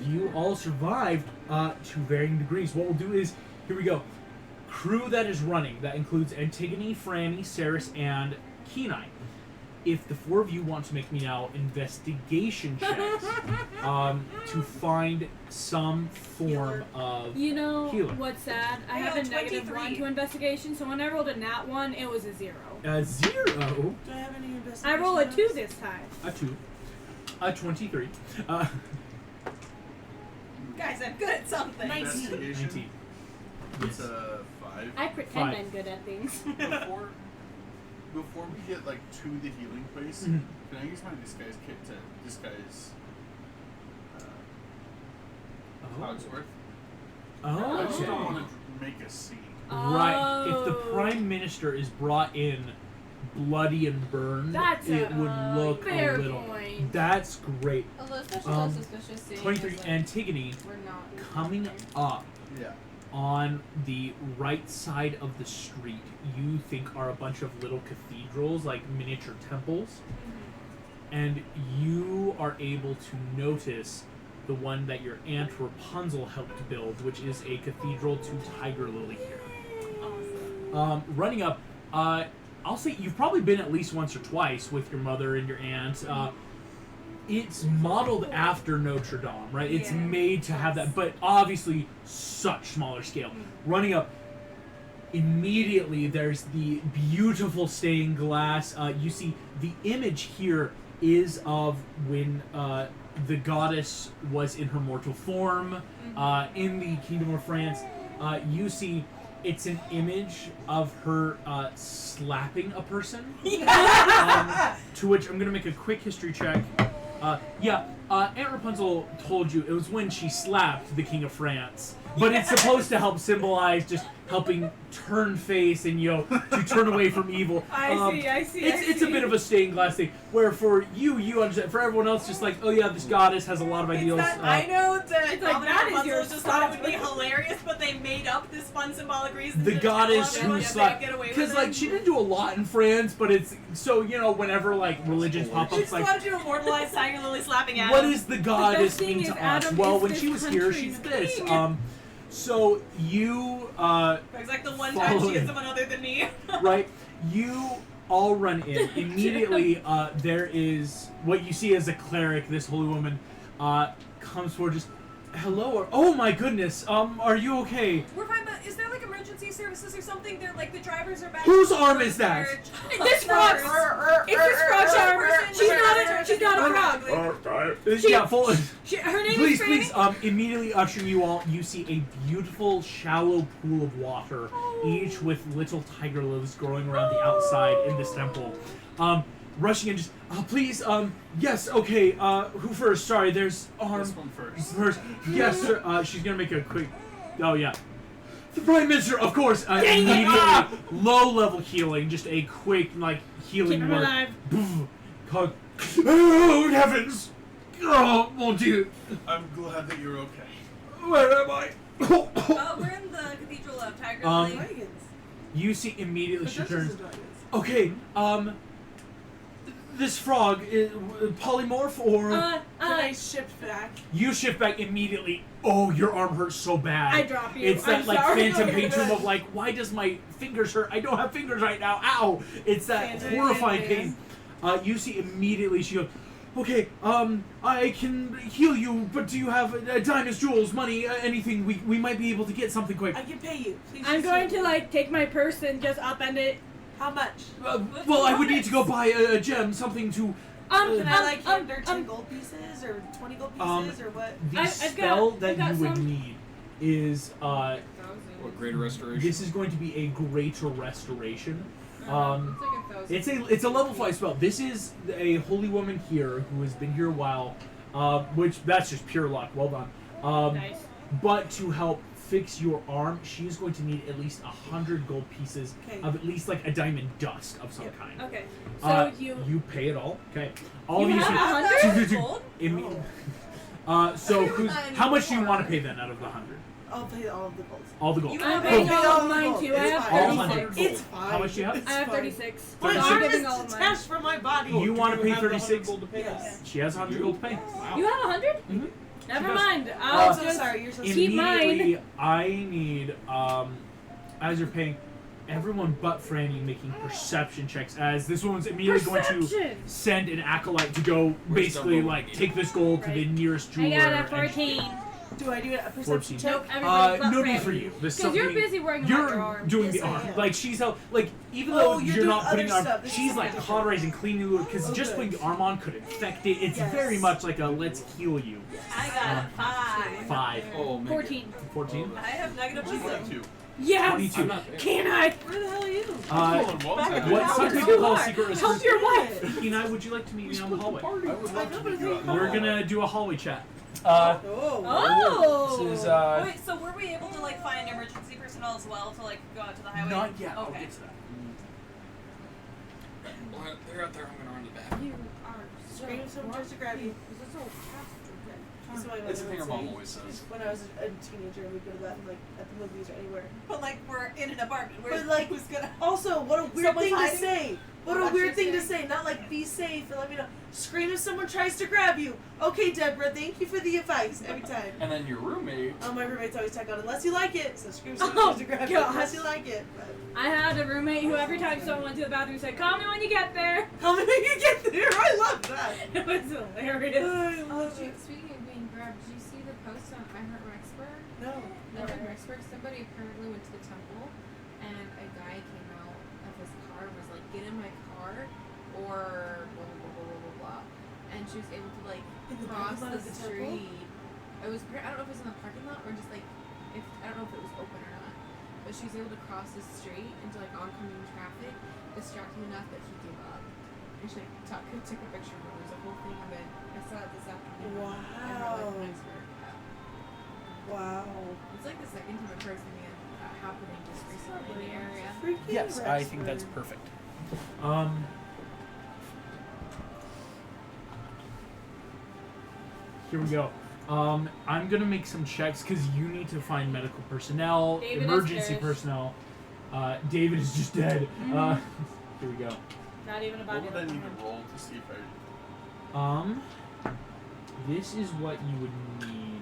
you all survived to varying degrees. What we'll do is, here we go. Crew that is running, that includes Antigone, Franny, Ceres, and Kenai. If the 4 of you want to make me now investigation checks to find some form of You know healer. what's sad? I have a negative 1 to investigation, so when I rolled a nat 1, it was a 0. 0. Do I have any investigation? I roll a 2 notes? this time. A 2. A 23. Guys, I'm good at something. Investigation. 19. It's a 5. I pretend 5. I'm good at things. Before we get like to the healing place, Mhm. can I use my disguise kit to disguise Cogsworth? Oh, I just don't okay. want to make a scene. Right. If the Oh. Prime Minister is brought in bloody and burned, That's it a would look a fair little... point. That's great. Although especially suspicious seeing 23. as, like, Antigone, we're not coming up Yeah. on the right side of the street, you think are a bunch of little cathedrals, like miniature temples. And you are able to notice the one that your aunt Rapunzel helped build, which is a cathedral to Tiger Lily here. Running up, I'll say you've probably been at least once or twice with your mother and your aunt. It's modeled after Notre Dame, right? It's Yeah. made to have that, but obviously such smaller scale. Running up, immediately there's the beautiful stained glass. You see the image here is of when the goddess was in her mortal form in the Kingdom of France. You see It's an image of her slapping a person. To which I'm gonna make a quick history check. Aunt Rapunzel told you it was when she slapped the King of France. But it's supposed to help symbolize just helping turn face and, to turn away from evil. I see. It's a bit of a stained glass thing. Where for you understand. For everyone else, just like, oh yeah, this goddess has a lot of ideals. I know that It's like, that is your just thought it would be hilarious, but they made up this fun symbolic reason. The to goddess tell who everyone slapped, they get away with because like it. she didn't do a lot in France, but it's so whenever like religions pop She up, just like wanted to immortalize Tiger Lily slapping Adam. what is the goddess thing mean is to us? Adam Well, is when this she was here, she country's did this. king. So you It's like the one time follow she it. is someone other than me. right, you all run in immediately. There is what you see as a cleric. This holy woman comes forward, just hello. Or, oh my goodness. Are you okay? We're fine, but is there like emergency services or something? They're like the drivers are back. Whose arm is that? This frog's. It's this frog's arm. She's not a frog. Yeah, full. Her name Please, is Franny. please, immediately ushering you all, you see a beautiful, shallow pool of water, each with little tiger lilies growing around the outside in this temple. Rushing in, just, please, yes, okay, who first? Sorry, there's This one first. First, yes, sir, she's gonna make a quick, oh, yeah. The Prime Minister, of course, immediately, low-level healing, just a quick, like, healing Keep him word. alive. Called, oh, heavens! Oh, mon Dieu! I'm glad that you're okay. Where am I? We're in the Cathedral of Tiger Lily. Dragons. You see immediately The she Duchess turns. of Dragons. Okay, this frog is polymorph or Can I shift back? you shift back immediately. Oh, your arm hurts so bad. I drop you. It's that I'm like sorry. phantom pain tomb of like, why does my fingers hurt? I don't have fingers right now. Ow! It's that Phantom horrifying pain. pain. You see immediately she goes, okay, I can heal you, but do you have diamonds, jewels, money, anything? We might be able to get something quick. I can pay you. Please I'm just going say- to like take my purse and just upend it. How much? Well, I would need to go buy a gem, something to. Can I like hand her 10 gold pieces or 20 gold pieces or what? The I've spell got that you would some. need is What greater restoration? this is going to be a greater restoration. It's like 1,000. It's a level 5 spell. This is a holy woman here who has been here a while, which that's just pure luck. Well done. Nice. But to help fix your arm, she is going to need at least 100 gold pieces Okay. of at least like a diamond dust of some kind. Okay. So you pay it all. Okay. All You of you have see- 100 gold? So how much do you want to pay then out of the 100? I'll pay all of the gold. All the gold. You I'm have paying Cool. all of mine too. I It's have fine. All 36. 100 It's fine. How much do you have? It's I have fine. 36. My I'm arm giving is all of mine. detached from my body. You want to pay have the 36? 100 gold to pay? Yes. She has 100 gold to pay. You have 100? Mhm. Never She does. mind. Oh, I'll I'm so just sorry. You're so Keep Immediately, mine. I need, as you're paying, everyone but Franny making perception checks, as this woman's immediately going to Perception. send an acolyte to go Where's basically Dumbo? like take this gold to the Right. nearest I jeweler. got a and- 14. Do I do a perception 14. check? Nope, everybody's but no Franny. need for you. There's Because you're something- busy worrying You're about your arm. doing Yes, the I arm. am. Like she's out. Like even Oh, though you're you're not doing putting other arm, stuff. This she's is like different. cauterizing, cleaning you because Oh, just good. putting the arm on could infect it. It's Yes. very much like a let's heal you. I got a 5. 5. Oh, man. 14. 14. I have negative wisdom. 22. Yes! 22. I'm not- Can I? Where the hell are you? What some people call secret Help research. your wife! Ina, would you like to meet me on the hallway? I would I love know, to but meet it's you like- on the We're hallway. gonna do a hallway chat. Oh. Oh! This is Wait, so were we able to like find emergency personnel as well to like go out to the highway? not yet. I'll Okay. get to that. Well, they're out there. I'm gonna run to the bathroom. You are so Scream if someone tries to grab you. This is so fast. That's what my It's a mother thing our would mom say. always says. When I was a teenager, we'd go to that like at the movies or anywhere. But like we're in an apartment. Where's But, like, who's gonna? Also, what a weird Someone's thing hiding? to say. What a Watch weird your thing to step. say. Not like be safe and let me know. Scream if someone tries to grab you. Okay, Deborah, thank you for the advice every time. And then your roommate. Oh, my roommates always tag on unless you like it. So scream if someone Oh, tries to grab you gosh. unless you like it. But I had a roommate who every time someone went to the bathroom said, "Call me when you get there." how many you get there? I love that. It was hilarious. I Oh, love it. speaking of being grabbed, did you see the post on I Heart Rexburg? No. I Heart Rexburg, somebody apparently went to the temple and a guy came out of his car and was like, "Get in my car," or blah blah blah blah blah blah. And she was able to like In the cross parking lot the of the temple? street. It was I don't know if it was in the parking lot or just like if I don't know if it was open or not. But but she was able to cross the street into like oncoming traffic, distract him enough that he gave up. And she like took a picture of it. There's a whole thing of it. I saw it this afternoon. Wow. And her life and expert. Wow. It's like the second time I've heard something happening just recently in the area. Freaking Yes, I think that's Rexford. perfect. Here we go. I'm gonna make some checks because you need to find medical personnel, David is emergency dead. personnel. David is just dead. Here we go. Not even a body. What would I need to roll to see if I... This is what you would need.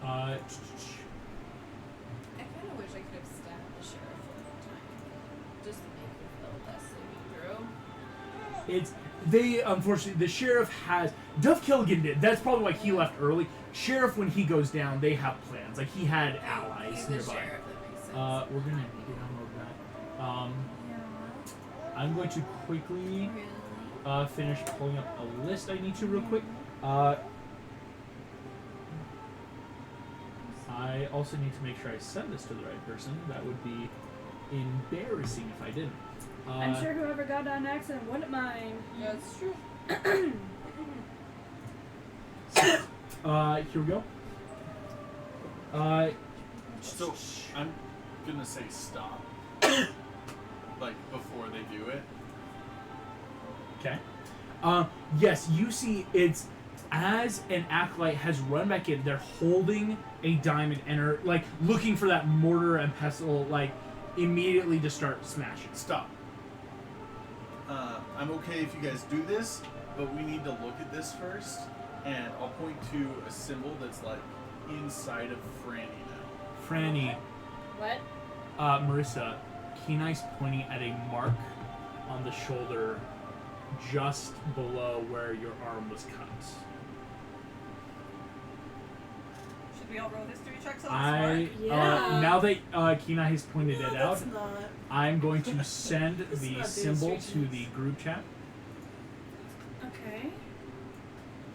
I kind of wish I could have stabbed the sheriff one time, just to make him feel less sleeping through. Unfortunately, the sheriff has. Duff Killigan did. That's probably why he left early. Sheriff, when he goes down, they have plans. Like, he had allies He's the nearby. sheriff, that makes sense. We're gonna download that. I'm going to quickly finish pulling up a list I need to real quick. I also need to make sure I send this to the right person. That would be embarrassing if I didn't. I'm sure whoever got on accident wouldn't mind. Yeah, it's true. Here we go. So, I'm gonna say stop. Like, before they do it. Okay. Yes, you see it's as an acolyte has run back in, they're holding a diamond and are like looking for that mortar and pestle, like immediately to start smashing. Stop. I'm okay if you guys do this, but we need to look at this first, and I'll point to a symbol that's like inside of Franny now. Franny, What? Marissa, Kenai's pointing at a mark on the shoulder just below where your arm was cut. Should we all roll history checks on I this Yeah. now that Kenai has pointed it out, That's not. I'm going to send It's the not symbol to demonstrations. the group chat. Okay.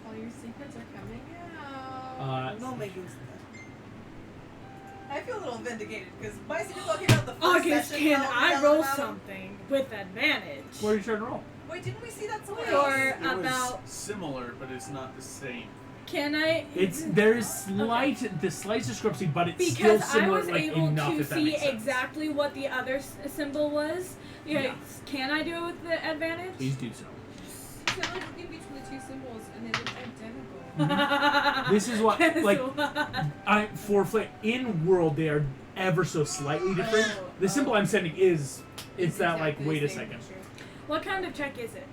All your secrets are coming out. I'm not making stuff. I feel a little vindicated because my secret talking about the first August, session. can while we I yelled roll about him. something with advantage? What are you trying to roll? Wait, didn't we see that somewhere Or else? It about was similar, but it's not the same. can I? There is slight discrepancy, but it's still Because I similar, was like able enough to if that see makes sense. exactly what the other symbol was. Yeah. Can I do it with the advantage? Please do so. So like looking between the two symbols and they look identical. This is what Guess like what? for in world they are ever so slightly different. The symbol I'm sending is it's that like exactly wait the a same second. picture. What kind of check is it?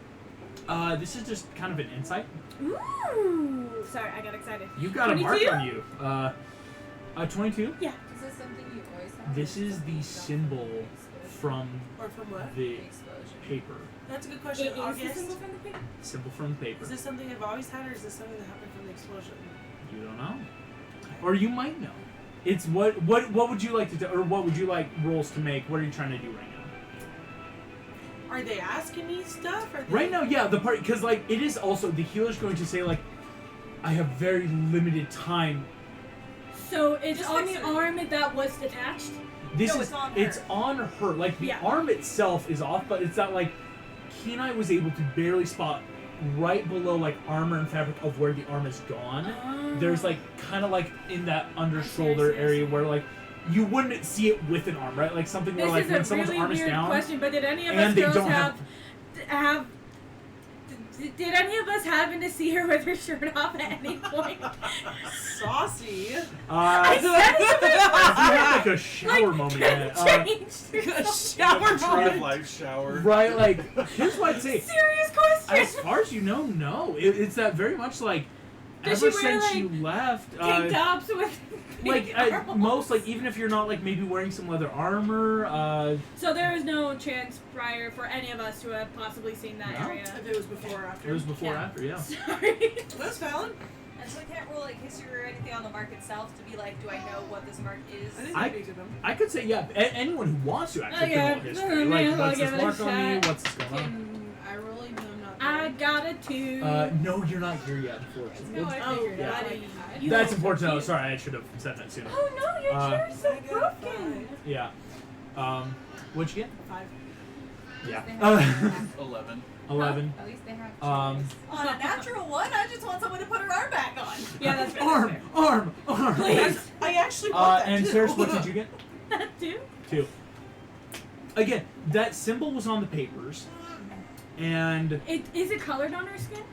This is just kind of an insight. Ooh! Sorry, I got excited. You've got a mark 22? on you. 22. Yeah. Is this something you always have? This is the symbol from Or from what? the Explosion. paper. That's a good It question. is the August, symbol from the paper. Symbol from the paper. is this something I've always had, or is this something that happened from the explosion? You don't know, or you might know. It's what would you like to do, or what would you like rolls to make? What are you trying to do right now? Are they asking me stuff? Or Right now, yeah, the part because like it is also the healer's going to say like, I have very limited time. So it's Just on fix the it. arm that was detached. This No, is it's on her. on her. Like the Yeah. arm itself is off, but it's that like Kenai was able to barely spot right below like armor and fabric of where the arm is gone. There's like kind of like in that under shoulder I see. area where like you wouldn't see it with an arm, right? Like something where This like is when a someone's really arm is weird down. question, but did any of and us they girls don't have did any of us happen to see her with her shirt off at any point? Saucy. I If said you had like a shower moment, yeah, changed. Shower Tree of moment. life shower. right? Like here's what I'd say. Serious question. As far as you know, no. It's that very much like Does ever she wear, since like, you left, Tank tops with like big at arms? most, like even if you're not like maybe wearing some leather armor, So there is no chance prior for any of us to have possibly seen that No. area. If it was before or after. it was before or Yeah. after, yeah. Sorry. That's valid. And so I can't roll like history or anything on the mark itself to be like, do I know what this mark is? I think I- that'd be a good one. I could say yeah. Anyone who wants to actually Okay. can roll history. Like Maybe I'll what's give this it a mark on me? shot. What's this going on? I really do not. I got a 2. No, you're not here yet, unfortunately. No, I figured it out. buddy. Like, You That's are important to know. cute. Sorry, I should have said that sooner. Oh no, your chair's so I got a broken. Yeah. What'd you get? 5. Yeah. They have 11. 11. At least they have Um, choice. On a natural one, I just want someone to put her arm back on. Yeah, that's fair. Arm! Please. I actually bought that And too. Sarah, what did you get? 2. 2. Again, that symbol was on the papers, and Is it colored on her skin?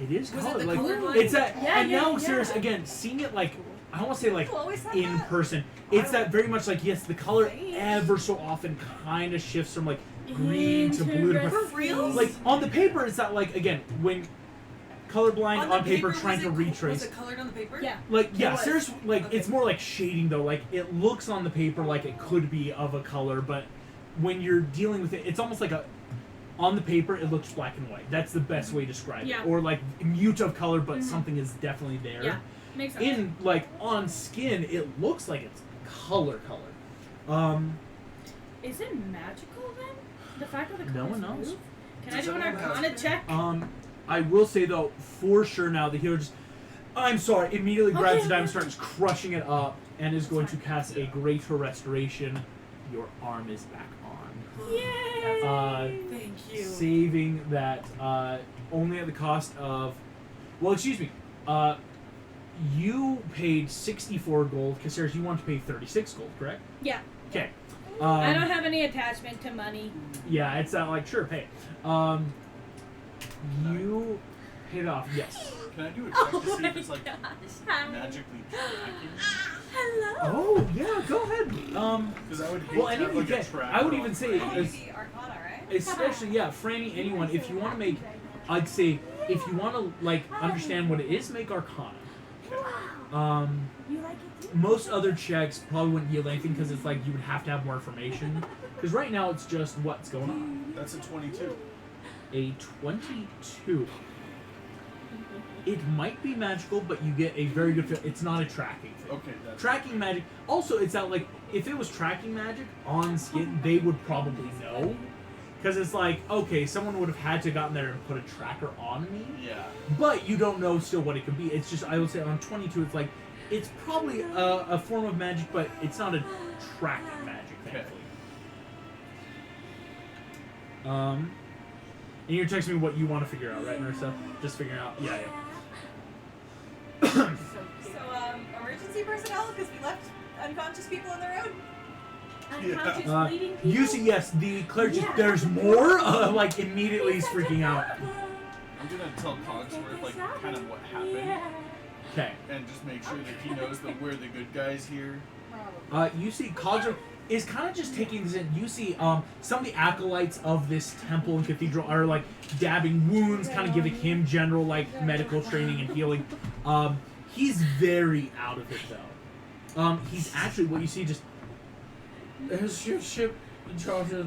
it is Was it colored. the Like colored one? it's that, Yeah, and yeah, now, yeah. serious again, seeing it like I don't want to say like People always said in that. person. It's that very much like yes, the color ever so often kind of shifts from like green to blue to Interesting. For real? like on the paper. It's that like again when colorblind the on paper was trying it to Was retrace. it colored on the paper? Yeah. Like yeah, was. serious. Like Okay. it's more like shading though. Like it looks on the paper like it could be of a color, but when you're dealing with it, it's almost like a. On the paper, it looks black and white. That's the best way to describe Yeah. it. Or like mute of color, but Mhm. something is definitely there. Yeah. Makes sense. In like on skin, it looks like it's color. Is it magical then? The fact that the No colors one knows. move? Can I Does do an anyone Arcana have- check? I will say though, for sure now, the hero just. I'm sorry. Immediately grabs Okay, the diamond, okay. starts crushing it up, and is going to cast a greater restoration. Your arm is back on. Yay! Thank you. Saving that only at the cost of. Well, excuse me. You paid 64 gold. Caceres, you want to pay 36 gold, correct? Yeah. Okay. I don't have any attachment to money. Yeah, it's not like sure, pay. You paid off. Yes. Can I do a check to see my if it's like gosh. Hi. magically tracking? Hello. Oh yeah, go ahead. Because I would hate Well, to any have of you like a get. tracker I would on even say, Franny. Oh, maybe Arcana, right? especially yeah, Franny, anyone. If you want to make, I'd say if you want to like understand what it is, make Arcana. You like it too? Most other checks probably wouldn't yield anything because it's like you would have to have more information. Because right now it's just what's going on. That's a 22. A 22. It might be magical, but you get a very good feel. It's not a tracking thing. Okay, that's Tracking magic. Also, it's that like if it was tracking magic on skin, they would probably know. Because it's like, okay, someone would have had to gotten there and put a tracker on me. yeah. But you don't know still what it could be. It's just, I would say on 22, it's like, it's probably a form of magic, but it's not a tracking magic, thankfully. And you're texting me what you want to figure out, right, Marissa? Just figuring out. Yeah, yeah. So, emergency personnel, because we left unconscious people on the road. Unconscious bleeding people? You see, yes, the clerk just, Yeah. there's more, like, immediately is freaking out. I'm gonna tell Cogsworth like kind of what happened Okay. and just make sure that he knows that we're the good guys here. You see, Codric is kind of just taking this in. You see, some of the acolytes of this temple and cathedral are like dabbing wounds, kind of giving him general like medical training and healing. He's very out of it though. He's actually what you see just. There's your ship in charge of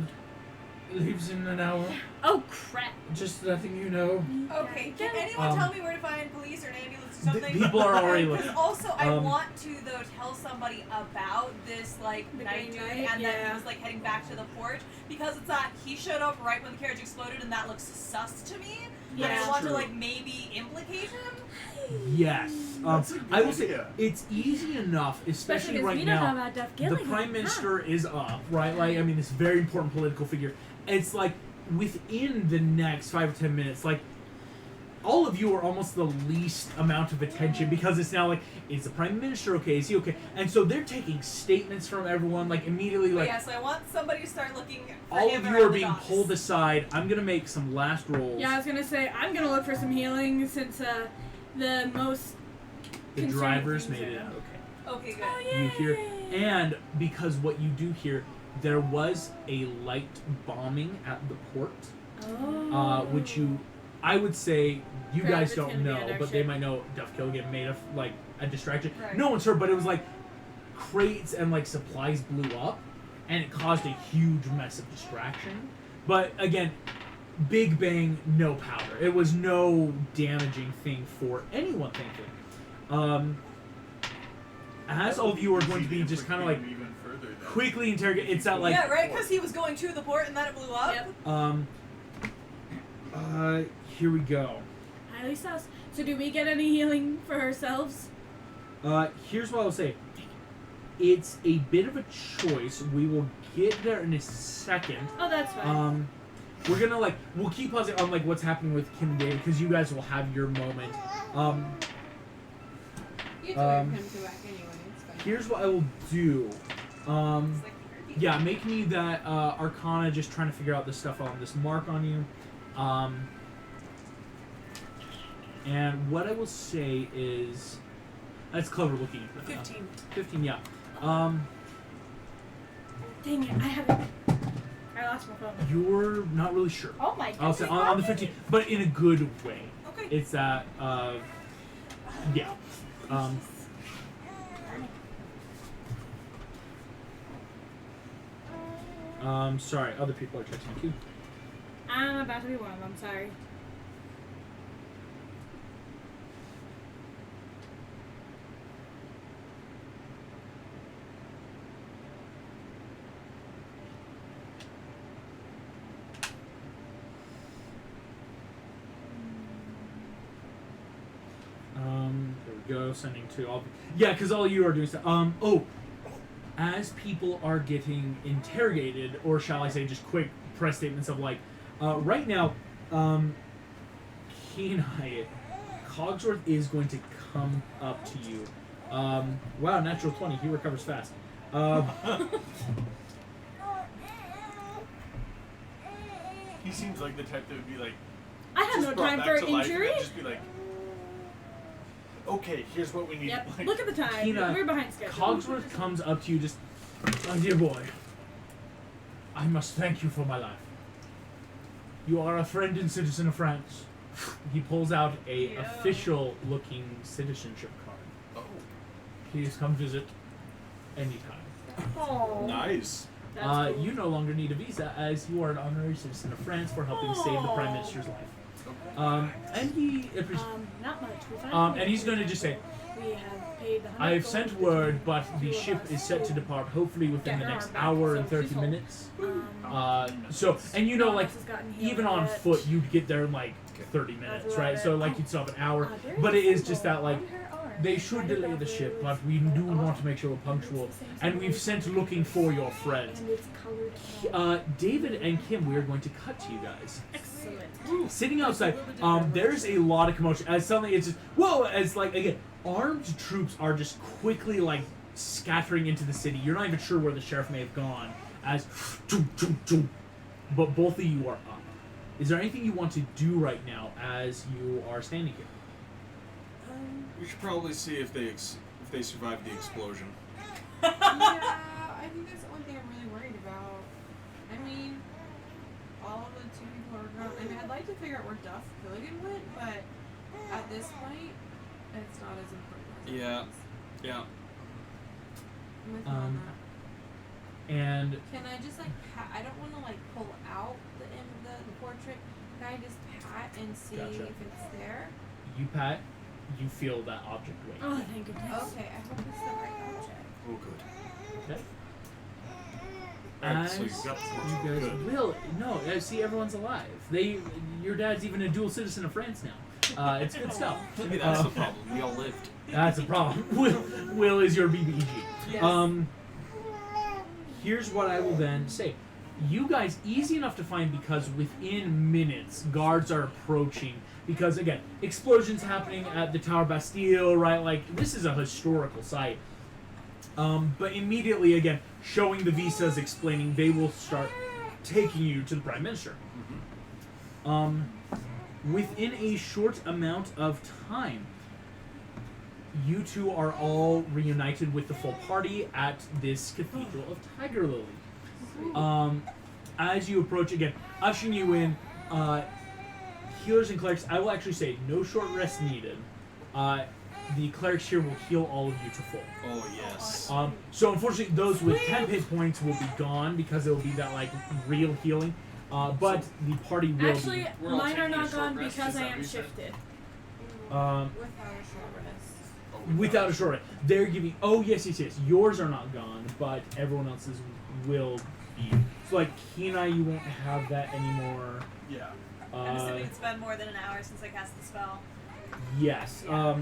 leaves in an hour. Oh crap. Just letting you know. Okay, can anyone tell me where to find police or an ambulance or something? People are already looking. Because also, I Um, want to though tell somebody about this like The night Green dude Knight, and that he yeah. was like heading back to the port because it's that he showed up right when the carriage exploded and that looks sus to me. And Yeah. I want to True. like maybe implicate him. Yes. That's a good I will say idea. it's easy enough, especially because right we don't now. know about Duff The Gilligan. prime minister is up, right? Like, I mean, this very important political figure. It's like within the next 5 or 10 minutes, like all of you are almost the least amount of attention because it's now like, is the prime minister okay? Is he okay? And so they're taking statements from everyone, like immediately, But like yeah, so I want somebody to start looking for all him of you around are the being docks. pulled aside. I'm gonna make some last rolls. Yeah, I was gonna say I'm gonna look for some healing since the most The concerning drivers things made it are- out okay. Okay, good. Oh yeah. You hear, and because what you do hear, there was a light bombing at the port. Oh. Which I would say you Travis guys don't gonna be know, on our but they ship. might know Duff Killigan made a like a distraction. Right. No one's heard, but it was like crates and like supplies blew up, and it caused a huge mess of distraction. But again, Big Bang, no powder. It was no damaging thing for anyone, thankfully. As all of you are going to be just kind of like even further then. quickly interrogate, it's that like yeah, right, because he was going to the port and then it blew up. Yep. Here we go. Highly sus. So do we get any healing for ourselves? Here's what I'll say. It's a bit of a choice. We will get there in a second. Oh, that's fine. We're gonna we'll keep pausing on what's happening with Kim and Dave because you guys will have your moment. You have to wait for him to back anyway. It's fine. Here's what I will do. Yeah, make me that Arcana, just trying to figure out this stuff on this mark on you. And what I will say is, that's clever looking. 15. 15, yeah. Dang it, I haven't. I lost my phone. You're not really sure. Oh my god. I'll say on the 15, but in a good way. Okay. It's that, yeah. Sorry, other people are texting too. I'm about to be one of them, sorry. There we go, sending to all. Yeah, because all you are doing stuff. As people are getting interrogated, or shall I say, just quick press statements of right now, Kenai, Cogsworth is going to come up to you. Wow, natural 20. He recovers fast. He seems like the type that would be like. I have just no brought time back for to life and injury. then just be like, okay, here's what we need. Yep, Like, look at the time. Kenai, We're behind schedule. Cogsworth comes up to you just, my dear boy, I must thank you for my life. You are a friend and citizen of France. He pulls out a official-looking citizenship card. oh, Please come visit anytime. Oh, nice. that's cool. You no longer need a visa as you are an honorary citizen of France for helping save the Prime Minister's life. And he not much. We finally and he's going to just say, we have paid the I have sent word, but the ship is set to depart hopefully within the next hour and 30 minutes. So, and even on foot, you'd get there in 30 minutes, right? So, you'd still have an hour. But it is just that, they should delay the ship, but we do want to make sure we're punctual. And we've sent looking for your friend. And it's colored. David and Kim, we are going to cut to you guys. Excellent. Sitting outside, there's a lot of commotion. As suddenly it's just, whoa, as again, armed troops are just quickly, scattering into the city. You're not even sure where the sheriff may have gone, as, but both of you are up. Is there anything you want to do right now as you are standing here? We should probably see if they survived the explosion. Yeah, I think that's the only thing I'm really worried about. I mean, all of the two people are gone. I mean, I'd like to figure out where Duff Pilligan went, but at this point, it's not as important as it was. Yeah. I'm with you on that. And Can I just I don't want to pull out the portrait. Can I just pat and see Gotcha. if it's there? you, Pat, you feel that object weight. Oh, thank goodness. Okay, I hope it's the right object. Oh, good. Okay. Alright, so As you got the you fortune. guys Good. will see everyone's alive. Your dad's even a dual citizen of France now. It's good stuff. Maybe that's the problem. We all lived. That's a problem. Will is your BBG. Yes. Here's what I will then say. You guys, easy enough to find because within minutes, guards are approaching. Because, again, explosions happening at the Tower Bastille, right? This is a historical site. But immediately, again, showing the visas, explaining, they will start taking you to the Prime Minister. Within a short amount of time, you two are all reunited with the full party at this Cathedral of Tiger Lily. As you approach again, ushering you in, healers and clerics, I will actually say no short rest needed. The clerics here will heal all of you to full. Oh, yes. So unfortunately, those with 10 hit points will be gone because it will be that real healing. But the party will Actually, We're all mine are taking a not short gone rest, because is I that am what you said? shifted. Without a short rest. without a short rest. They're giving. Oh yes. Yours are not gone, but everyone else's will be. So Kenai, you won't have that anymore. Yeah. I'm assuming it's been more than an hour since I cast the spell. Yes. Yeah.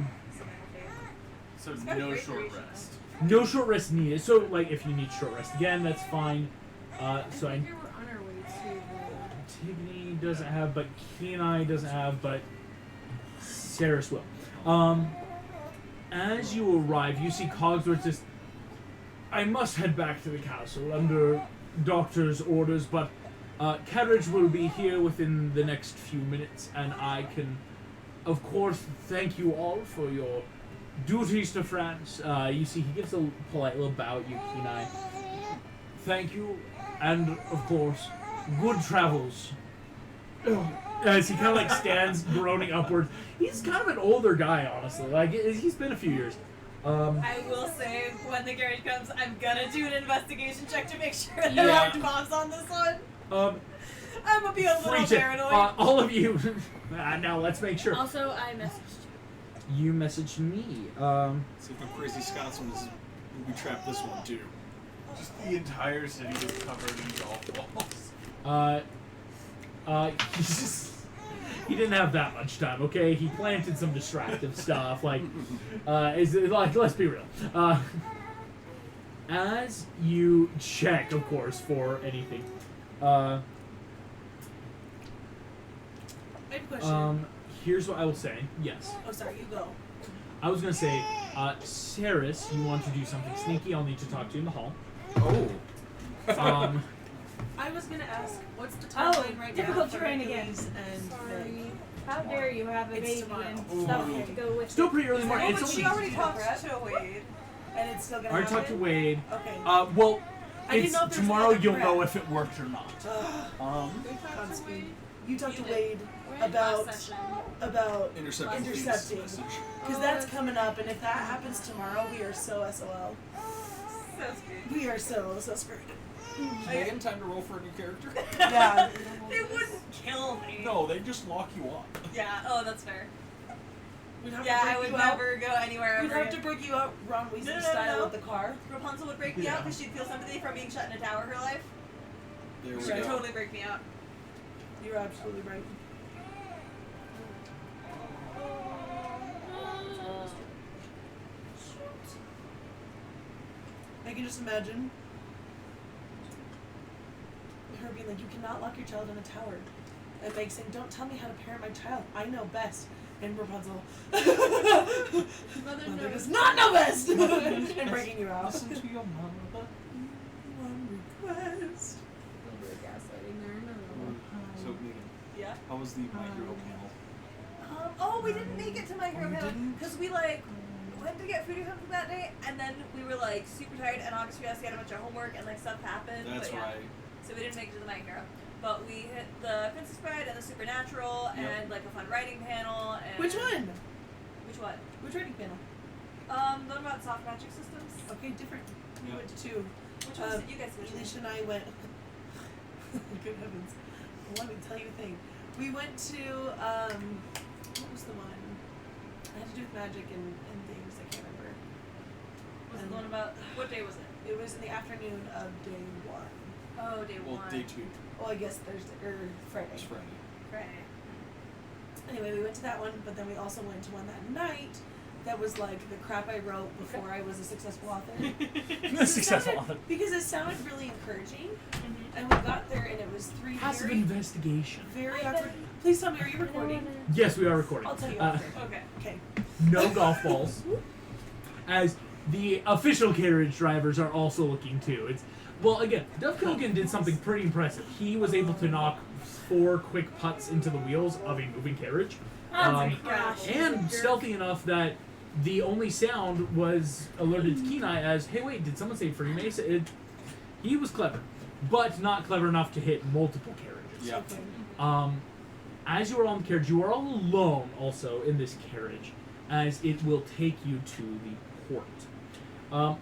So It's got a no great short duration, rest. No short rest needed. So, like, if you need short rest again, that's fine. So I think we were on our way to Antigone doesn't have, but Kenai doesn't have, but Saris will. As you arrive, you see Cogsworth just. I must head back to the castle under doctor's orders, but carriage will be here within the next few minutes, and I can, of course, thank you all for your duties to France. You see, he gives a polite little bow at you, Kenai. Thank you, and of course, good travels. As he kind of like stands groaning upwards. He's kind of an older guy, honestly. Like, he's been a few years. I will say, when the carriage comes, I'm gonna do an investigation check to make sure that Yeah. our mom's on this one. I'm gonna be a little free tip. paranoid. All of you. Now let's make sure. Also, I messaged you. You messaged me. See if the crazy Scotsman is booby trap this one too. Just the entire city is covered in golf balls. He didn't have that much time, okay? He planted some distractive stuff, like, let's be real. As you check, of course, for anything, I have a question. here's what I will say. Yes. Oh, sorry, you go. I was gonna say, Saris, you want to do something sneaky, I'll need to talk to you in the hall. Oh. I was gonna ask, what's the Oh, timeline right now difficult for terrain again. Hercules and Meg? How dare you have a It's baby tomorrow. and stuff to go with Still it. pretty early in the morning. Oh, It's but she only- already talked to Wade, and it's still I gonna already happen. talked to Wade. Okay. Well, I didn't it's know if there's tomorrow another you'll know thread. if it worked or not. Godspeed. You talked to did. Wade We're in last about session. Intercepting intercepting. Lee's message. Because that's coming up, and if that happens tomorrow, we are so SOL. So screwed. We are so screwed. Megan, time to roll for a new character? Yeah. They wouldn't kill me. No, they just lock you up. Yeah, oh, that's fair. We'd have Yeah, to break I would you never go anywhere out. We'd ever have to again. break you out Ron Weasley No, no, no, style no. with the car. Rapunzel would break me out because she'd feel sympathy from being shut in a tower her life. There we She would go. totally break me out. You're absolutely right. I can just imagine her being like, you cannot lock your child in a tower. And Meg saying, don't tell me how to parent my child. I know best. And Rapunzel, Mother Mother knows. does not know best! And breaking you out. Listen to your mother. One request. A little bit of gaslighting there. No. So, Megan, Yeah. how was the My Hero panel? Oh, we didn't make it to My Hero you Panel didn't? because we went to get food or something that day, and then we were super tired, and August we had a bunch of homework and stuff happened. That's but, yeah. right. So we didn't make it to the My Hero, but we hit the Princess Bride and the Supernatural Yep. and a fun writing panel. And Which one? Which one? Which rating panel? The one about soft magic systems. Okay, different. We Yeah. went to two. Which ones did you guys go to? Alicia and I went. Good heavens! Let me tell you a thing. We went to what was the one? It had to do with magic and things. I can't remember. Was it the one about what day was it? It was in the afternoon of day one. Oh, day Well, one. day 2. Well, I guess Thursday or Friday. It's Friday. Friday. Anyway, we went to that one, but then we also went to one that night. That was like the crap I wrote before I was a successful author. Successful author. Because it sounded really encouraging, Mm-hmm. and we got there and it was three Passive very, investigation. very awkward. Please tell me, are you recording? Yes, we are recording. I'll tell you Uh, after. Okay. Okay. no golf balls. As the official carriage drivers are also looking too. It's well, again, Duff Killigan did something pretty impressive. He was able to knock 4 quick putts into the wheels of a moving carriage, Oh my gosh. and stealthy enough that the only sound was alerted to Kenai as, "Hey, wait, did someone say free mace?" He was clever, but not clever enough to hit multiple carriages. Yeah. Okay. As you are on the carriage, you are all alone also in this carriage, as it will take you to the port.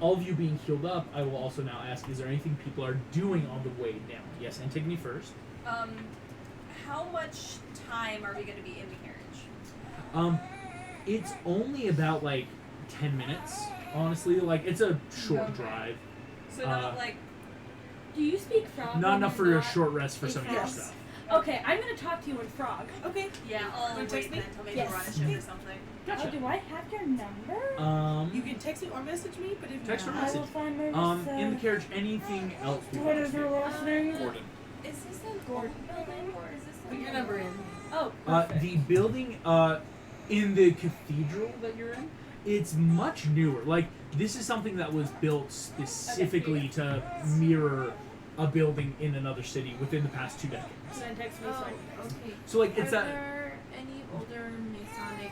All of you being healed up, I will also now ask, is there anything people are doing on the way down? Yes, Antigone first. How much time are we going to be in the carriage? It's only about 10 minutes, honestly. It's a short drive. So not Do you speak Frog? Not enough for a not short rest for a some of your Frog? stuff. Okay, I'm gonna talk to you in Frog. Okay. Yeah, I'll Wanna wait text me? then until maybe Yes. we're on a ship or something. Gotcha. Oh, do I have your number? You can text me or message me, but if Text or not, I message. will find Marissa. In the carriage, anything else? we What want is to her do? last name? Gordon. Is this a gold building or is this a put your number in. Oh, perfect. The building in the cathedral that you're in, it's much newer. Like, this is something that was built specifically to mirror a building in another city within the past 2 decades. And then text me Oh, so okay. So, like, it's Are that. there any older Masonic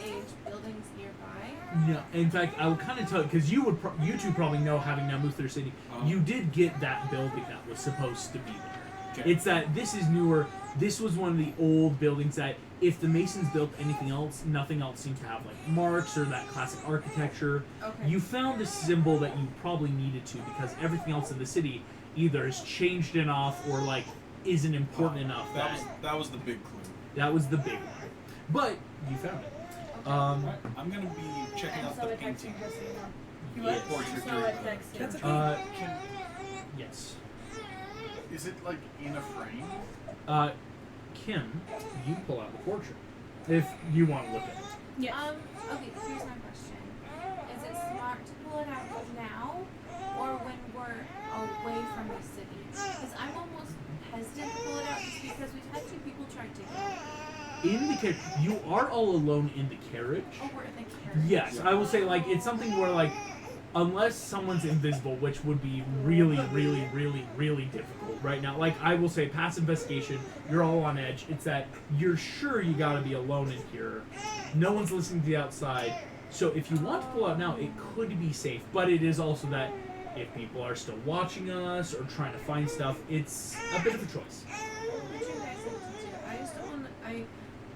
age buildings nearby? No, in fact, I will kind of tell because you two probably know, having now moved to their city, you did get that building that was supposed to be there. Okay. It's that this is newer. This was one of the old buildings that, if the Masons built anything else, nothing else seems to have like marks or that classic architecture. Okay. You found a symbol that you probably needed to because everything else in the city either has changed enough or like isn't important enough. That was the big clue. That was the big one. But you found it. Right. I'm gonna be checking out so the I text you painting. just so you know. You Yes. what? Portrait So during I the- text you. That's okay. Yes. Is it like in a frame? Kim, you pull out the portrait if you want to look at it. Yes. Okay, here's my question. Is it smart to pull it out now or when we're away from the city? Because I'm almost hesitant to pull it out just because we've had 2 people try to get it. In the carriage, you are all alone in the carriage. Oh, we're in the carriage. Yes, I will say like it's something where like, unless someone's invisible, which would be really, really, really, really difficult right now. Like I will say, past investigation, you're all on edge. It's that you're sure you gotta be alone in here. No one's listening to the outside. So if you want to pull out now, it could be safe. But it is also that if people are still watching us or trying to find stuff, it's a bit of a choice. What you guys like to do? I just don't want to.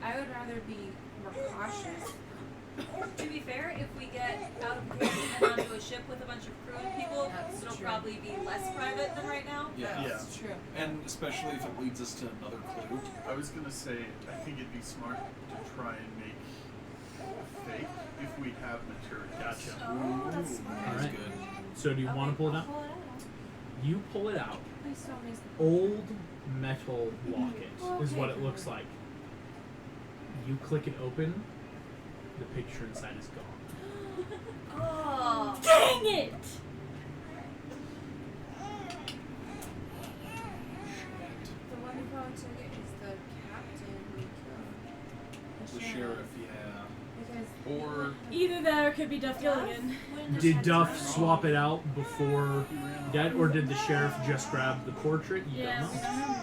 I would rather be more cautious. To be fair, if we get out of here and onto a ship with a bunch of crew and people, That's it'll true. probably be less private than right now. Yeah. That's true. And especially if it leads us to another clue. I was gonna say, I think it'd be smart to try and make fake if we have materials. Gotcha. Oh, that's smart. All right. Good. So do you want to pull it out? Pull it out. You pull it out. Please don't miss Old metal locket is what it looks like. You click it open, the picture inside is gone. Oh. Dang it! The one who probably took it is the captain who killed The sheriff, yeah. Because Or Either that or it could be Duff Gilligan. Did Duff swap it out before that, or did the sheriff just grab the portrait? You Yeah, don't we know. don't know.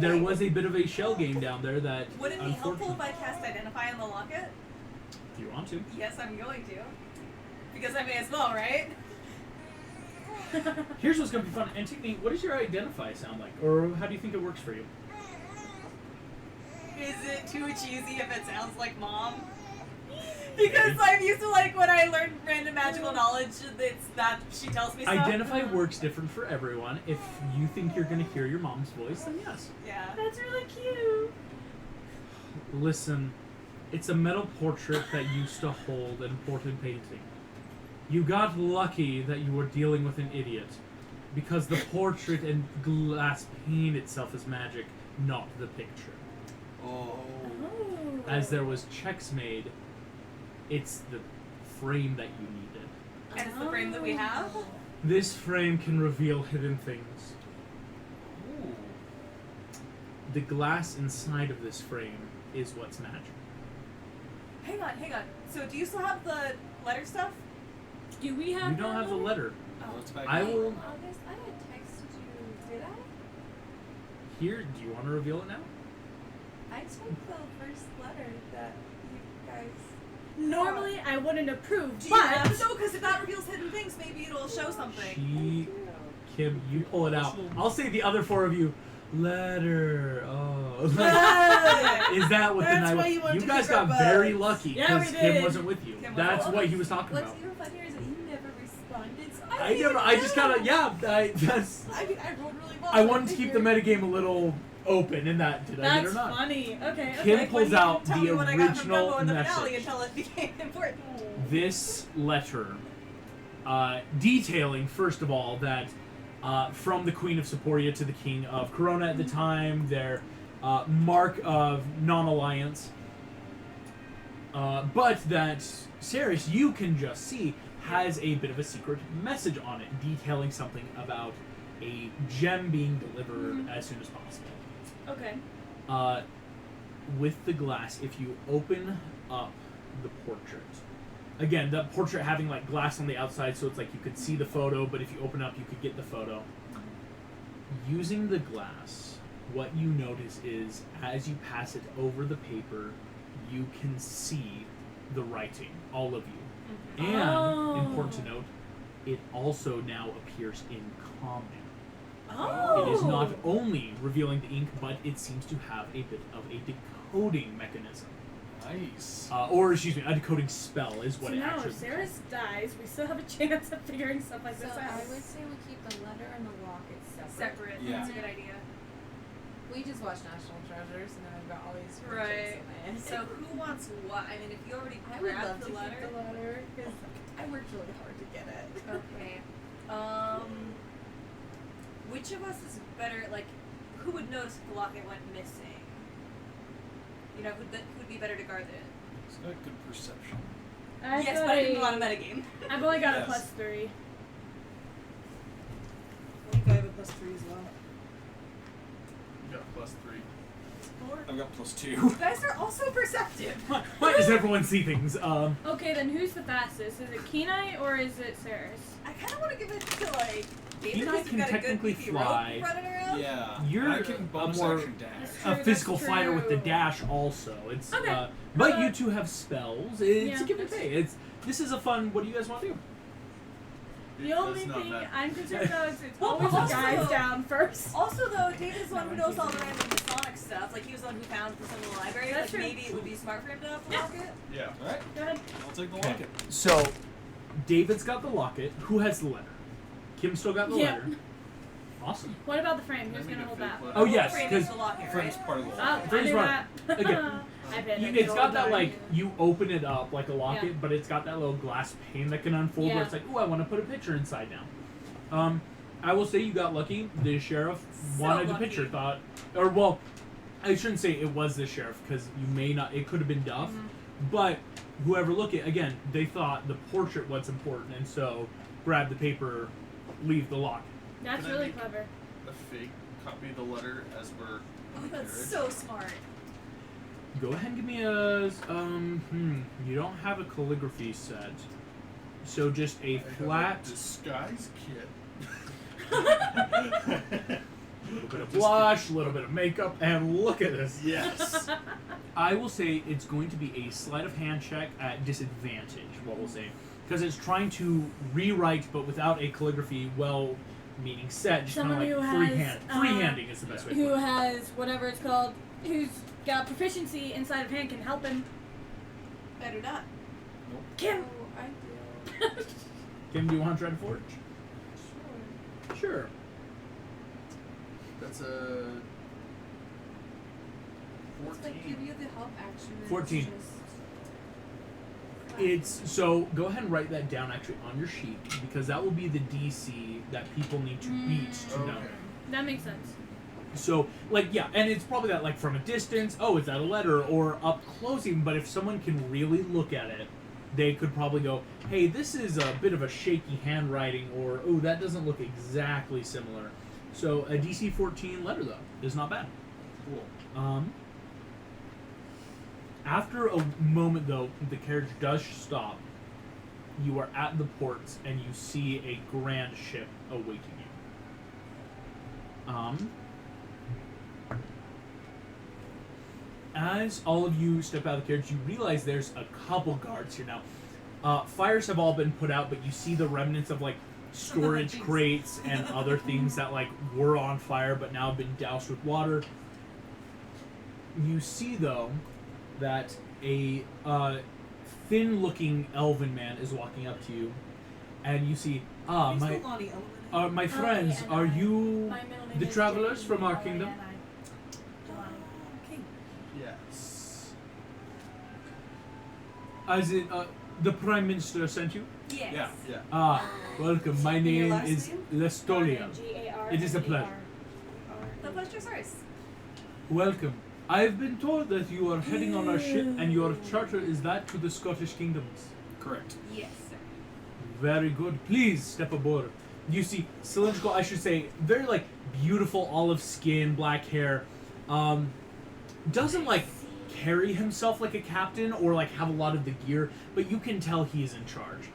There was a bit of a shell game down there that Would it be helpful unfortunately, if I cast Identify on the locket? if you want to. Yes, I'm going to. Because I may as well, right? Here's what's gonna be fun. Antigone, what does your identify sound like, or how do you think it works for you? Is it too cheesy if it sounds like mom? Because I'm used to like when I learn random magical knowledge, it's that she tells me stuff. Identify works different for everyone. If you think you're gonna hear your mom's voice, then yes. Yeah. That's really cute. Listen, it's a metal portrait that used to hold an important painting. You got lucky that you were dealing with an idiot, because the portrait and glass paint itself is magic, not the picture. Oh. Oh. As there was checks made, it's the frame that you needed. And it's the frame that we have. This frame can reveal hidden things. Ooh. The glass inside of this frame is what's magic. Hang on. So do you still have the letter stuff? Do we have You don't have the letter. Well, it's back I in. will. August, I had texted you, did I? Here, do you want to reveal it now? I took the first letter that you guys. Normally, I wouldn't approve, Do you but have to know? Because if that reveals hidden things, maybe it'll show something. Kim, you pull it out. I'll say the other 4 of you. Letter. Oh. Is that what the That's night? why you wanted to guys kick our got very butts. lucky Yeah, we because Kim did. wasn't with you. Kim That's wasn't. what he was talking What's about. even funnier is that you never responded. So I never. I just kind of. Yeah. That's. I mean, I rolled really well. I wanted to keep the metagame a little open in that. Did I get it that's or not? funny. Okay. Kim Okay. pulls out Tell the me what I got from original Dumbo in the finale message. until it became important. This letter, detailing first of all that from the Queen of Seporia to the King of Corona at the time, their mark of non-alliance. But that Ceres, you can just see, has a bit of a secret message on it, detailing something about a gem being delivered as soon as possible. Okay. With the glass, if you open up the portrait, again, the portrait having like glass on the outside, so it's like you could see the photo, but if you open up, you could get the photo. Using the glass, what you notice is as you pass it over the paper, you can see the writing, all of you. And, important to note, it also now appears in common. Oh. It is not only revealing the ink, but it seems to have a bit of a decoding mechanism. Nice. Or, excuse me, a decoding spell is what So it now actually if Ceres dies, we still have a chance of figuring stuff like So this out. I would say we keep the letter and the locket separate. Separate. Yeah. That's a good idea. We just watched National Treasures, and then I've got all these Right. pictures in my head. So who wants what? I mean, if you already I would love grabbed to the letter. keep the letter because I worked really hard to get it. Okay. Which of us is better? Like, who would notice if the locket went missing? You know, who'd be better to guard it? It's got good perception. I've Yes, got but I didn't a- know how to metagame. I've only got Yes. a +3. I think I have a +3 as well. You got +3. I've got +2. You guys are also perceptive. Why does everyone see things? Okay, then who's the fastest? Is it Kenai or is it Ceres? I kind of want to give it to like David Kenai because can you've got a good technically beefy fly. rope running around. Yeah. You're I can bonus a more- action dash. True, A that's physical fighter with the true. dash also. It's Okay. but you two have spells. It's Yeah. give and take. This is a fun. What do you guys want to do? The only That's not thing bad. I'm concerned about is it's Well, always the also- guys down first. Also, though, David's the one who knows all the random Masonic stuff. Like, he was the one who found this in the library. That's like, true. maybe it would be smart for him to have the Yeah. locket. Yeah. Alright, Go ahead. I'll take the Okay. locket. So, David's got the locket. Who has the letter? Kim still got the Yeah. letter. Awesome. What about the frame? Who's I need gonna a hold fake that? letter. Oh yes, Frame is because the locket, Friend's right? part of the Oh, locket. I Frame's knew right. that. Again, I bet it's got that like you open it up like a locket, Yeah. but it's got that little glass pane that can unfold Yeah. where it's like, oh, I want to put a picture inside now. I will say you got lucky. The sheriff wanted the lucky. picture. Thought, or well, I shouldn't say it was the sheriff because you may not. It could have been Duff, but whoever looked at again, they thought the portrait was important, and so grab the paper, leave the locket. That's Can I really make- clever. A fake copy of the letter as we're Oh, on the that's carriage. so smart. Go ahead and give me a. You don't have a calligraphy set, so just a I have a flat. disguise kit. A little bit of blush, a little bit of makeup, and look at this. Yes. I will say it's going to be a sleight of hand check at disadvantage, what we'll say. Because it's trying to rewrite, but without a calligraphy well-meaning set, just kind of Someone like who has, freehanding is the best way to Who put it. has whatever it's called, who's got proficiency inside of hand can help him. Better not. Kim! Oh, I do. Kim, do you want to try to forge? Sure. Sure. That's a Let's 14. like give you the help action. and 14. just- It's so go ahead and write that down actually on your sheet because that will be the DC that people need to beat to know. Okay. That makes sense. So, like, yeah, and it's probably that, like, from a distance, oh, is that a letter? Or up close even, but if someone can really look at it, they could probably go, hey, this is a bit of a shaky handwriting, or, oh, that doesn't look exactly similar. So, a DC 14 letter, though, is not bad. Cool. After a moment, though, the carriage does stop. You are at the ports, and you see a grand ship awaiting you. As all of you step out of the carriage, you realize there's a couple guards here now. Fires have all been put out, but you see the remnants of like storage crates and other things that like were on fire but now have been doused with water. You see though that a thin-looking elven man is walking up to you, and you see my friends, are you My middle name the is travelers Jane, from our Delaware, kingdom? and Yes. As it, The Prime Minister sent you? Yes. Yeah. Yeah. Ah, welcome. My And your name last is name? Lestolia. It is a pleasure. The pleasure's ours. Welcome. I've been told that you are heading on our ship and your charter is that to the Scottish Kingdoms. Correct. Yes, sir. Very good. Please step aboard. You see, cylindrical, I should say, very like beautiful olive skin, black hair. Doesn't like carry himself like a captain or like have a lot of the gear, but you can tell he is in charge.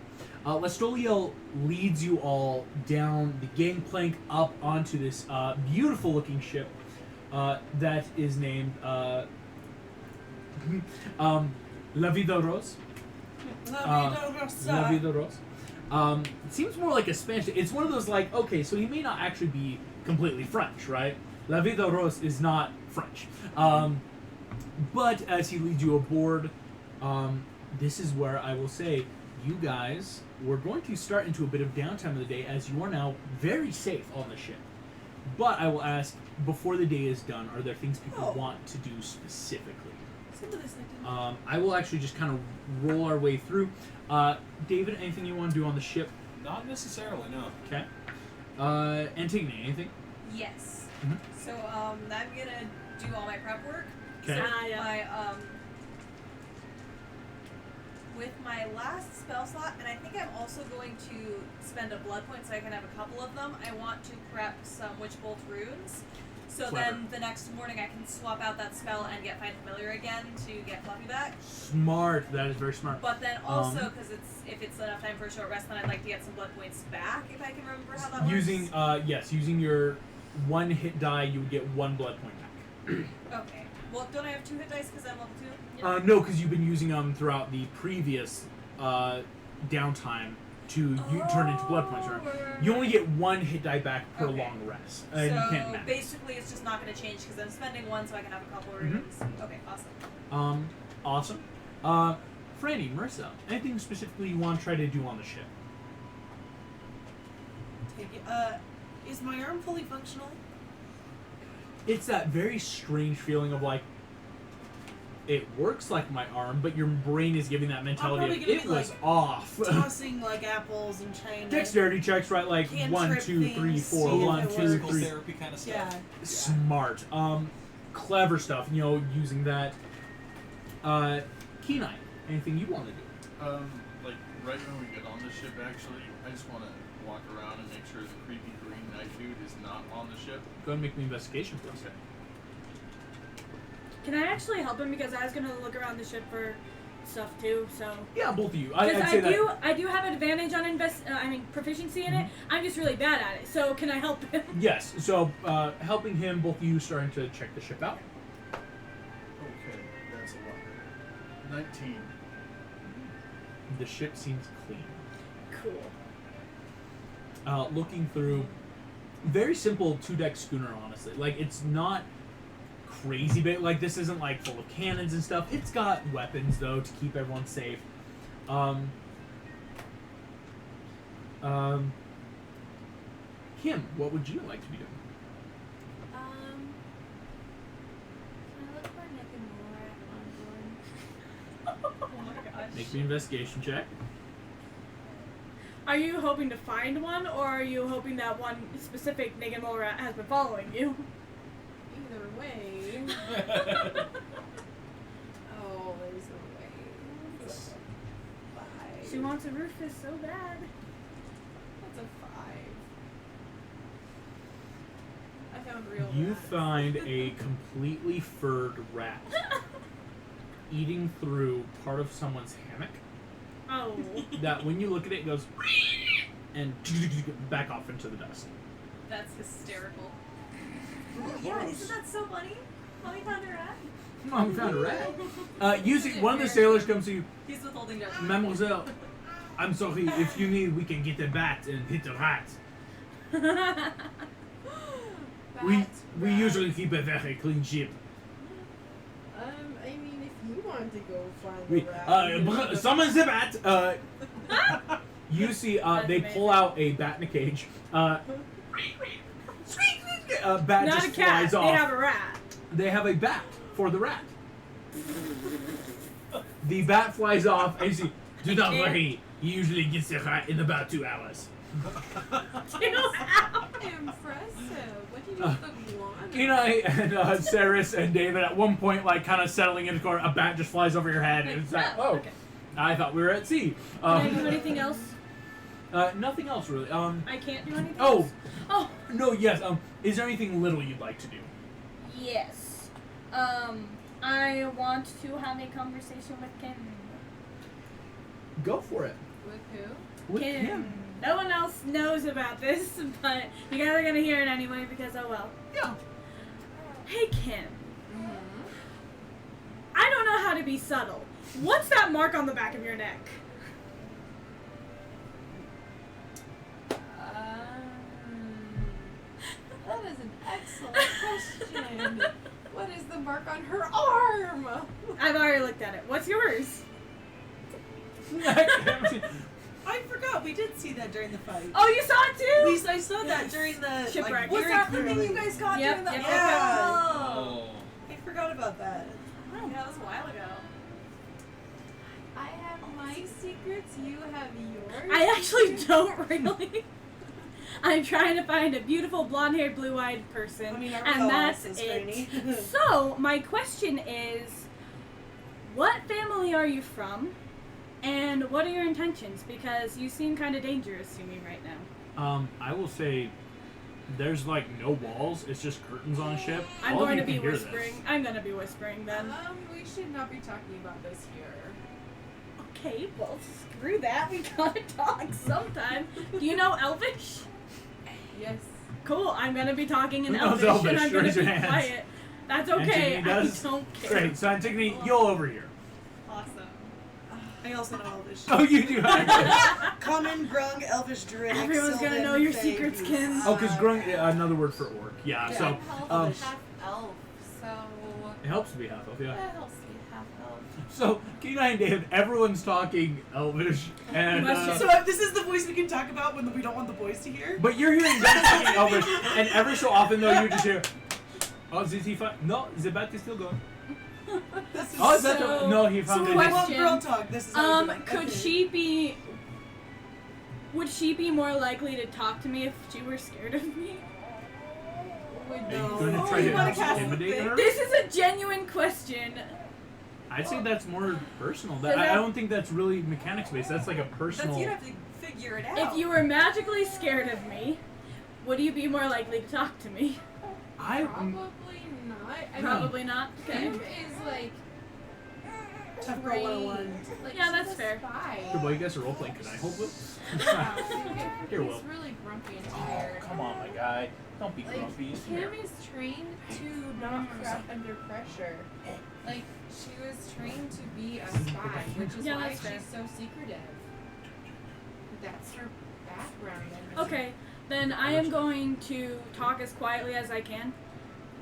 Lestoliel leads you all down the gangplank up onto this beautiful looking ship that is named La Vida Rose. La Vida Rose. It seems more like a Spanish. It's one of those like, okay, so he may not actually be completely French, right? La Vida Rose is not French. But as he leads you aboard, this is where I will say, you guys, we're going to start into a bit of downtime of the day as you are now very safe on the ship. But I will ask, before the day is done, are there things people want to do specifically? I will actually just kind of roll our way through. David, anything you want to do on the ship? Not necessarily, no. Okay. Antigone, anything? Yes. Mhm. So I'm gonna do all my prep work. Okay. So yeah. my with my last spell slot, and I think I'm also going to spend a blood point so I can have a couple of them. I want to prep some Witch Bolt runes. So Clever. then the next morning I can swap out that spell and get Find Familiar again to get Fluffy back. Smart. That is very smart. But then also, because if it's enough time for a short rest, then I'd like to get some blood points back if I can remember how that works. Using your one hit die, you would get one blood point back. Okay. Well, don't I have 2 hit dice because I'm level 2? No, because you've been using them throughout the previous downtime to turn into blood points. Right? You only get 1 hit die back per Okay. long rest, and So you can't max. basically, it's just not going to change because I'm spending 1 so I can have a couple of runes. Okay, awesome. Awesome. Franny, Marissa, anything specifically you want to try to do on the ship? Take it. Is my arm fully functional? It's that very strange feeling of like, it works like my arm, but your brain is giving that mentality probably of gonna it be, was like, off. Tossing like apples and trying to. Dexterity checks, right? Like Cantrip 1, 2, 3, things, 4, see if 1, it 2, works. Physical 3. therapy kind of stuff. Yeah. Smart. Clever stuff. Using that. Kenai, anything you want to do? Like right when we get on the ship, actually, I just want to walk around and make sure the creepy green knight dude is not on the ship. Go ahead and make me an investigation, please. Okay. Can I actually help him because I was gonna look around the ship for stuff too? So Yeah, both of you. because I'd say I do have advantage on proficiency in it. I'm just really bad at it. So can I help him? Yes. So helping him, both of you starting to check the ship out. Okay, that's a lot. 19. The ship seems clean. Cool. Looking through, very simple 2-deck schooner. Honestly, like it's not crazy big. Like this isn't like full of cannons and stuff. It's got weapons though to keep everyone safe. Kim, what would you like to be doing? Can I look for Nick and Laura on board? Oh my gosh. Make me an investigation check. Are you hoping to find one, or are you hoping that one specific Negan rat has been following you? Either way. Oh, there's no way. That's a 5. She wants a Rufus so bad. That's a 5. I found real You rats. find a completely furred rat eating through part of someone's hammock. Oh. That when you look at it, it goes and back off into the dust. That's hysterical. Oh, yeah, isn't that so funny? Mommy found a rat. Mom found a rat. One of the sailors comes to you, He's withholding judgment. Mademoiselle. I'm sorry. If you need, we can get a bat and hit the rat. We usually keep a very clean ship. I mean, if you want to go find We the rat. summon the bat. You see, they pull out a bat in a cage. Bat Not just a cat. flies They off. have a rat. They have a bat for the rat. The bat flies off, and you see Do not worry. He usually gets it right in about 2 hours. 2 hours. Impressive. What do you do with the blonde? Kenai and Saris and David at one point, like, kind of settling in the corner. A bat just flies over your head. And it's like, oh, okay. I thought we were at sea. Can I do anything else? Nothing else really. I can't do anything Oh. else? Oh. No, yes. Is there anything little you'd like to do? Yes. I want to have a conversation with Kim. Go for it. With who? With Kim. him. No one else knows about this, but you guys are gonna hear it anyway because oh well. Yeah. Hey Kim. Mm-hmm. I don't know how to be subtle. What's that mark on the back of your neck? That is an excellent question. What is the mark on her arm? I've already looked at it. What's yours? I forgot. We did see that during the fight. Oh, you saw it too? I saw that during the Shipwreck. Like, Was that the thing you guys got Yep, during the? yep, yep, Oh. I forgot about that. Yeah, that was a while ago. I have my secrets, you have yours. I actually don't really. I'm trying to find a beautiful blonde-haired, blue-eyed person, I mean, our and co-host that's is it. Franny. So, my question is, what family are you from, and what are your intentions? Because you seem kind of dangerous to me right now. I will say, there's like no walls. It's just curtains on a ship. I'm All of going you to be can hear whispering. this. I'm going to be whispering then. We should not be talking about this here. Okay, well, screw that. We gotta talk sometime. Do you know Elvish? Yes. Cool. I'm going to be talking in Who knows Elvish, and Elvish? I'm going Raise to be your hands. quiet. That's okay. Antigone does? I don't care. Great. So Antigone, you'll over here. Awesome. I also know Elvish. Oh, you do. Common, Grung, Elvish, Druidic, Everyone's gonna Sylvan, know your Fey, secrets, Beast. Kim. Oh, because growing another word for orc. Yeah. Yeah. So I'm half um, elf, so it helps to be half elf. Yeah. that helps me half elf. So Kenai and David, everyone's talking Elvish, and So this is the voice we can talk about when we don't want the boys to hear? but you're hearing them talking Elvish, and every so often though you just hear, oh, is he fine? No, the bat is still going. This is Oh, is that So- no? He found so it. we want Question. girl talk. This is how we do it. Could Okay. she be... Would she be more likely to talk to me if she were scared of me? Would Are you No. going to Oh, try you to wanna cast intimidate her? This is a genuine question. I'd say that's more personal. Is That, I that- don't think that's really mechanics based. That's like a personal. That's you'd have to figure it out. If you were magically scared of me, would you be more likely to talk to me? probably not. I Probably not. mean, Okay. Kim is like Tough Girl 101. Like, Yeah, she's that's a fair. Spy. Good boy, you guys are role playing. Can I hold it? Here, Will. He's really grumpy and Oh, tired. come on, my guy. Don't be Like, grumpy. Kim is trained to not crack under pressure. Like, she was trained to be a spy, which is Yeah, why that's fair. she's so secretive. That's her background. And Okay, then I am going to talk as quietly as I can.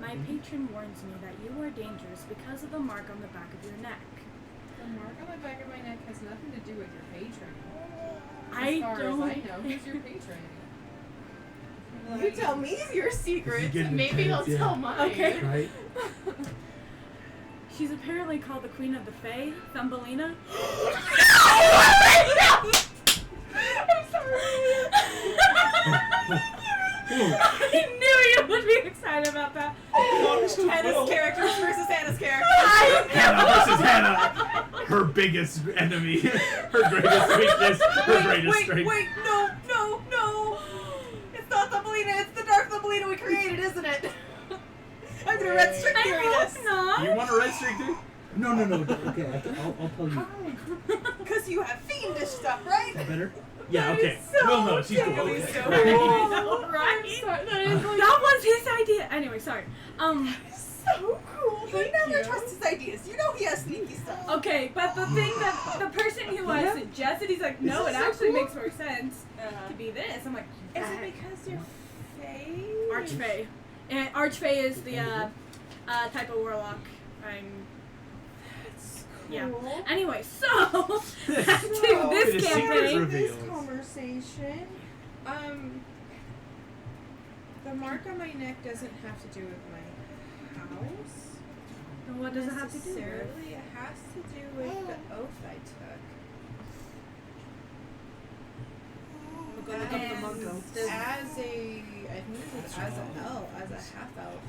My patron warns me that you are dangerous because of the mark on the back of your neck. The mark on the back of my neck has nothing to do with your patron. As I far don't. as I know, who's your patron? You tell me your secrets, getting and maybe intense, I'll yeah. tell mine. Okay. Right? She's apparently called the Queen of the Fae, Thumbelina. I'm sorry. I knew you would be excited about that. Hannah's characters versus Hannah's character. Hannah versus Hannah. Her biggest enemy. Her greatest weakness. Her greatest strength. Wait, no. It's not Thumbelina, it's the dark Thumbelina we created, isn't it? I'm gonna red strict I theory hope this. not. You want a red streak too? No. Okay, I'll tell you. Because you have fiendish stuff, right? That better? Yeah, That okay. is so We'll know. She's cool. cool. Okay. So Right. Cool, right? That was his idea. Anyway, sorry. So cool. You never trust his ideas. You know he has sneaky stuff. Okay, but the thing that the person who I suggested, he's like, no, it actually makes more sense to be this. I'm like, Is it because you're fey? Archfey. And Archfey is the type of warlock. Yeah. Cool. Anyway, so back to Bit this of secrets campaign. revealed. This conversation, the mark on my neck doesn't have to do with my house. And what does it have to do with? Necessarily, it has to do with the oath I took. Does- as a, I think it says as a elf, as a half elf.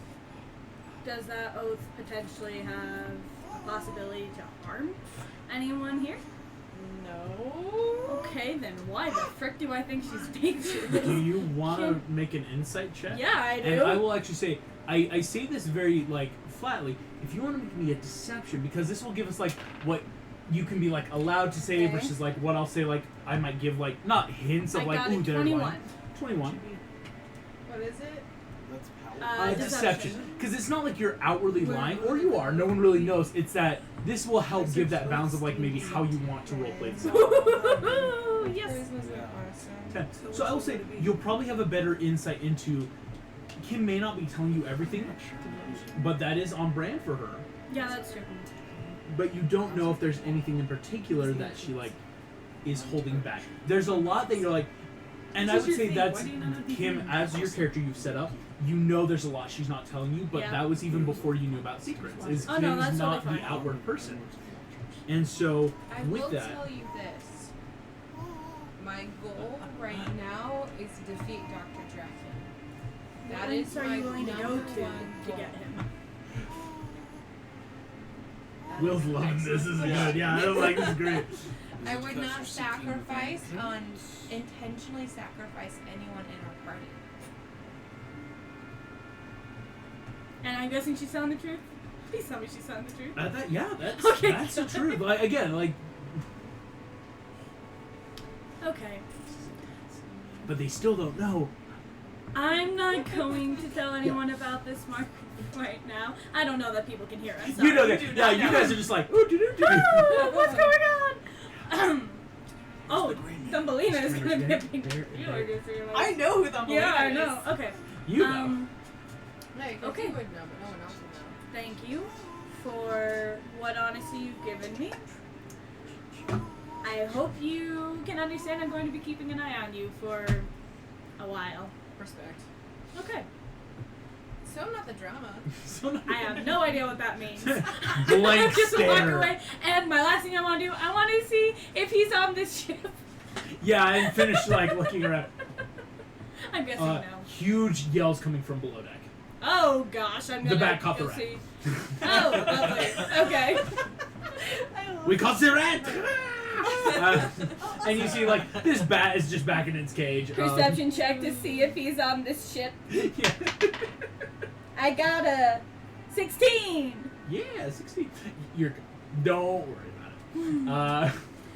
Does that oath potentially have a possibility to harm anyone here? No. Okay, then why the frick do I think she's dangerous? Do you want to make an insight check? Yeah, I do. And I will actually say, I say this very, like, flatly. If you want to make me a deception, because this will give us, like, what you can be, like, allowed to say Okay. versus, like, what I'll say, like, I might give, like, not hints of, I like, got ooh, a they're 21. lying. 21. What is it? That's power. Deception. Because it's not like you're outwardly lying, or you are. No one really knows. It's that this will help give that balance of, like, maybe how you want to roleplay this. Yes. Yeah. 10. So I will say, you'll probably have a better insight into... Kim may not be telling you everything, but that is on brand for her. Yeah, that's true. But you don't know if there's anything in particular that she, like, is holding back. There's a lot that you're like... And I would say that's Kim, as your character you've set up, you know there's a lot she's not telling you, but Yeah. that was even before you knew about secrets. Is Oh, no, Kim's that's not totally the fine. outward person. And so, I with will that... tell you this. My goal right now is to defeat Dr. Draken. That What is lengths are my you willing to go number to one to goal. get him? That Will's is loving this. This is excellent. good. Yeah, I like this is great. I would not sacrifice intentionally sacrifice anyone in our party. And I'm guessing she's telling the truth? Please tell me she's telling the truth. That's Okay. that's the truth. Like, again, like, Okay. but they still don't know. I'm not going to tell anyone about this mark right now. I don't know that people can hear us. You Sorry. know that. Yeah, you guys are just like, ooh, do. Oh, what's going on? Oh, Thumbelina is going to be a big There- deal. there- just realized. I know who Thumbelina Yeah, I is. know. Okay. You know. No, you Okay. would know, but no one else would know. Thank you for what honesty you've given me. I hope you can understand I'm going to be keeping an eye on you for a while. Respect. Okay. So I'm not the drama. So I have no idea what that means. Blank Just walk stare. away. And my last thing I want to do, I want to see if he's on this ship. Yeah, and finish like looking around. I'm guessing no. Huge yells coming from below deck. Oh gosh, I'm gonna The bat caught the go rat. see. Oh, lovely. Okay. We caught the rat! And you see, like, this bat is just back in its cage. Perception check to see if he's on this ship. Yeah. I got a 16. Yeah, 16. You're good. Don't worry about it.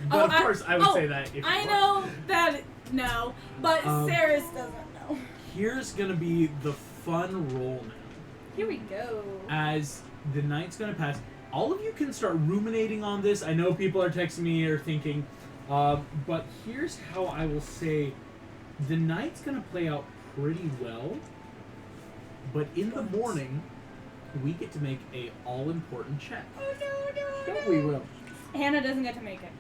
But Oh, of course, I would say that if I you know that no, but Saris doesn't know. Here's gonna be the fun roll now. Here we go. As the night's gonna pass, all of you can start ruminating on this. I know people are texting me or thinking, but here's how I will say the night's gonna play out pretty well. But in the morning, we get to make a all-important check. Oh no, Don't we, Will? Hannah doesn't get to make it.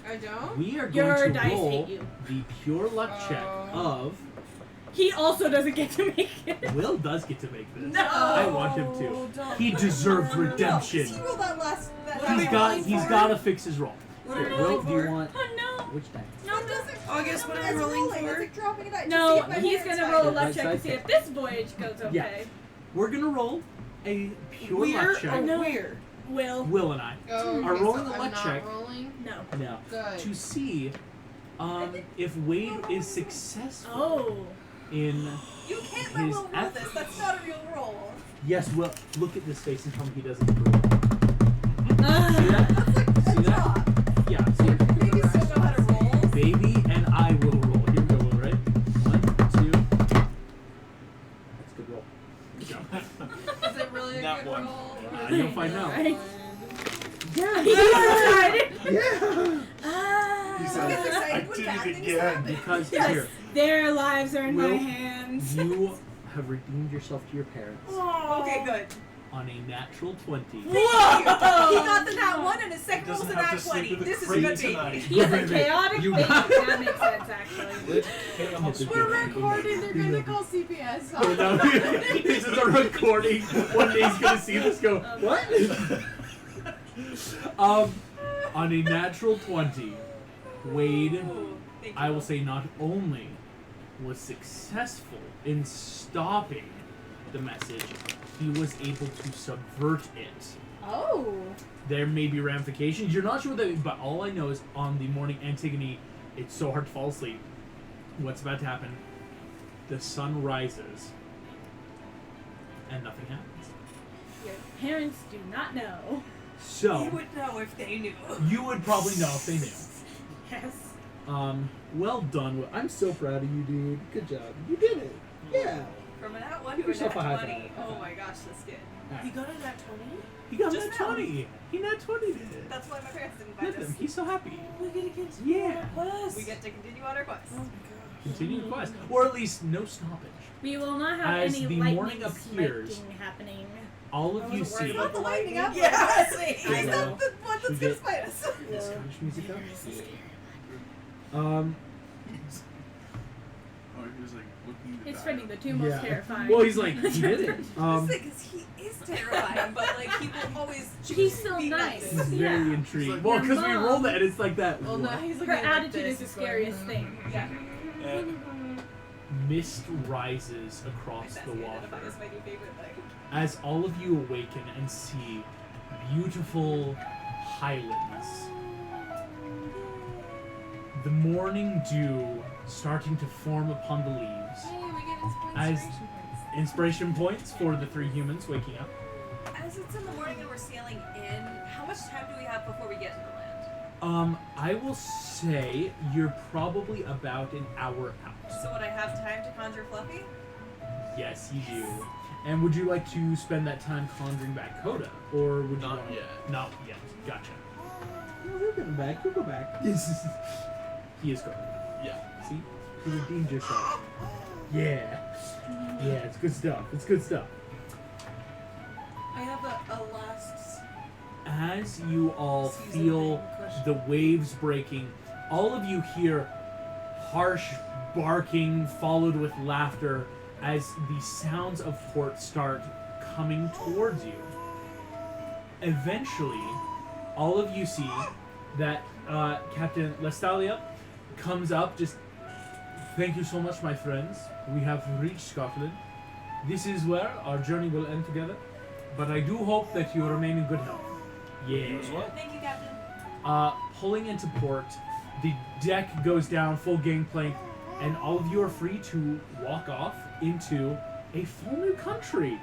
I don't? We are Your going to dice roll hate you. the pure luck check Oh. of... He also doesn't get to make it. Will does get to make this. No. I want him to. He deserves redemption. No, he rolled that last. He's got to fix his roll. What Here, are we Will, rolling do you for? want Oh no. which die? No, That doesn't. August, what are we It's rolling It's for? like dropping a die. No, Just see if my he's parents gonna die. roll a Right luck check to side see check. if this voyage goes okay. Yeah. We're gonna roll a pure We're luck check. or No. we're? Will. Will and I Oh, okay, are rolling so the I'm luck not check rolling? No. now Good. to see if Wade is successful Oh. in You can't let his Will roll effort. this. That's not a real roll. Yes, Will. Look at this face and tell me he doesn't approve. See Ah. that? That's like See a that? drop. Yeah. See. Maybe still know how to roll. Baby and I will roll. Here we go, Will, right? 1, 2. That's a good roll. Good job. Is it really a Not good one. roll? You'll find out. Right. Yeah. He's excited. Yeah. Ah. He Who said, gets I excited when did bad it things again. happen? Because Yes. here, Their lives are in my Will, hands. you have redeemed yourself to your parents Oh. Okay, good. on a natural 20. He got the nat 1 and his second roll's a Doesn't have nat to sleep 20. with a This is crate good tonight. baby. He's a chaotic You baby. got- That makes sense, actually. We're recording, they're gonna call CPS. Oh, no. This is a recording. One day he's gonna see this go, what? On a natural 20, Wade, Ooh, thank I you. will say not only was successful in stopping the message, he was able to subvert it. Oh. There may be ramifications. You're not sure what that, but all I know is on the morning Antigone, it's so hard to fall asleep. What's about to happen? The sun rises, and nothing happens. Your parents do not know. So You would know if they knew. you would probably know if they knew. Yes. Well done. I'm so proud of you, dude. Good job. You did it. Yeah. From an at 1 Give to a yourself nat a high 20. five. Oh my gosh, this kid. You got it at 20? He got Just that now. 20. He nat 20 did it. That's why my parents didn't Look invite at us. him. He's so happy. We get to continue Yeah. our quest. We get to continue on our quest. Oh my gosh. Continue the quest. Or at least no stoppage. We will not have As any the lightning morning appears, smiting happening. All I of you wasn't worried see. about Not the lightning up. Yeah. He's Yeah. not the one Should that's we gonna spite us. The Scottish music up? Oh, he was like looking at the It's back. Freddy, the two most terrifying. Well, he's like, he did it. This thing is he is terrifying, but like he will always choose He's to so be nice. He's very Yeah. intrigued. Like, Well, your because we mom- rolled it, and it's like that. Well, no, what? he's Her looking at it like attitude this, is the going, scariest thing. Yeah. Mist rises My across best the identify water is my new favorite thing. as all of you awaken and see beautiful highlands. The morning dew starting to form upon the leaves. Hey, we get As- inspiration points. Inspiration points for the 3 humans waking up. As it's in the morning and we're sailing in, how much time do we have before we get to the land? I will say you're probably about an hour out. So would I have time to conjure Fluffy? Yes, you do. And would you like to spend that time conjuring back Coda? Or would you Not wanna- yet. Not yet. Gotcha. No, he'll come back. He'll go back. He is going. Yeah. See? You redeemed yourself. Yeah. Yeah, it's good stuff. It's good stuff. I have a last. As you all Season feel thing question. the waves breaking, all of you hear harsh barking followed with laughter as the sounds of port start coming towards you. Eventually, all of you see that Captain Lestalia comes up, just, thank you so much, my friends. We have reached Scotland. This is where our journey will end together, but I do hope that you remain in good health. Yeah. As well? Thank you, Captain. Pulling into port, the deck goes down, full gangplank, and all of you are free to walk off into a full new country.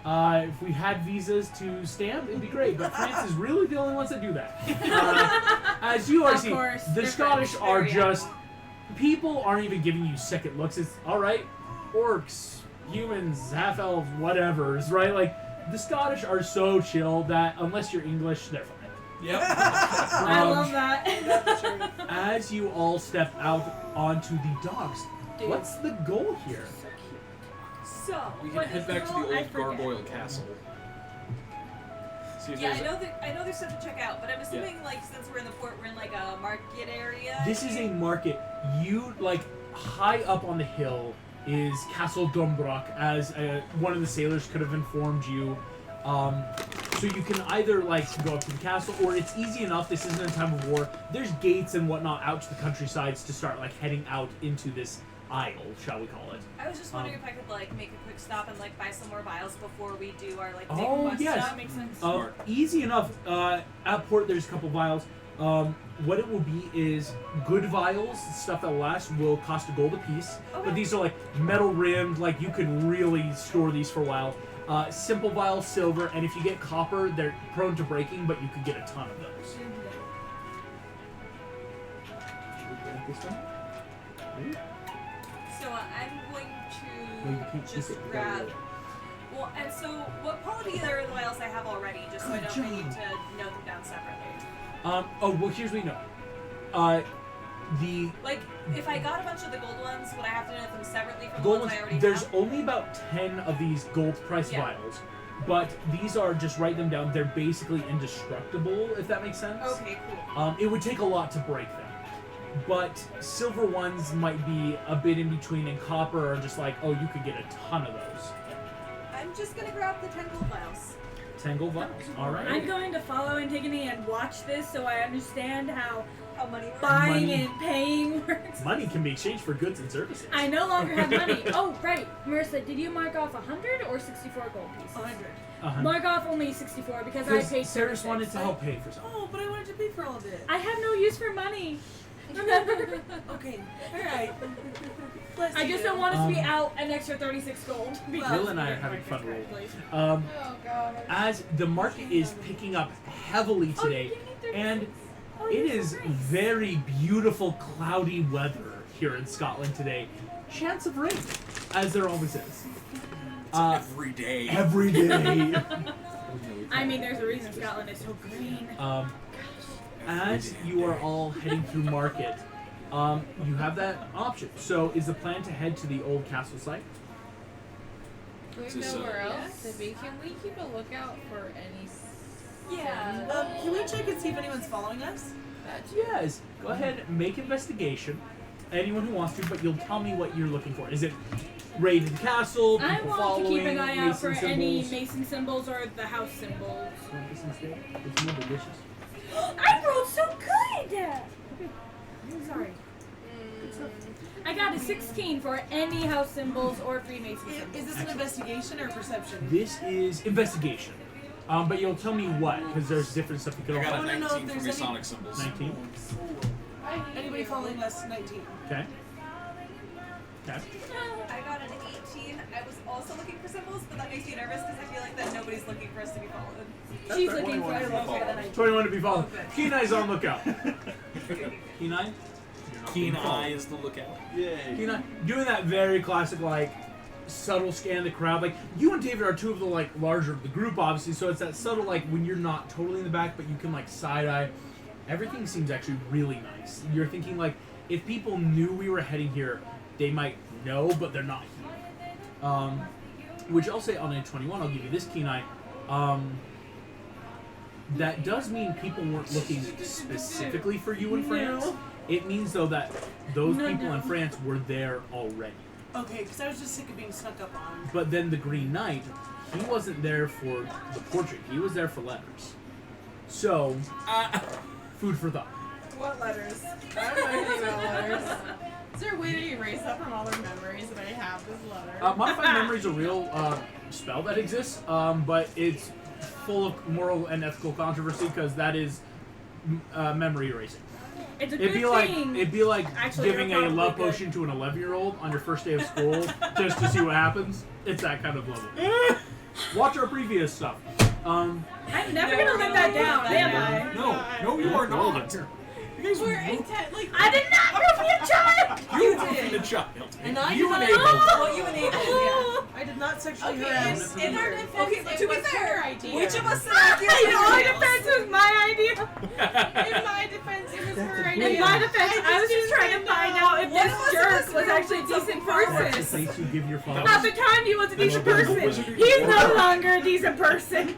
If we had visas to stamp, it'd be great, but France is really the only ones that do that. As you are Of seeing, course, the they're Scottish French, are very just... People aren't even giving you second looks. It's, alright, orcs, humans, half-elves, whatevers, right? Like, the Scottish are so chill that unless you're English, they're fine. Yep. I love that. As you all step out onto the docks, Dude. what's the goal here? So, We can What head is back to the the goal? I old forget. gargoyle castle. See if yeah, there's I know there's stuff to check out, but I'm assuming like since we're in the port, we're in like a market area. This is a market. You, like, high up on the hill is Castle Dombrock, as one of the sailors could have informed you. So you can either, like, go up to the castle, or it's easy enough, this isn't a time of war. There's gates and whatnot out to the countrysides to start, like, heading out into this isle, shall we call it. I was just wondering if I could like make a quick stop and like buy some more vials before we do our like big Oh, quest yes. stuff. Makes sense. Smart. Easy enough. At port, there's a couple vials. What it will be is good vials, stuff that will last, will cost $1 a piece. Okay. But these are like metal rimmed, like you can really store these for a while. Simple vials, silver, and if you get copper, they're prone to breaking, but you could get a ton of those. Should we grab this one? So I'm going Well, you to can't keep just it, you gotta grab. roll it. Well, and so what quality are the vials I have already, just so I Good don't need job. to note them down separately. Oh, well, here's what you know. The Like, if I got a bunch of the gold ones, would I have to note them separately from the gold ones ones, I already there's have? only about 10 of these gold price Yeah. vials. But these are, just write them down, they're basically indestructible, if that makes sense. Okay, cool. It would take a lot to break them. But silver ones might be a bit in between, and copper are just like, oh, you could get a ton of those. I'm just gonna grab the 10 gold vials. Tangle vials. All right. I'm going to follow Antigone and watch this so I understand how money works. buying Money. and paying works. Money can be exchanged for goods and services. I no longer have money. Oh, right. Marissa, did you mark off 100 or 64 gold pieces? 100. Mark off only 64 because I paid Sarah's 36. wanted to help pay for something. Oh, but I wanted to pay for all of it. I have no use for money. Okay, alright. I just don't want us to be out an extra 36 gold. Will and I are having fun rolling. Oh god. As the market is picking up heavily today, and it is very beautiful, cloudy weather here in Scotland today. Chance of rain, as there always is. Every day. Every day. I mean, there's a reason Scotland is so green. As you are all heading through market, you have that option. So, is the plan to head to the old castle site? Do we This is, know where uh, else to be? Can we keep a lookout for any? Yeah. Can we check and see if anyone's following us? Yes. Go ahead, make investigation. Anyone who wants to, but you'll tell me what you're looking for. Is it raid the castle? I People want following? to keep an eye out for Mason any symbols? mason symbols or the house symbols. Want this instead? It's more delicious. I rolled so good! I'm sorry. I got a 16 for any house symbols or Freemason symbols. Is this an investigation or perception? This is investigation. But you'll tell me what, because there's different stuff you can I all got a find. wanna know if 19 for there's any- Masonic symbols. 19. Anybody following us? 19. Okay. Okay. I got an 18. I was also looking for symbols, but that makes me nervous because I feel like that nobody's looking for us to be followed. She's looking for 21 a to little follow. bit than I 21 to be followed. Keen Eye's on lookout. Keen Eye? Keen Eye is the lookout. Yay. Keen Eye. Doing that very classic, like, subtle scan of the crowd. Like, you and David are two of the, like, larger of the group, obviously, so it's that subtle, like, when you're not totally in the back, but you can, like, side-eye. Everything seems actually really nice. You're thinking, like, if people knew we were heading here, they might know, but they're not here. Which I'll say on a 21, I'll give you this Keen Eye. That does mean people weren't looking specifically for you in France. No. It means, though, that those No, people no. in France were there already. Okay, because I was just sick of being snuck up on. But then the Green Knight, he wasn't there for the portrait. He was there for letters. So, food for thought. What letters? I don't know anything about letters. Is there a way to erase that from all the memories that I have this letter? Modified Memory is a real spell that exists, but it's full of moral and ethical controversy because that is memory erasing. It's a It'd good be thing. like Actually, giving you're a love probably good. potion to an 11-year-old on your first day of school just to see what happens. It's that kind of level. Watch our previous stuff. I'm never gonna let that down, am I? No, you are not. You guys We're intent, like I did not know be a child! You were the child. And I You did not enabled. Well, you enabled, yeah. I did not sexually Okay, harass. In our defense, okay, but to be fair, idea. which of us said I In my defense, it was my idea. In my defense, it was her In idea. my defense, I was just trying to find out if One of this us jerk was was actually a decent What's the person. face you give your father? At the time, he was a decent Hello, person. wizard. He's no longer a decent person.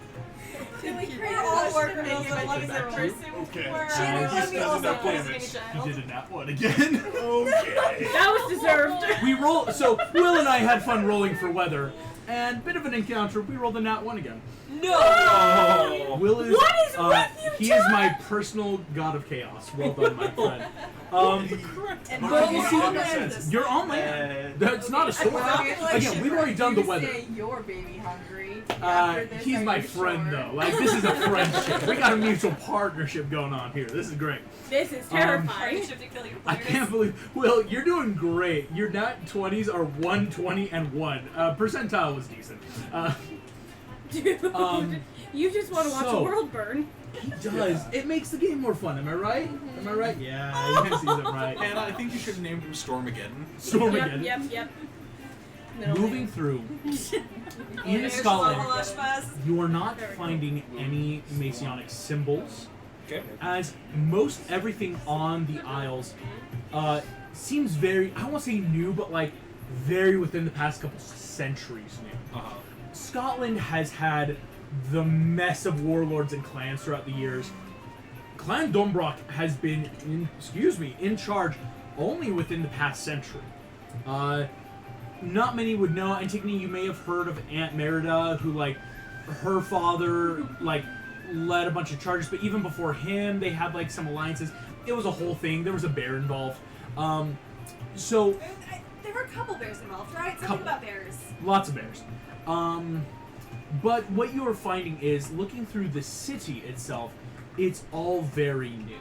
We're all working on Making a decent person. Okay. We're, She didn't let me also enough poison damage. a child. He did a nat one again. Okay. That was deserved. We roll. So Will and I had fun rolling for weather, and bit of an encounter. We rolled a nat 1 again. Oh. Will is. What is with you, He is my personal god of chaos. Well done, my friend. And But you we're see, all that makes gonna- sense. You're on land. That's not a storm. Like, Again, we've already done the weather. Your baby hungry. He's my friend, though. Like, this is a friendship. We got a mutual partnership going on here. This is great. This is terrifying. Partnership to kill your I players. can't believe. Will, you're doing great. Your nat 20s are 1, 20, and 1. Percentile was decent. Dude, you just want to watch so- the world burn. He does. It makes the game more fun. Am I right? Am I right? Yeah, yes, he's right. And I think you should have named him Stormageddon. Stormageddon. Yep. Moving through in Here's Scotland, the Lush you are not finding any Masonic symbols, Okay. as most everything on the Isles seems very, I won't say new, but like very within the past couple centuries new. Scotland has had the mess of warlords and clans throughout the years. Clan Dombrock has been in charge only within the past century. Not many would know. Antigone, you may have heard of Aunt Merida, who her father like led a bunch of charges, but even before him, they had like some alliances. It was a whole thing. There was a bear involved. So There were a couple bears involved, right? Something Couple. about bears. lots of bears. But what you are finding is, looking through the city itself, it's all very new.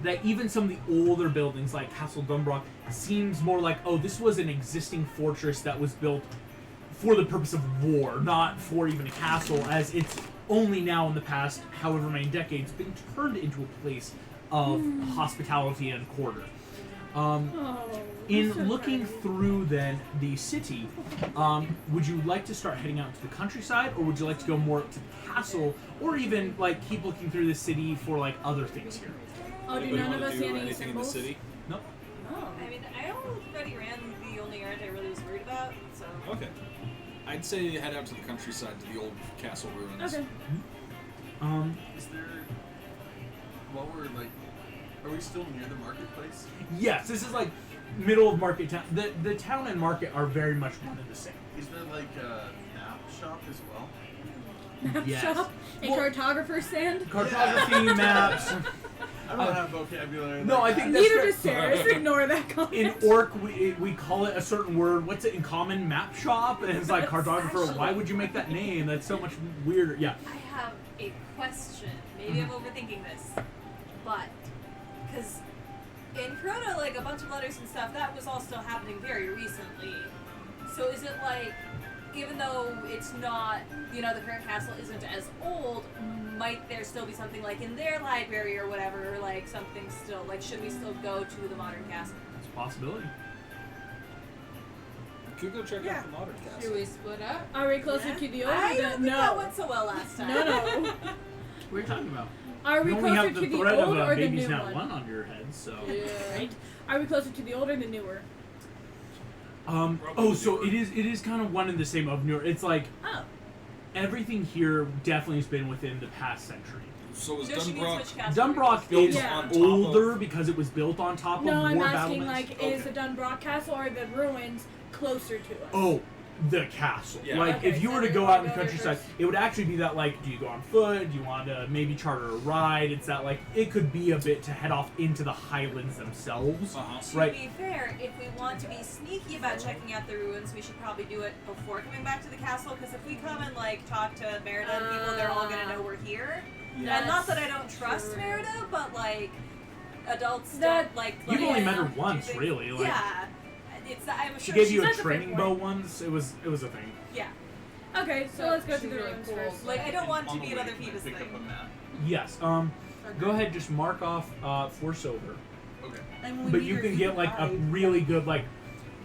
That even some of the older buildings, like Castle Dunbrock, seems more like, oh, this was an existing fortress that was built for the purpose of war, not for even a castle, as it's only now in the past, however many decades, been turned into a place of hospitality and quarter. In looking through then the city, would you like to start heading out to the countryside, or would you like to go more to the castle, or even like keep looking through the city for like other things here? Oh, do Anybody none of wanna us do see any anything in the symbols? city? No. Oh. I mean, I already ran the only errand I really was worried about, so. Okay. I'd say head out to the countryside to the old castle ruins. Okay. Is there, while we're like, are we still near the marketplace? Yes, this is like middle of market town. The town and market are very much one and the same. Is there like a map shop as well? Map Yes. shop? A Well- cartographer's stand? Cartography, maps. I don't have vocabulary. No, like I think that. that's Neither fair. does Sarah's. Ignore that comment. In Orc, we call it a certain word. What's it in common? Map shop? And it's like cartographer. Why would you make that name? That's so much weirder. Yeah. I have a question. Maybe I'm overthinking this, but because in Corona, like a bunch of letters and stuff, that was all still happening very recently. So is it like, even though it's not, the current castle isn't as old, might there still be something like in their library or whatever, like something still, like should we still go to the modern castle? It's a possibility. Could go check Yeah. out the modern Should castle. we split up? Are we closer to the older? I don't think no. that went so well last time. No. What are you talking about? Are we You only closer have to the the threat of old a or the baby's new not one? one on your head, so. Right. Are we closer to the old or the newer? Oh, so it is kind of one and the same of newer. It's like Oh. everything here definitely has been within the past century. So is No, she means which castle. Dunbrock Built is on top older of- because it was built on top No, of I'm war asking battlements. like, is the Dunbrock Castle or the ruins closer to us? Oh, the castle. Yeah. Like, Okay, if you so were to we go wanna out in the go there countryside, first. it would actually be that, like, do you go on foot? Do you want to maybe charter a ride? It's that, like, it could be a bit to head off into the highlands themselves. To Right. be fair, if we want to be sneaky about checking out the ruins, we should probably do it before coming back to the castle. Because if we come and like talk to Merida and people, they're all gonna know we're here. Yeah. And not that I don't trust Merida, but like adults That- don't like. You've only met her do once, things- really. Like, yeah, it's. I'm she sure gave she's you a That's a fair training point. bow once. It was a thing. Yeah, Okay, so let's go to she's the really ruins cool. first. like I don't want On to the be way, another can I Phoebus pick thing. up a map. Yes. Go ahead, just mark off Force Over. Okay. And we But need you her can get like a guide. really good like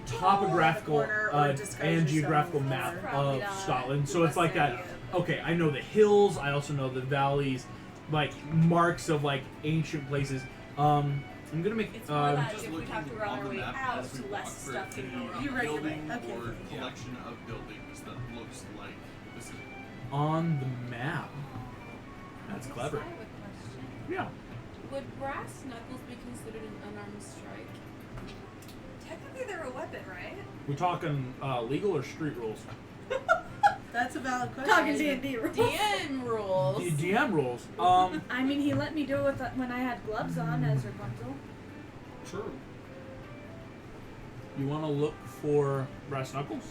topographical corner or disguise and yourself. geographical That's map probably of not Scotland. the So it's best like that. idea. Okay, I know the hills. I also know the valleys, like marks of like ancient places. I'm gonna make. It's more that Just if we looking have to run on our the way map out, as we walk less for stuff can go any wrong. You're right, you're building right. Okay. or Yeah. collection of buildings that looks like the city. on the map. That's clever. I have a question. Yeah. Would brass knuckles be considered an unarmed strike? Technically, they're a weapon, right? We're talking legal or street rules. That's a valid question. Talking D&D rules. DM rules. The DM rules. I mean, he let me do it with when I had gloves on as Rapunzel. True. You want to look for brass knuckles?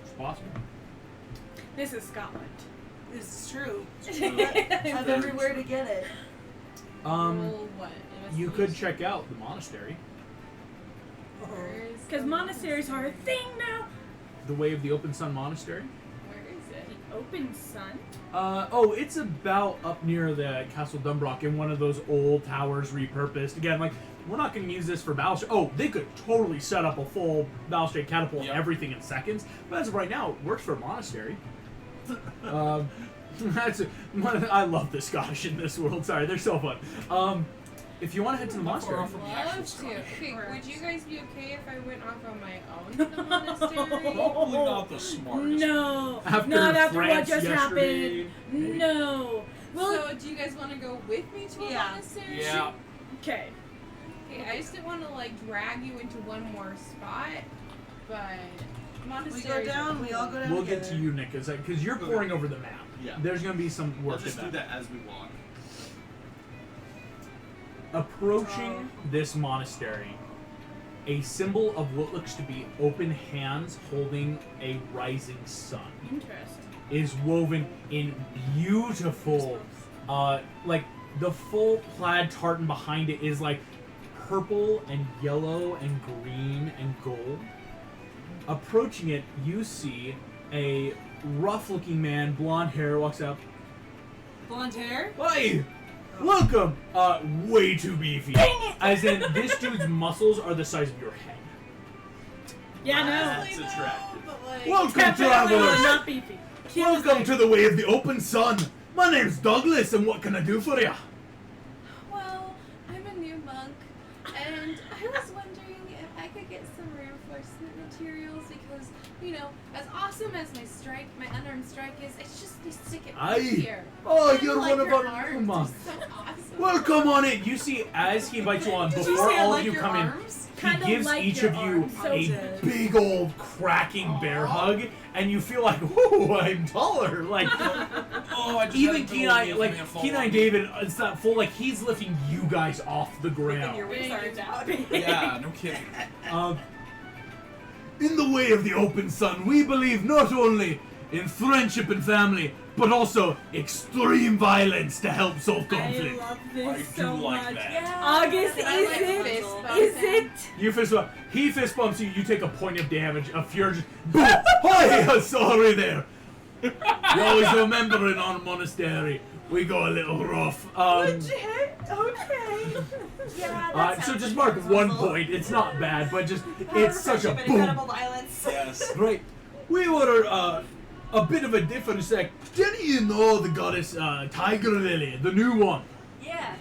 It's possible. This is Scotland. It's true. I Have everywhere to get it. Roll what? You could check out the monastery. Because monasteries are a thing now. The Way of the Open Sun Monastery. Where is it? Open sun. It's about up near the Castle Dunbrock in one of those old towers repurposed. Again, like, we're not going to use this for balustrade. Oh, they could totally set up a full balustrade catapult and Yep. everything in seconds. But as of right now, it works for a monastery. I love the Scottish in this world. Sorry, they're so fun. If you want to head to the Not far monastery, off from the actual Love to. Scottish. Okay, would you guys be okay if I went off on my own to the monastery? Probably not the smartest. No. After Not after what France just yesterday, happened. maybe. No. Well, So, do you guys want to go with me to a Yeah. monastery? Yeah. okay. Okay, I just didn't want to like drag you into one more spot, but We monasteries go down, are we all go down we'll together. get to you, Nick, because you're poring over the map. Yeah. There's gonna be some We'll work just in do that as we walk. Approaching this monastery, a symbol of what looks to be open hands holding a rising sun Interesting. is woven in beautiful, like the full plaid tartan behind it is like purple and yellow and green and gold. Approaching it, you see a rough-looking man, blonde hair, walks up. Blonde hair? Hi! Welcome! Way too beefy. As in, this dude's muscles are the size of your head. Yeah, no. That's attractive. But like, Welcome, Definitely travelers! not beefy. Welcome to the Way of the Open Sun! My name's Douglas, and what can I do for you? Well, I'm a new monk, and I was wondering if I could get some reinforcement materials because, you know, as awesome as my unarmed strike is, it's just they stick it Aye. here. Oh, And you're like one of your our new arms are monks. so awesome. Well, come on in. You see, as he invites you on, Did you before say I all like of you your come arms? in, Kinda he gives like each your of you arms. So a good. big old cracking bear hug, and you feel like, ooh, I'm taller. Like, Oh, I just even had a Kenai, goal like of fall Kenai on. David, it's not full. Like he's lifting you guys off the and ground. your wings aren't out. Yeah, no kidding. In the Way of the Open Sun, we believe not only in friendship and family, but also extreme violence to help solve I conflict. love I this do so like much. that. August, And I is like it? fist bump Is him. it? You fist bump. He fist bumps you. You take a point of damage. A fury just boom. Hi, sorry there. You always remember in our monastery, we go a little rough. Okay. Yeah, So just mark 1 point. It's not bad, but just it's such a boom. Incredible violence. Yes. Right. We were a bit of a different sect. Didn't you know the goddess Tiger Lily, the new one? Yeah.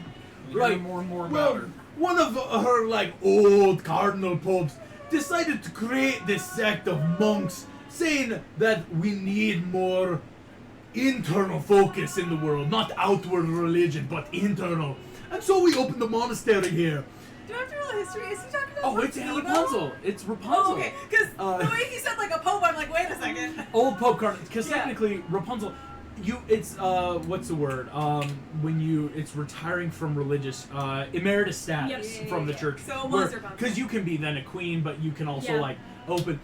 Right. More and more Well, about her. one of her like old cardinal popes decided to create this sect of monks, saying that we need more internal focus in the world, not outward religion, but internal. And so we opened the monastery here. Do I have to know the history? Is he talking about Oh, it's Rapunzel? Rapunzel. It's Rapunzel. Oh, okay. Because Uh, the way he said like a pope, I'm like, wait a second. Old Pope cardinal, because Yeah. technically Rapunzel, it's what's the word? When it's retiring from religious emeritus status Yep. from the church. So it was Rapunzel. Because you can be then a queen, but you can also Yeah. like open.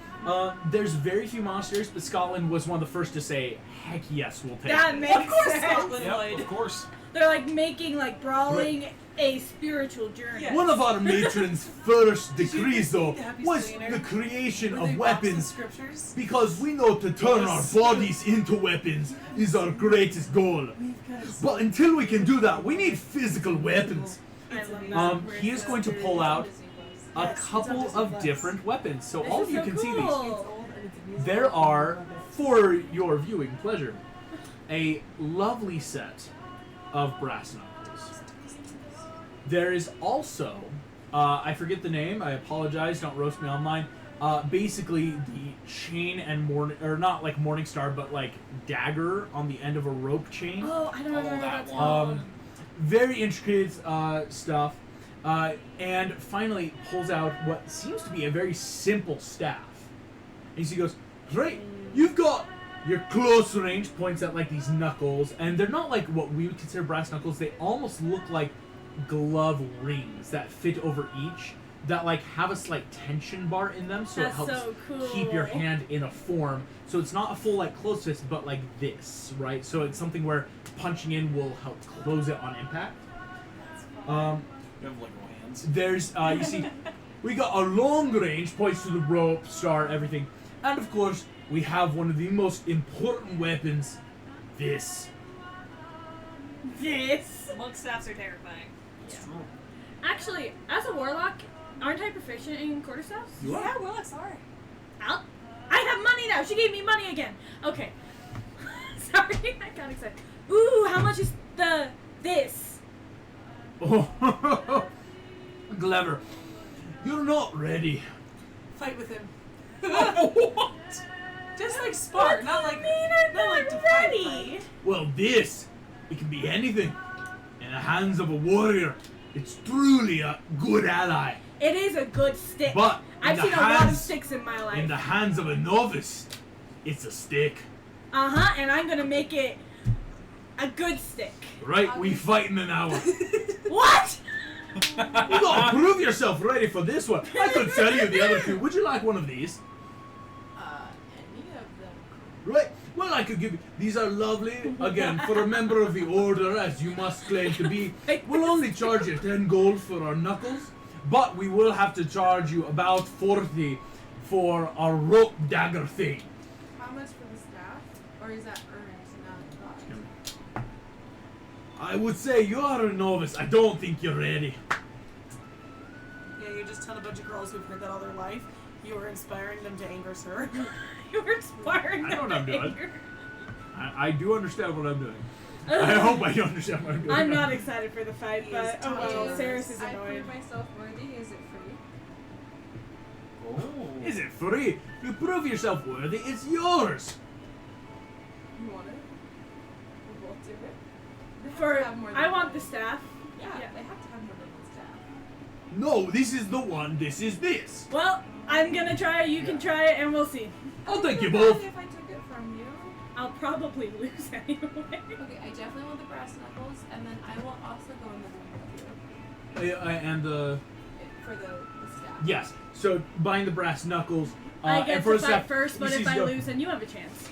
There's very few monasteries, but Scotland was one of the first to say, "Heck yes, we'll take That it." makes Of course, sense. Scotland Yep, would. of course. They're like making like brawling a spiritual journey. Yeah. One of our matron's first decrees, though, the Happy was Millionaire? the creation Were they of boxes of weapons. scriptures? Because we know to turn our bodies into weapons is our greatest goal. But until we can do that, we need physical weapons. I love that. He is going to pull out a Yes, it's couple on Disney of Plus. different weapons. So This all is of you so can see these. cool. There are, for your viewing pleasure, a lovely set of brass knuckles. There is also, I forget the name, I apologize, don't roast me online. Basically the chain and not like Morning Star, but like dagger on the end of a rope chain. Oh, I don't know Oh, what that that's one. called. Very intricate stuff. And finally pulls out what seems to be a very simple staff. And he goes, great, you've got your close range, points at like these knuckles, and they're not like what we would consider brass knuckles. They almost look like glove rings that fit over each, that like have a slight tension bar in them, so That's it helps so cool. keep your hand in a form. So it's not a full like close fist, but like this, right? So it's something where punching in will help close it on impact. You have like no hands. There's, you see, we got a long range, points to the rope, star, everything. And of course, we have one of the most important weapons, this. This. Monk staffs are terrifying. It's true. Actually, as a warlock, aren't I proficient in quarterstaffs? You are? Yeah, well, sorry. I have money now. She gave me money again. Okay. Sorry, I got excited. Ooh, how much is this? Oh, clever. You're not ready. Fight with him. What? Just like spar, not like I'm not like to not fight, ready. Well, this, it can be anything. In the hands of a warrior, it's truly a good ally. It is a good stick. But in I've the seen a lot of hands- sticks in my life. In the hands of a novice, it's a stick. And I'm gonna make it A good stick. Right, we fight in an hour. What? You gotta prove yourself ready for this one. I could sell you the other two. Would you like one of these? Any of them. Right. Well, I could give you. These are lovely. Again, for a member of the order, as you must claim to be, we'll only charge you 10 gold for our knuckles, but we will have to charge you about 40 for our rope dagger thing. How much for the staff? Or is that earned, not bought? I would say you are a novice. I don't think you're ready. Yeah, you just tell a bunch of girls who've heard that all their life. You were inspiring them to anger her. You were inspiring I know what I'm them to doing. anger. I do understand what I'm doing. I hope I understand what I'm doing. I'm not excited for the fight, He but is oh well, tired. Ceres is I annoyed. prove myself worthy. Is it free? Oh. Is it free? You prove yourself worthy. It's yours. You want it? We'll both do it. They have For to have more than I want one. the staff. Yeah, Yeah. they have to have more than one staff. No, this is the one. This is this. Well, I'm gonna try it. You can try it, and we'll see. I'll take you Bad both. If I took it from you. I'll probably lose anyway. Okay, I definitely want the brass knuckles, and then I will also go in the room with you And for the staff. yes. So buying the brass knuckles. I and get for to a fight step, first, but you if see I go- lose, then you have a chance.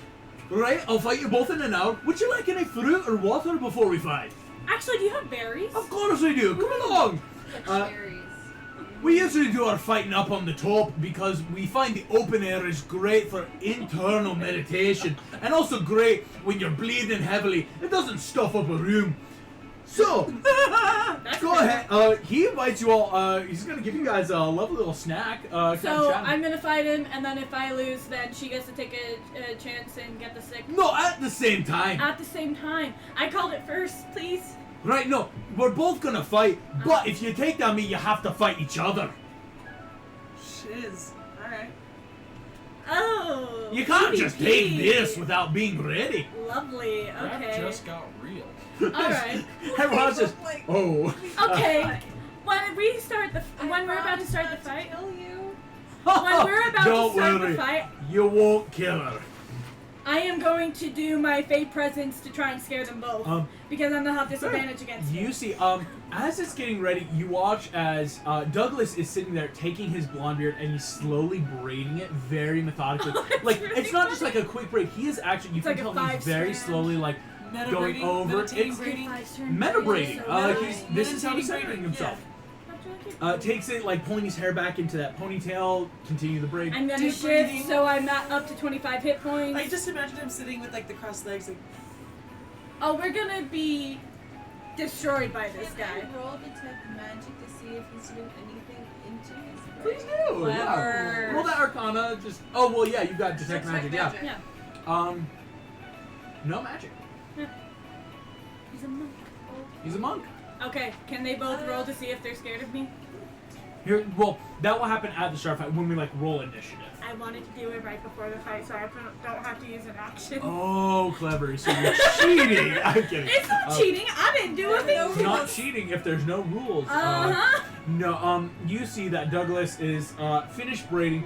Right, I'll fight you both in an hour. Would you like any fruit or water before we fight? Actually, do you have berries? Of course we do. Come along. Like cherries. We usually do our fighting up on the top because we find the open air is great for internal meditation and also great when you're bleeding heavily. It doesn't stuff up a room. So, go ahead. He invites you all. He's going to give you guys a lovely little snack. So I'm gonna fight him, and then if I lose, then she gets to take a chance and get the stick. No, at the same time. At the same time, I called it first, please. Right, no, we're both going to fight, but if you take down me, you have to fight each other. Shiz. Alright. Oh. You can't just take PvP. this without being ready. Lovely. That Okay. just got real. All right. Everyone's just, Like- oh. Okay. When we start when we're about to start the fight, Kill you. when we're about Don't to start worry. the fight, You won't kill her. I am going to do my fate presence to try and scare them both because I'm gonna have disadvantage against You see, as it's getting ready, you watch as Douglas is sitting there taking his blonde beard and he's slowly braiding it very methodically. Oh, it's like really it's not just like a quick braid. He is actually you It's can like a tell he's very 5-strand. slowly like Meta going braiding, over. meditating It's braiding. meta braiding. Meditating This is how he's braiding, centering himself. yeah. Takes it like pulling his hair back into that ponytail. Continue the braid. I'm gonna Deep shift breathing. so I'm not up to 25 hit points. I just imagine him sitting with like the crossed legs, like Oh, we're gonna be destroyed by this Can guy. I roll detect magic to see if he's doing anything into his Please brain? do. Yeah. Clever. Roll that Arcana. Just well, yeah, you got detect magic. Yeah. Yeah. No magic. He's a monk. He's a monk. Okay, can they both roll to see if they're scared of me? Here, well, that will happen at the start fight when we like roll initiative. I wanted to do it right before the fight so I don't have to use an action. Oh, clever! So you're cheating. I'm kidding. It's not cheating. I didn't do a thing. It's not cheating if there's no rules. Uh-huh. No. You see that Douglas is finished braiding.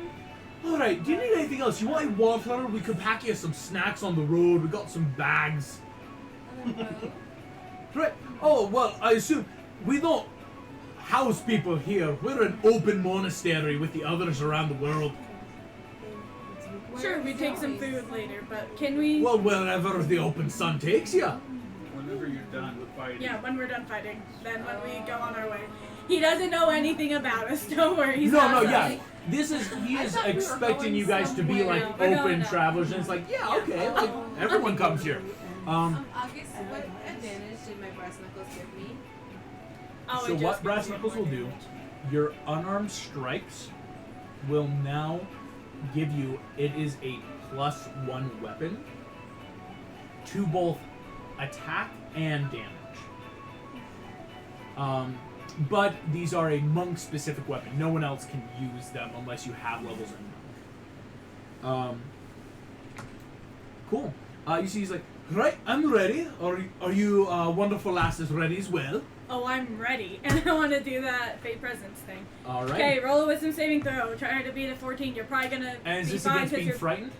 All right. Do you need anything else? You want any water? We could pack you some snacks on the road. We got some bags. Right. Oh well. I assume we don't house people here. We're an open monastery with the others around the world. Sure, we take some food later, but can we? Well, wherever the open sun takes you. Whenever you're done with fighting. Yeah, when we're done fighting, then when we go on our way. He doesn't know anything about us. Don't worry. He's No, not yeah. like- He is thought we were expecting going you guys to be somewhere. like We're going open out. travelers, and it's like, yeah, okay, like everyone comes here. August, what advantage did my brass knuckles give me? Oh, So it what just brass gives you knuckles more will do? damage. Your unarmed strikes will now give you. It is a +1 weapon to both attack and damage. But these are a monk-specific weapon. No one else can use them unless you have levels in monk. Cool. You see, he's like, right, I'm ready. Are you wonderful lasses ready as well? Oh, I'm ready, and I want to do that fate presence thing. All right. Okay, roll a wisdom saving throw. Try to beat a 14. You're probably gonna And is be this fine against 'cause being you're. frightened?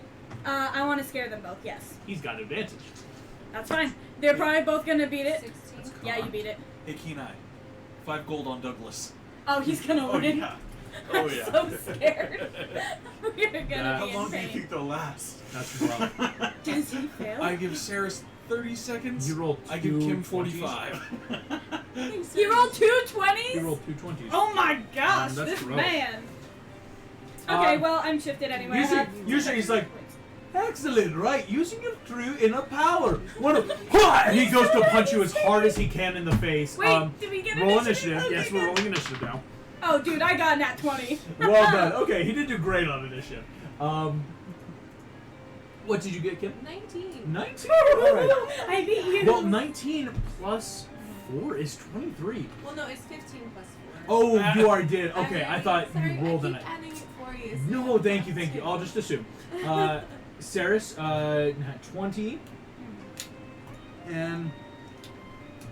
I want to scare them both. Yes. He's got advantage. That's fine. They're probably both gonna beat it. 16. Yeah, you beat it. Hey, Kenai. 5 gold on Douglas. Oh, he's gonna Oh win. yeah. Oh I'm yeah. so scared. We're gonna How be long in do you pain. think they'll last? That's rough. Does he fail? I give Saris 30 seconds. You rolled I give Kim 2 45. He rolled 2 20s? You rolled 2 20s. Oh my gosh, That's this gross. man. Okay, Um, well, I'm shifted anyway. I usually- have usually he's like, points. Excellent, right? Using your true inner power. And he goes to punch you as hard as he can in the face. Wait, did we get roll initiative? initiative. Okay, Yes, we're good. rolling initiative now. Oh, dude, I got nat 20. Well done. Okay, he did do great on initiative. What did you get, Kim? 19. 19. All right. I beat you. Well, 19 plus 4 is 23. Well, no, it's 15 plus 4. Oh, you already did. Okay, I thought Sorry, you rolled I in keep it. adding it for you. so No, thank you. I'll just assume. Saris, 20. And,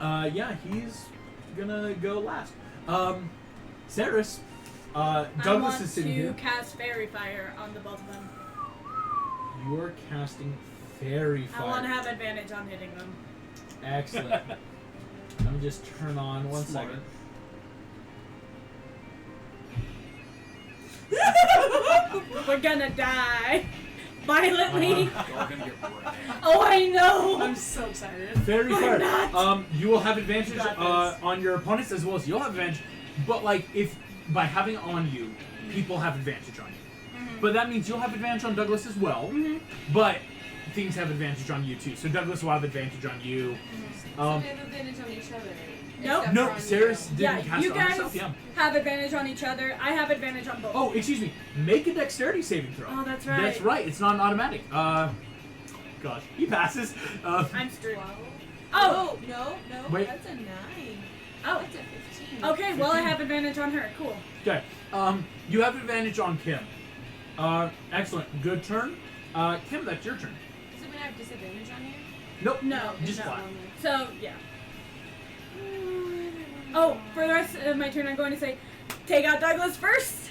yeah, he's gonna go last. Saris, Douglas is sitting I here. want to cast Fairy Fire on the both of them. You're casting Fairy Fire. I want to have advantage on hitting them. Excellent. Let me just turn on one Smart. second. We're gonna die. Violently. Y'all are gonna get wrecked. Oh, I know. I'm so excited. Fairy We're Fire. not. You will have advantage You got this. on your opponents as well as you'll have advantage. But like, if by having it on you, people have advantage on you. But that means you'll have advantage on Douglas as well. But things have advantage on you too. So Douglas will have advantage on you. So we have advantage on each other. Nope. except No, for on Saris you. didn't Yeah, cast you it on guys herself. Yeah. have advantage on each other. I have advantage on both. Oh, excuse me. Make a dexterity saving throw. Oh, that's right. That's right. It's not an automatic. Gosh, he passes. I'm screwed. 12. Oh. No, Wait. that's a 9. Oh. That's a 15. Okay, well, I have advantage on her. Cool. Okay. You have advantage on Kim. Excellent. Good turn. Kim, that's your turn. Is it when I have disadvantage on you? Nope. No, Just Is that flat. one? So, yeah. Oh, for the rest of my turn, I'm going to say, take out Douglas first.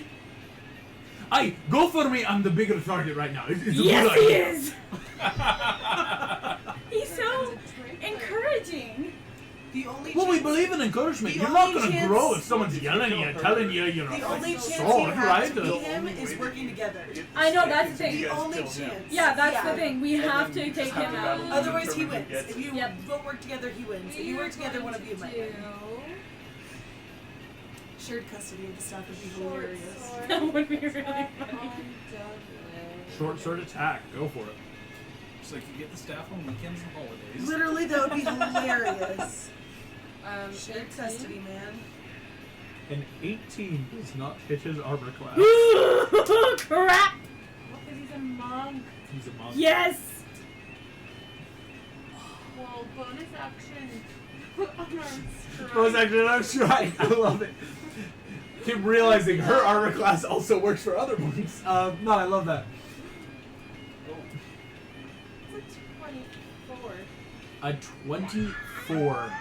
Aye, go for me. I'm the bigger target right now. It's a Yes, good he idea. is. He's so encouraging. The only Well, we chance, believe in encouragement. The You're not only going to chance- grow if someone's yelling at you, telling you you're the a only chance sword, you have right? to beat him is working together. I know, that's the thing. The only chance. Yeah, that's Yeah. the thing. We have to take him out. Otherwise, he wins. If you Yep. both work together, he wins. If you work together, one of you might win. Shared custody of the stuff would be hilarious. That would be really funny. Short sword attack. Go for it. It's like you get the staff on weekends and holidays. Literally, that would be hilarious. Shared 18. custody, man. An 18 does not hit his armor class. Crap! Well, because he's a monk. He's a monk. Yes! Well, bonus action. Unarmed strike. I was actually I'm trying. I love it. Keep realizing her armor class also works for other monks. No, I love that. It's a 24. A 24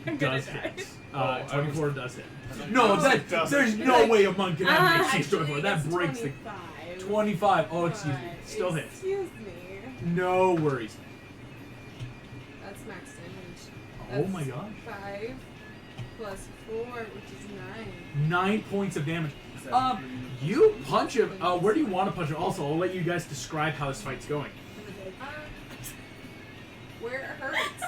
I'm gonna does die. hit. I 24 does hit. No, No, that it doesn't. there's no way a monk can have an Actually, AC 24. That It's breaks the 25. 25. Oh, excuse me. But Still hits. Excuse me. No worries. That's max damage. Oh That's my god. 5 plus 4, which is 9. 9 points of damage. Is that You punch him. Where do you want to punch him? Also, I'll let you guys describe how this fight's going. Where it hurts.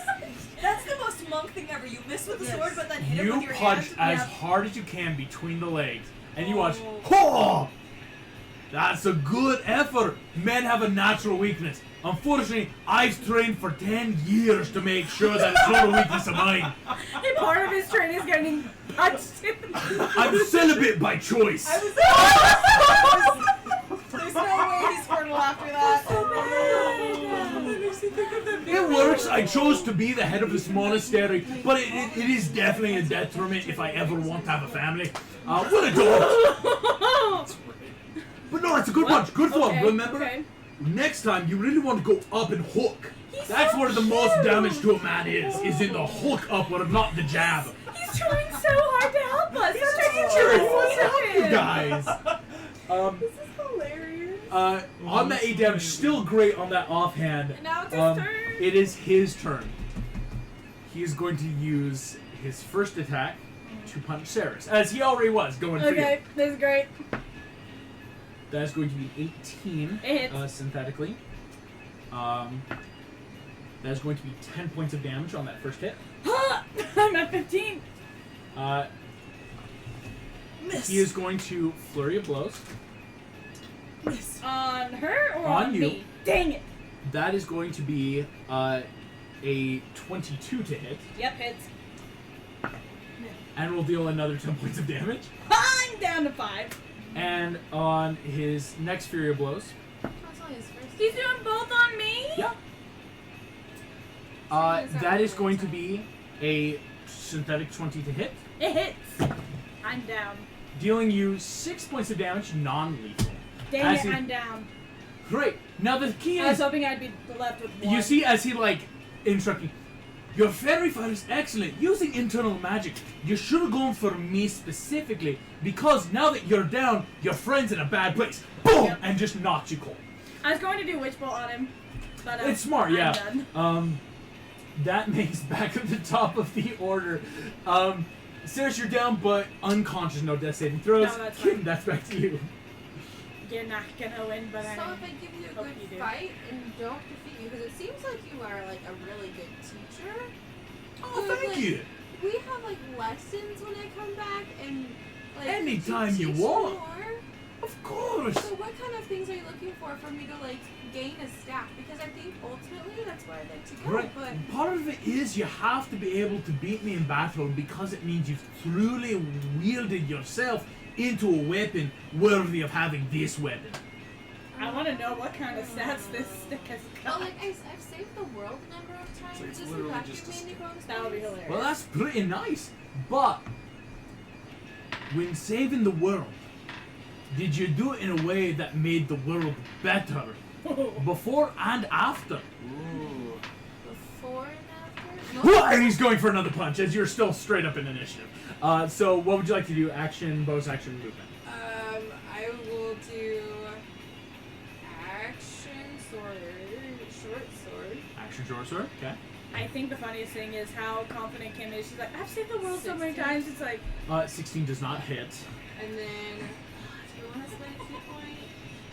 That's the most monk thing ever. You miss with the Yes. sword, but then hit him You with your punch hand. as hard as you can between the legs, and you watch. Oh. Oh! That's a good effort. Men have a natural weakness. Unfortunately, I've trained for 10 years to make sure that it's not a weakness of mine. And part of his train is getting punched in. I'm celibate by choice. There's no way he's fertile after that. It works. I chose to be the head of this monastery, but it is definitely a detriment if I ever want to have a family. What a dog. But no, it's a good punch. Good form. Okay, Remember? okay. Next time, you really want to go up and hook. That's where the most damage to a man is in the hook upward, not the jab. He's trying so hard to help us. That's Sure, ridiculous. what's up, you guys? This is hilarious. On that 8 damage, still great on that offhand. Now it's his turn. It is his turn. He is going to use his first attack to punch Saris, as he already was going for you. Okay, this is great. That is going to be 18 It hits. synthetically. That is going to be 10 points of damage on that first hit. I'm at 15. Miss. He is going to flurry of blows. Miss. On her or On on you. me? Dang it. That is going to be a 22 to hit, Yep, hits. and will deal another 10 points of damage. I'm down to 5. And on his next Fury of Blows, That's only his first. He's doing both on me? yeah, that is going to be a synthetic 20 to hit, It hits. I'm down. dealing you 6 points of damage, non-lethal. Dang As it, he- I'm down. Great. Now the key I was is, hoping I'd be left with one. you see, as he like instructing, your fairy fire is excellent. Using internal magic, you should have gone for me specifically because now that you're down, your friend's in a bad place. Boom, Yep. and just knocked you cold. I was going to do Witch Bolt on him, but It's smart, I'm yeah. done. That makes back at the top of the order. Sarah, you're down, but unconscious, no death saving throws. No, that's Kid, fine. that's back to you. You're not gonna win, but So I if I give you a hope you good do. fight and don't defeat you, because it seems like you are like a really good teacher. Oh, But, thank like, you. We have like lessons when I come back, and like Anytime to you teach want. more. Of course. So what kind of things are you looking for me to like gain a staff? Because I think ultimately that's where I'd like to go. Right. But Part of it is you have to be able to beat me in battle because it means you've truly wielded yourself into a weapon worthy of having this weapon. I want to know what kind of stats this stick has well, got. like I've saved the world a number of times. So it's Doesn't literally that just give a me any bonus That would be points? hilarious. Well, that's pretty nice. But when saving the world, did you do it in a way that made the world better? Before and after? Ooh. Before and after? Whoa, and he's going for another punch as you're still straight up in initiative. So what would you like to do? Action, bonus action, movement. I will do action sword, short sword. Action, short sword. Okay. I think the funniest thing is how confident Kim is. She's like, I've saved the world so many 16. times. It's like, 16 does not hit. And then, do you want to spend a key point?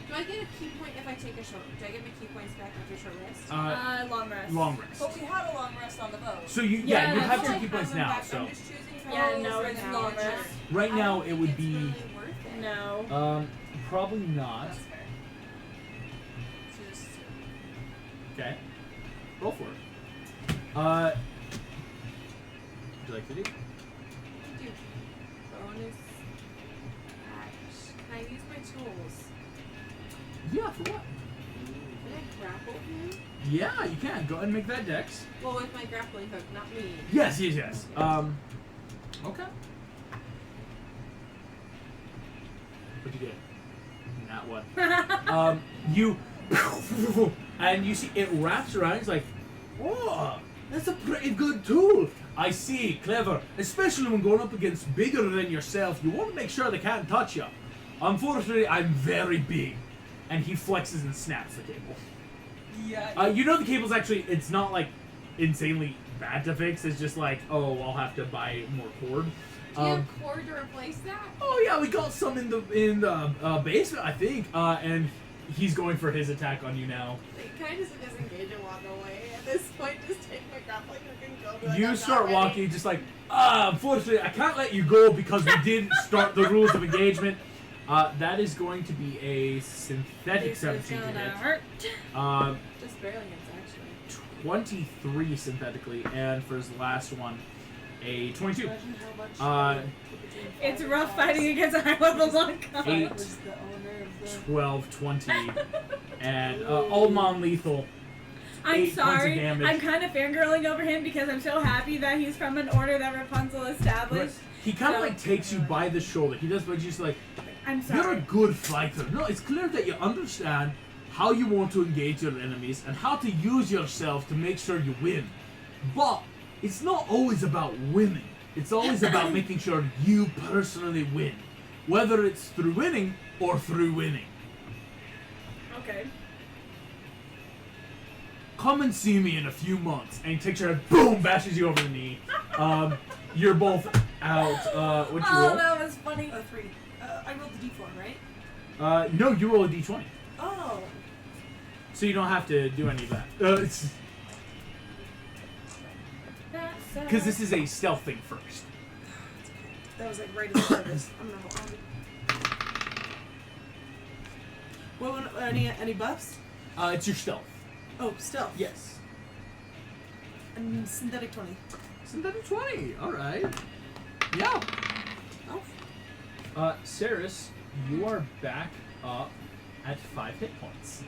Do I get a key point if I take a short? Do I get my key points back after a short rest? long rest. Long rest. But we had a long rest on the boat. So you, Yeah, you that's have right. two key points now. So I'm just choosing if I Yeah, want no, for it's now. long rest. right I now don't it think would it's be really worth it. No. probably not. That's fair. Just Okay. Roll for it. Would you like to do? do bonus action. Can I use my tools? Yeah, for what? Can I grapple him? Yeah, you can. Go ahead and make that dex. Well, with my grappling hook, not me. Yes, yes, yes. Okay. What'd you get? Not one. You and you see it wraps around. It's like, oh, that's a pretty good tool. I see, clever. Especially when going up against bigger than yourself, you want to make sure they can't touch you. Unfortunately, I'm very big, and he flexes and snaps the cable. Yeah. You know the cable's actually, it's not like insanely bad to fix. It's just like, oh, I'll have to buy more cord. Do you have cord to replace that? Oh yeah, we got some in the basement, I think. And he's going for his attack on you now. Can I just disengage and walk away at this point? Just take my grappling hook and go. Be like, You I'm not start ready. walking, just like, unfortunately, I can't let you go because we didn't start the rules of engagement. That is going to be a synthetic This is 17 to gonna hit. hurt. Just barely hits, actually. 23 synthetically, and for his last one, a 22. Imagine how much. It's rough fighting against a high level monk. 8, was the owner of the. 12, 20, and all non-lethal. I'm 8 points of sorry. damage. I'm kind of fangirling over him because I'm so happy that he's from an order that Rapunzel established. He kind of So- like takes you by the shoulder. He does, but just like, I'm you're a sorry. good fighter. No, it's clear that you understand how you want to engage your enemies and how to use yourself to make sure you win. But it's not always about winning. It's always about making sure you personally win. Whether it's through winning or through winning. Okay. come and see me in a few months. And he takes your head, boom, bashes you over the knee. You're both out. What'd you roll? Oh, that was funny. 3. I rolled the d4, right? No, you roll a d20. Oh. So you don't have to do any of that. Because this is a stealth thing first. That was like right at the start of this. I'm gonna hold on. What? Any buffs? It's your stealth. Oh, stealth. Yes. And synthetic 20. Synthetic 20. All right. Yeah. Oh. Saris, you are back up at 5 hit points.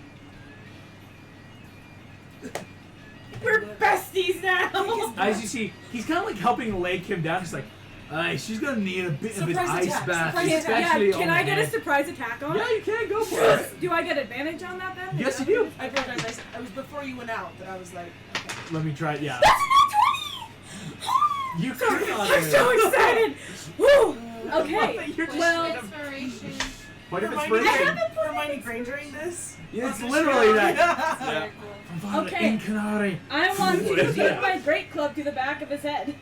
We're besties now. As you see, he's kind of like helping lay him down. He's like, she's gonna need a bit of an Surprise ice attack, bath, surprise attack. especially Yeah, on can the I get a head. surprise attack on Yeah, it? you can go for Yes. it. Do I get advantage on that then? Yes, you do. I apologize. It was before you went out that I was like, okay. Let me try it. Yeah. That's a nat 20! You could I'm so excited! Woo! Okay, You're just well, Inspiration. What if it's Hermione, breaking? Hermione Grangering this? Yeah, it's On the literally show? that. Yeah. Okay. Incanari. I want to Yeah. shoot my great club to the back of his head.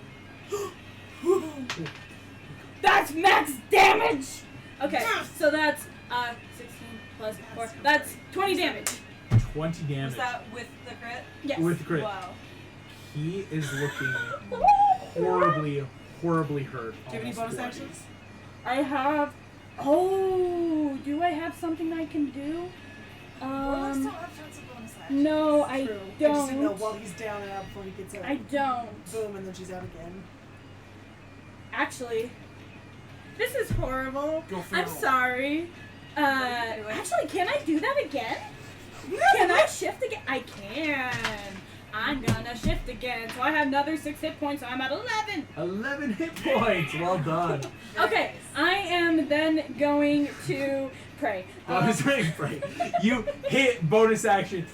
That's max damage! Okay, so that's 16 plus 4. That's 20 damage. 20 damage. Was that with the crit? Yes. With crit. Wow. He is looking horribly, horribly hurt. Do you have any almost bonus bloody. actions? I have. Oh, do I have something I can do? Warlocks don't have tons of bonus actions. No, I True. I just didn't know don't. while he's down and out before he gets up. I don't. Boom, and then she's out again. Actually, this is horrible. Go for I'm it. sorry. Actually, can I do that again? Can I shift again? I can. I'm gonna shift again. So I have another 6 hit points, so I'm at 11. 11 hit points. Well done. Okay, I am then going to pray. Bonus action, right? You hit bonus action.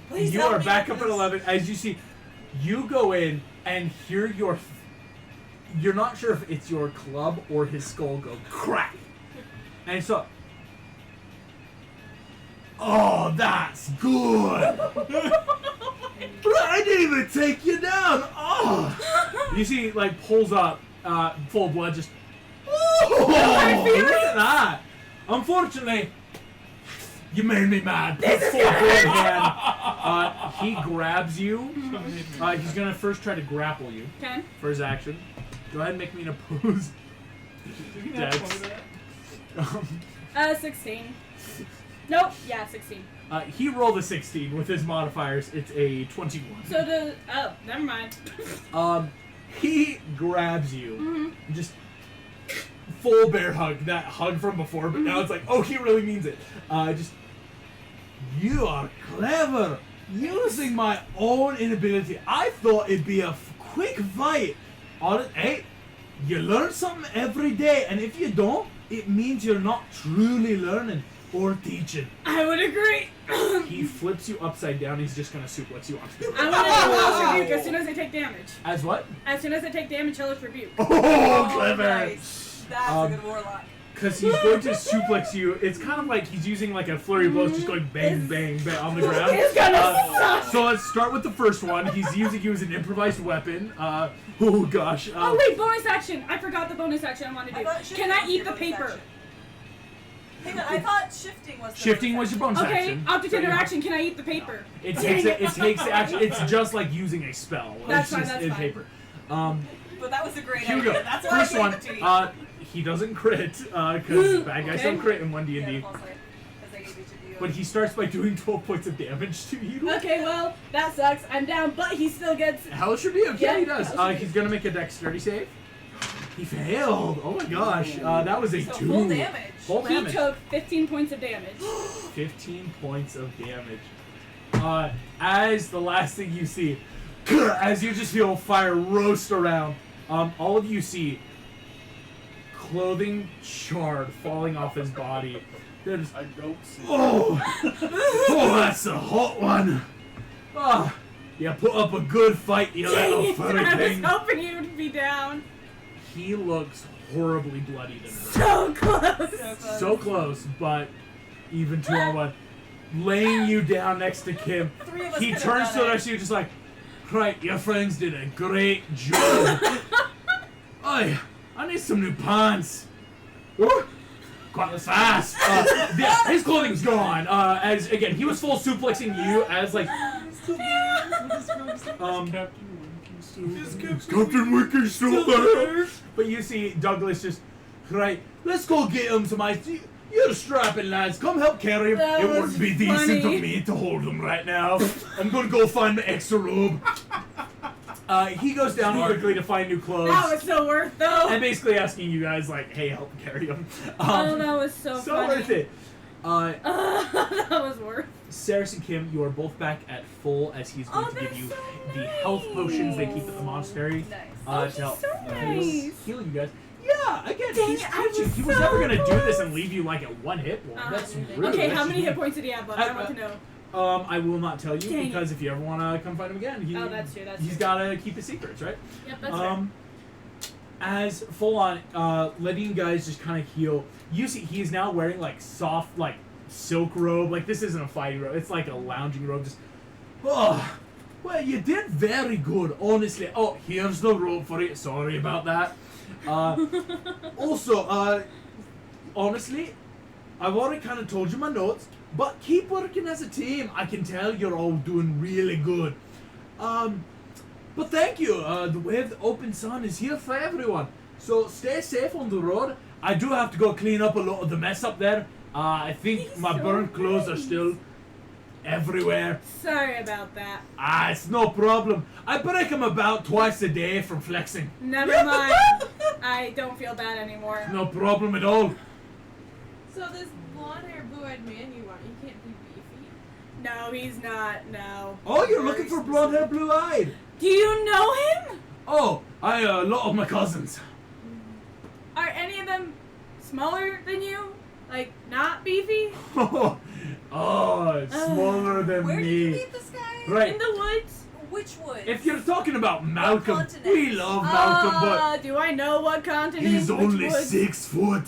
Please You help are me back with up at this. 11. As you see, you go in and hear your. You're not sure if it's your club or his skull go crack. And so. Oh, that's good. I didn't even take you down. Oh. You see, like, pulls up, full of blood, just. Oh, look at that. Unfortunately, you made me mad. This full blood hand. He grabs you. He's gonna first try to grapple you Okay. for his action. Go ahead and make me an opposed. Dex. 16. Nope. Yeah, 16. He rolled a 16 with his modifiers. It's a 21. So the never mind. He grabs you, Mhm. just full bear hug, that hug from before, but now it's like, oh, he really means it. Just, you are clever, using my own inability. I thought it'd be a quick fight. Hey, you learn something every day, and if you don't, it means you're not truly learning or teaching. I would agree. He flips you upside down. He's just gonna suplex you onto the I want to do Hellish Rebuke as soon as I take damage. As what? As soon as I take damage, Hellish Rebuke. Oh, clever! Nice. That's a good warlock. Because he's going to suplex you. It's kind of like he's using like a flurry of blows, just going bang, bang, bang on the ground. It's gonna suck. So let's start with the first one. He's using you as an improvised weapon. Oh gosh. Oh wait, bonus action. I forgot the bonus action I want to do. I thought shifting Can I was eat your the bonus paper? action. Hang on, I thought shifting was the Shifting bonus was your bonus Okay, action. object So you have- interaction. Can I eat the paper? It takes the action. It's just like using a spell. That's It's fine, just that's in fine. paper. But that was a great Here we idea. go. That's why First I one. gave it to you. He doesn't crit because bad guys Okay. don't crit in 1D&D. Yeah, false light, 'cause I gave it to you. But he starts by doing 12 points of damage to you. Okay, well that sucks. I'm down, but he still gets. Hellish Rebuke. Yeah, Yeah, he does. Hellish Rebuke. He's gonna make a dexterity save. He failed. Oh my gosh. That was a So 2. full damage. Full He damage. took 15 points of damage. 15 points of damage. As the last thing you see, as you just feel fire roast around, all of you see clothing shard falling off his body. There's I don't see. oh, that's a hot one. Ah, you put up a good fight, you little Dang, furry I was thing. hoping he would be down. He looks horribly bloodied and hurt. So close. So close, but even 2-on-1. laying you down next to Kim. Three of us He could've turns done to the it. rest of you just like, right, your friends did a great job. Oi, I need some new pants. Ooh, quite fast. His clothing's gone. As again, he was full suplexing you as like, Captain Winking's still there. But you see Douglas just, right, let's go get him some ice. You're strapping lads. Come help carry him. That It was wouldn't be decent funny. of me to hold him right now. I'm gonna go find the extra robe. He goes down quickly to find new clothes. That was so worth though. And basically asking you guys like, hey, help carry him. Oh, that was so funny. worth it. That was worth. Saris and Kim, you are both back at full as he's going to give that's you so the health potions they nice. keep at the monastery Nice. to help so nice. heal you guys. Yeah, again, Dang he's it, I teaching. was He was so never gonna do this close. and leave you like at one hit point. That's rude. Okay, how That's many hit rude. points did he have left? I want to know. I will not tell you Dang because if you ever want to come find him again, Oh, that's true. That's he's true. gotta keep his secrets, right? Yep, that's right. As full on, letting you guys just kind of heal. You see, he is now wearing like soft, like silk robe. Like this isn't a fighting robe; it's like a lounging robe. Just, oh, well, you did very good, honestly. Oh, here's the robe for it. Sorry about that. Also, honestly, I've already kind of told you my notes, but keep working as a team. I can tell you're all doing really good. But thank you. The way of the open sun is here for everyone. So stay safe on the road. I do have to go clean up a lot of the mess up there. I think He's my so burnt clothes are nice. still everywhere. Sorry about that. It's no problem. I break them about twice a day from flexing. Never mind. I don't feel bad anymore. No problem at all. So this blonde-haired, blue-eyed man you want, you can't be beefy. No, he's not. No. Oh, you're looking for blonde hair, blue eyed. Do you know him? Oh, a lot of my cousins. Are any of them smaller than you? Like, not beefy? Oh, smaller than Where did me. you meet this guy? Right. In the woods? Which woods? If you're talking about Malcolm, continent? we love Malcolm, Do I know what but continent? he's Which only woods? 6 foot.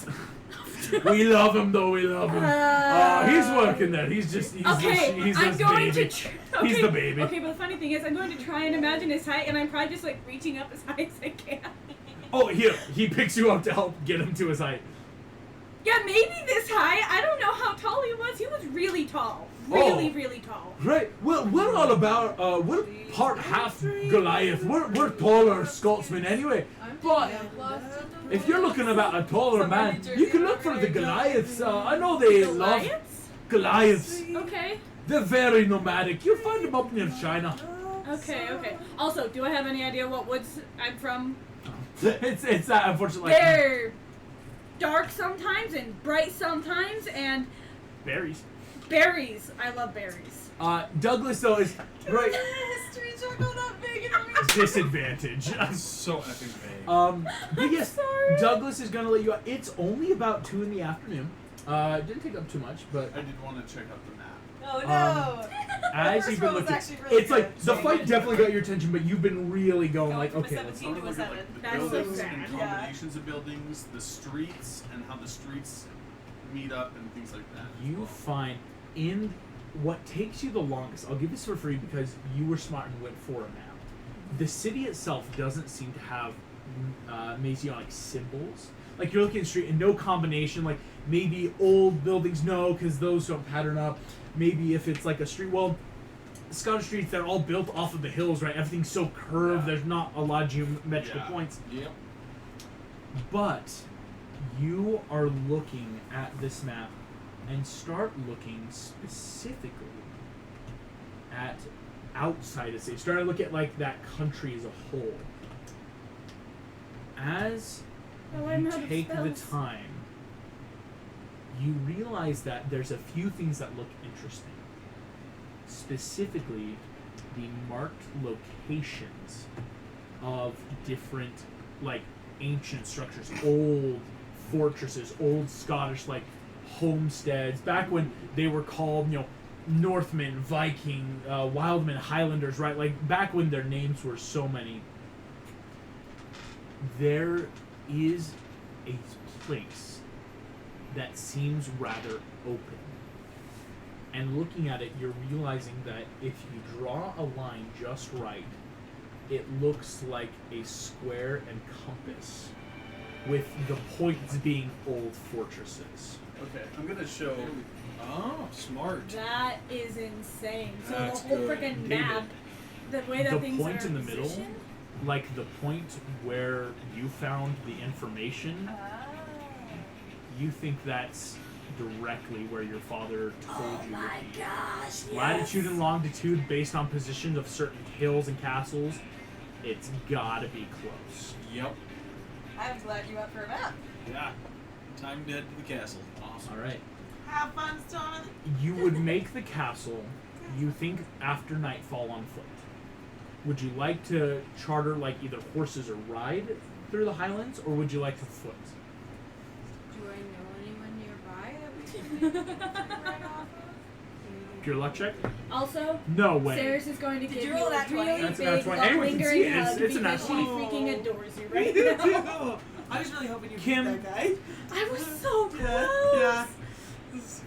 We love him though. We love him. He's working there. He's just. He's Okay, he's I'm this going baby. to. He's the baby. Okay, but the funny thing is, I'm going to try and imagine his height, and I'm probably just like reaching up as high as I can. Oh, here he picks you up to help get him to his height. Yeah, maybe this high. I don't know how tall he was. He was really tall. Really tall. Right. Well, we're all about. We're part half Goliath. We're taller Scotsmen anyway. But if you're looking about a taller man, you can look for the Goliaths. I know they love Goliaths? Goliaths. Okay. They're very nomadic. You'll find them up near China. Okay. Also, do I have any idea what woods I'm from? It's that unfortunately. They're dark sometimes and bright sometimes, and Berries. berries. I love berries. Douglas though is right. History check on that big and Disadvantage. So effing vague. But yes, Sorry. Douglas is gonna let you out. It's only about 2 PM. Didn't take up too much, but I did want to check out the map. Oh no! as First you've been one was looking, actually really it's like good. the fight definitely got your attention, but you've been really going like, from a okay, let's 17 to a Look at, 7. like, the That's so buildings sad. and Yeah. combinations of buildings, the streets, and how the streets meet up and things like that. as you well. find in what takes you the longest. I'll give this for free because you were smart and went for a map. The city itself doesn't seem to have Masionic symbols. Like you're looking at the street and no combination. Like maybe old buildings, no, because those don't pattern up. Maybe if it's like a street, well, Scottish streets they're all built off of the hills, right? Everything's so curved. Yeah. There's not a lot of geometrical Yeah. points. Yep. But you are looking at this map and start looking specifically at outside of city. Start to look at like that country as a whole. As Oh, I'm you out of take the spells. time, you realize that there's a few things that look interesting. Specifically, the marked locations of different, like, ancient structures, old fortresses, old Scottish, like, homesteads, back when they were called, Northmen, Viking, Wildmen, Highlanders, right? Like, back when their names were so many. There is a place that seems rather open. and looking at it, you're realizing that if you draw a line just right, it looks like a square and compass, with the points being old fortresses. Okay, I'm gonna show. Oh, smart. That is insane. So That's the whole good. freaking David, map, the way that the things point are in the middle, positioned. like the point where you found the information, you think that's directly where your father told you would be. Gosh, Latitude and longitude based on positions of certain hills and castles, it's gotta be close. Yep. I'm glad you went for a map. Yeah. Time to head to the castle. Awesome. Alright. Have fun, Stone. You would make the castle, you think, after nightfall on foot. Would you like to charter like either horses or ride through the highlands, or would you like to foot? Do I know anyone nearby that we can ride off of? Pure luck check? Also, No way. Sarah's is going to give you you roll a that 20? really That's a big, nat 20. Anyone can lingering see it. It's- hug it's a nat because she 20. freaking adores you Me right too. now. I was really hoping you Kim. beat that guy. I was so close. Yeah.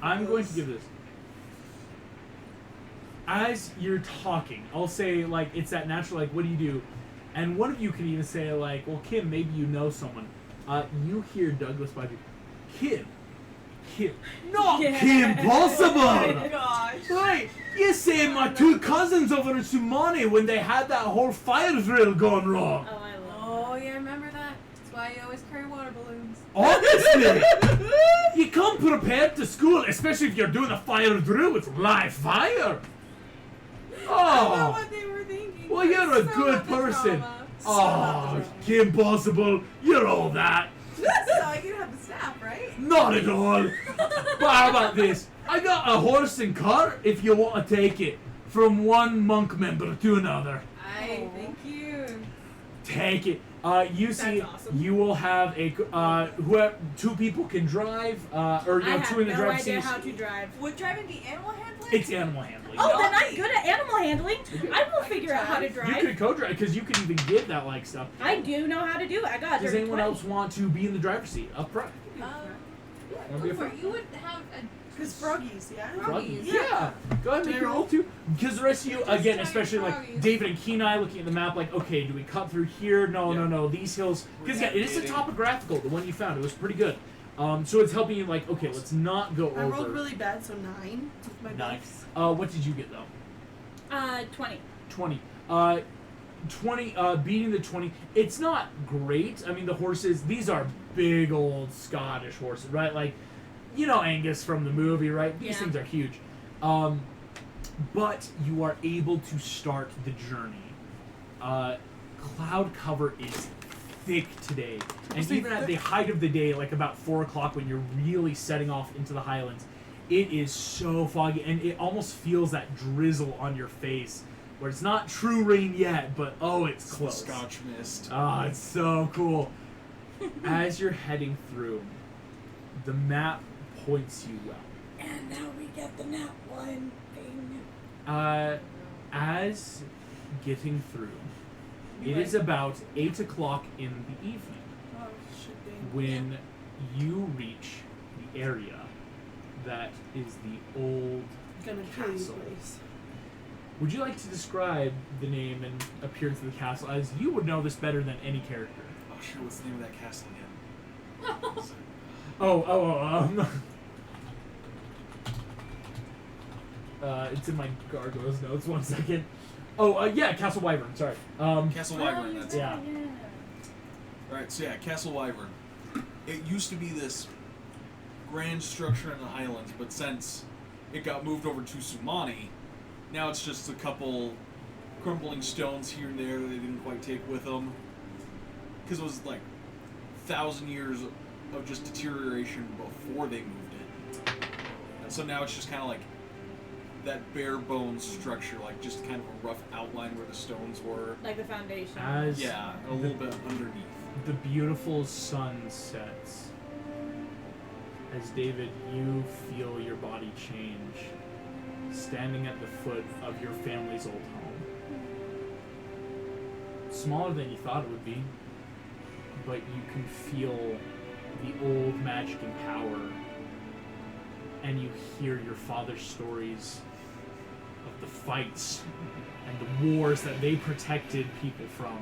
I'm going to give this. As you're talking, I'll say, like, it's that natural, like, what do you do? And one of you can even say, like, well, Kim, maybe you know someone. You hear Douglas by you. Kim. Not Yeah. Kim Possible! Oh gosh. Right, you saved my two cousins over in Sumani when they had that whole fire drill gone wrong. Oh, I love Oh, yeah, remember that? That's why you always carry water balloons. Honestly, you come prepared to school, especially if you're doing a fire drill with live fire. I don't know Oh, what they were thinking. well, you're a So good about the person. drama. Oh, Kim Possible, you're all that. So I can have the staff, right? Not at all. But how about this? I got a horse and cart if you want to take it from one monk member to another. Thank you. Take it. You see, awesome. you will have a whoever two people can drive, or you I know, have two in the no driver's idea seat. how to drive. Would driving be animal handling? It's animal handling. Oh, then Not I'm me. good at animal handling. I will figure out how to You drive. could co-drive because you could even give that like stuff. I do know how to do it. I got a Does dirty anyone 20. else want to be in the driver's seat up front? Wanna be Go a for it. front? You would have a Because froggies, yeah? Froggy. Froggies. Yeah. Go ahead and make Can I your roll roll? too. Because the rest of you, Just again, giant especially like froggies. David and Kenai looking at the map, like, okay, do we cut through here? No, Yeah. no. These hills. Because yeah, it is a navigating. topographical. The one you found, it was pretty good. So it's helping you like, okay, let's not go I over. rolled really bad, so 9 with my Nice. buffs. What did you get though? 20. 20. 20, beating the 20. It's not great. I mean, the horses, these are big old Scottish horses, right? Like, you know Angus from the movie, right? These Yeah. things are huge. But you are able to start the journey. Cloud cover is thick today. And even at the height of the day, like about 4 o'clock when you're really setting off into the highlands, it is so foggy and it almost feels that drizzle on your face where it's not true rain yet, but oh, it's close. Scotch mist. Ah, it's so cool. As you're heading through, the map points you well. And now we get the nat 1 thing. As getting through, it is about 8 o'clock in the evening Oh, should be. when you reach the area that is the old Gonna kill you, castle. please. Would you like to describe the name and appearance of the castle, as you would know this better than any character? Oh shit, what's the name of that castle again? It's in my gargoyles notes. 1 second. Yeah, Castle Wyvern. Sorry. Castle Wyvern, that's it. Yeah. Alright, so yeah, Castle Wyvern. It used to be this grand structure in the Highlands, but since it got moved over to Sumani, now it's just a couple crumbling stones here and there that they didn't quite take with them. Because it was like 1,000 years of just deterioration before they moved it. And so now it's just kind of like that bare bones structure, like just kind of a rough outline where the stones were. Like the foundation. As Yeah, a little bit underneath. the beautiful sun sets, as David, you feel your body change, standing at the foot of your family's old home. Smaller than you thought it would be, but you can feel the old magic and power and you hear your father's stories of the fights and the wars that they protected people from.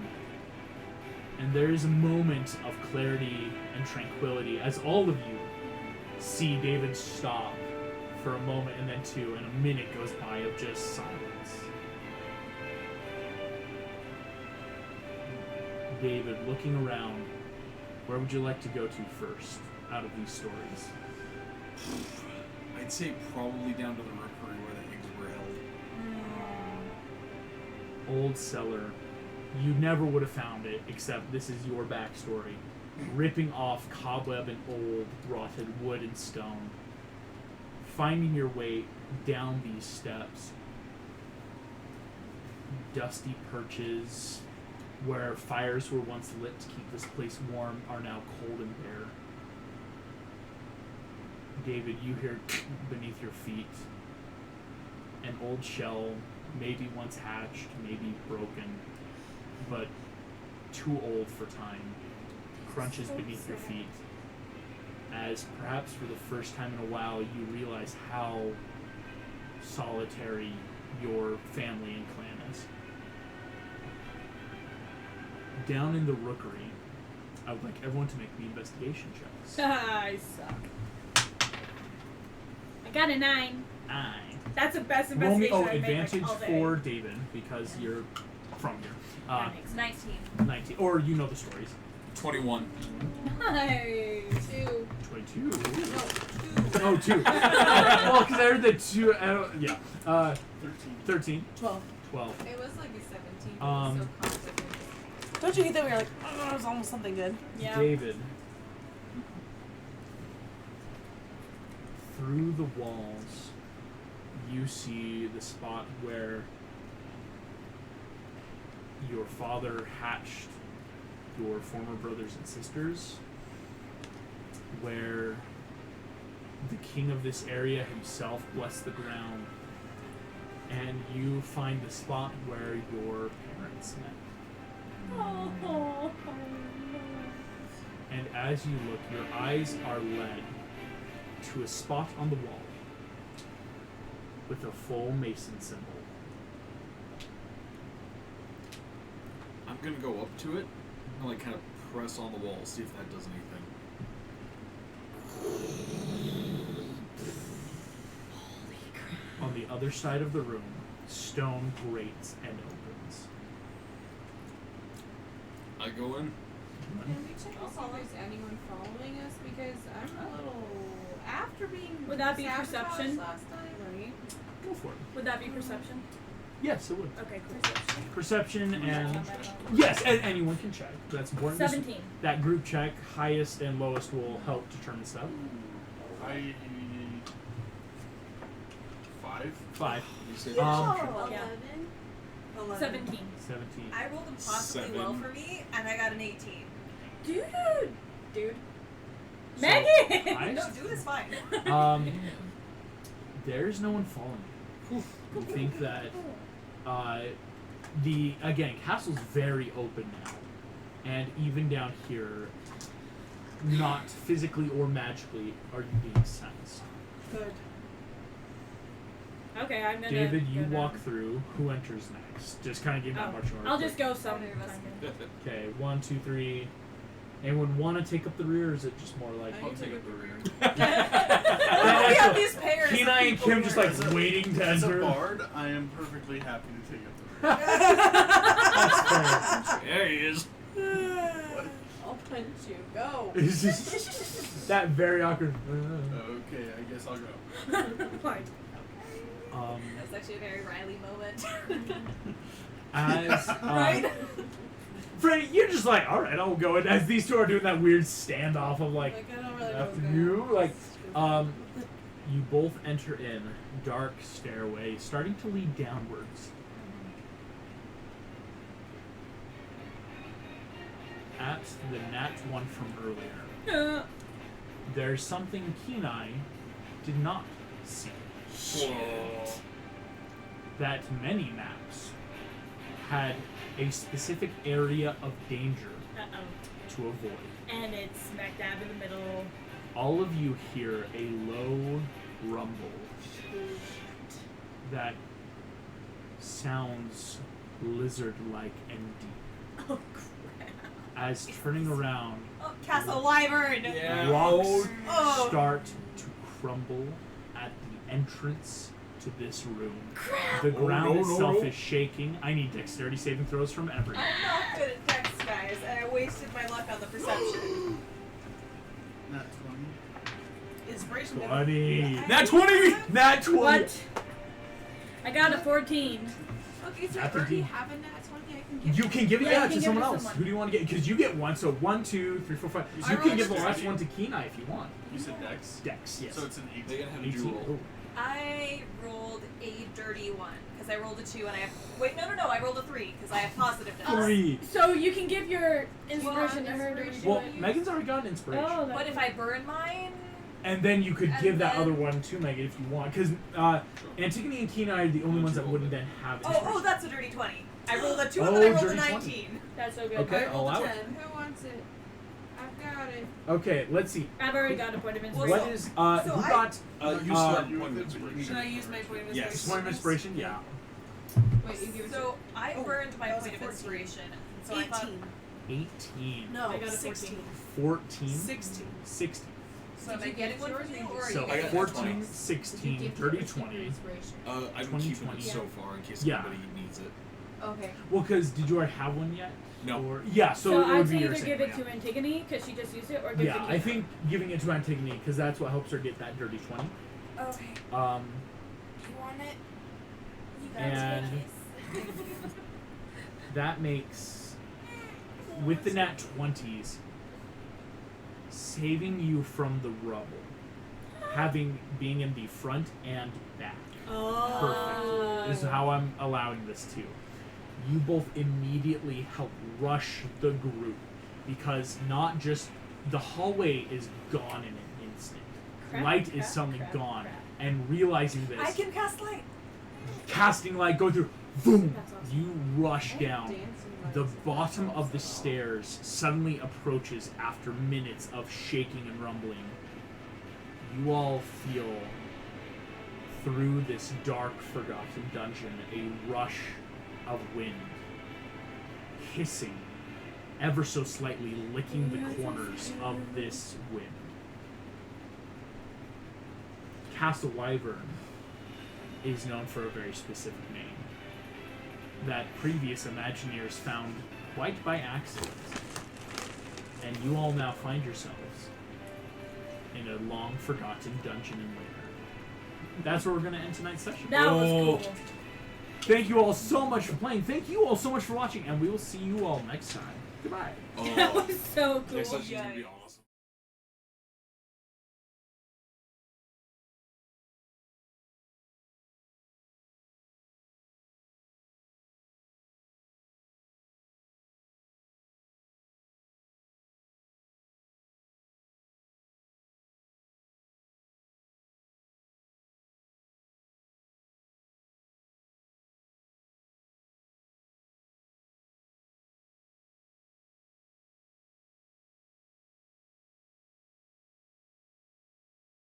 And there is a moment of clarity and tranquility as all of you see David stop for a moment and then two, and a minute goes by of just silence. David, looking around, where would you like to go to first out of these stories? I'd say probably down to the rookery where the eggs were held. Old cellar. You never would have found it, except this is your backstory. Ripping off cobweb and old, rotted wood and stone. Finding your way down these steps. Dusty perches, where fires were once lit to keep this place warm, are now cold and bare. David, you hear beneath your feet an old shell, maybe once hatched, maybe broken, but too old for time, crunches beneath your feet, as perhaps for the first time in a while you realize how solitary your family and clan is. Down in the rookery, I would like everyone to make me investigation checks. I suck. I got a 9. 9. That's the best Roll me, investigation I've advantage made, like, all day. for David, because you're from here. That makes 19. 19. Or you know the stories. 21. Nice. 2. 22. No, 2. Oh, 2. Well, because I heard the 2. Yeah. 13. 12. 12. It was like a 17. It was so complicated. Don't you hate that we were like, oh, that was almost something good? Yeah. David. Through the walls, you see the spot where your father hatched your former brothers and sisters, where the king of this area himself blessed the ground, and you find the spot where your parents met. Oh. And as you look, your eyes are led to a spot on the wall with a full mason symbol. I'm gonna go up to it and like kind of press on the wall, see if that does anything. On the other side of the room, stone grates and opens. I go in. Can we check to see if there's anyone following us? Because I'm a little... After being Would that be sabotaged perception? last time, right? Go for it. Would that be perception? Yes, it would. Okay, cool. Perception and... Yes, and anyone can check. That's important. 17. That group check, highest and lowest, will help determine stuff. 5. 5. You say Oh, 11. yeah. 11. 17. 17. I rolled impossibly 7. well for me, and I got an 18. Dude. So, Megan! highest? No, dude is fine. There's no one following. You think that castle's very open now, and even down here, not physically or magically are you being sensed. Good. Okay, I'm gonna. David, you go walk down. through. Who enters next? Just kind of give that marching order. I'll just quick. go some. Okay, 1, 2, 3. Anyone want to take up the rear, or is it just more like? I'll take up the rear. We have these pairs. of Kenai and people Kim just here. like waiting to As a enter. bard, I am perfectly happy to take up the rear. That's fair. There he is. I'll punch you. Go. It's just that very awkward. Okay, I guess I'll go. Fine. That's actually a very Riley moment. As Right? Freddie, you're just like, all right, I'll go. And as these two are doing that weird standoff of like, I don't really know after what's going you, on. like, you both enter in dark stairway, starting to lead downwards. At the nat 1 from earlier, there's something Kenai did not see. That many maps had a specific area of danger Uh-oh. to avoid. And it's smack dab in the middle. All of you hear a low, rumble that sounds lizard-like and deep. Oh crap! As turning around, Oh, Castle Wyvern! Yeah. rocks Oh. start to crumble at the entrance to this room. Crap! The ground no, itself no. is shaking. I need dexterity saving throws from everyone. I'm not good at dex, guys, and I wasted my luck on the perception. Not 20. Inspiration. 20. Nat 20! Nat 20! What? I got a 14. Okay, so I After already D. have a nat 20 I can give You can give it Yeah, you to can give someone it to else. someone. Who do you want to get? Because you get one, so 1, 2, 3, 4, 5. So I you can rolled give the last extra. one to Kenai if you want. You said dex? Dex, yes. So it's an 18. They can have a 18. dual. Oh. I rolled a dirty one because I rolled a 2 and I have. Wait, no, I rolled a 3 because I have positive dex. 3. So you can give your inspiration to her to inspiration. do Well, it. Megan's already got an inspiration. Oh, But if I burn mine, And then you could And give that then- other one to Megan if you want. Because Antigone and Kenai are the only ones that wouldn't then have inspiration. oh, that's a dirty 20. I rolled a 2 Oh, and then I rolled a dirty 20. 19. That's so good. Okay, I I'll rolled allow a it. 10. Who wants it? I've got it. Okay, let's see. I've already got a point of inspiration. What is, So who I- got You still have you one with inspiration. it. Should I use my point of Yes. inspiration? point of inspiration? Yeah. Wait, you give it So I Oh, burned my that was point a of 14. inspiration. So I thought 18. 18. No, I got a 16. 14. 16. 60. So am I getting one from you, or are So you I got getting 14, 20. 16, dirty 20. I'm 20, keeping 20. it so far in case Yeah. anybody needs it. Okay. Well, because did you already have one yet? No. Or, yeah, so, So it would I'd be say your either same give one, it to Antigone because she just used it, or give it yeah, to I think giving it to Antigone because that's what helps her get that dirty 20. Okay. You want it? You And that makes, with the nat 20s, saving you from the rubble, being in the front and back. Oh. Perfect. This is how I'm allowing this too. You both immediately help rush the group because not just the hallway is gone in an instant. Crap, Light crap, is suddenly crap, gone, crap. and realizing this, I can cast light. casting light, go through, boom. That's awesome. You rush down. The bottom of the stairs suddenly approaches after minutes of shaking and rumbling. You all feel through this dark, forgotten dungeon a rush of wind, hissing, ever so slightly licking the corners of this wind. Castle Wyvern is known for a very specific name that previous Imagineers found quite by accident. And you all now find yourselves in a long forgotten dungeon and lair. That's where we're going to end tonight's session. That was cool. Thank you all so much for playing. Thank you all so much for watching, and we will see you all next time. Goodbye. That was so cool. Next session's gonna be awesome.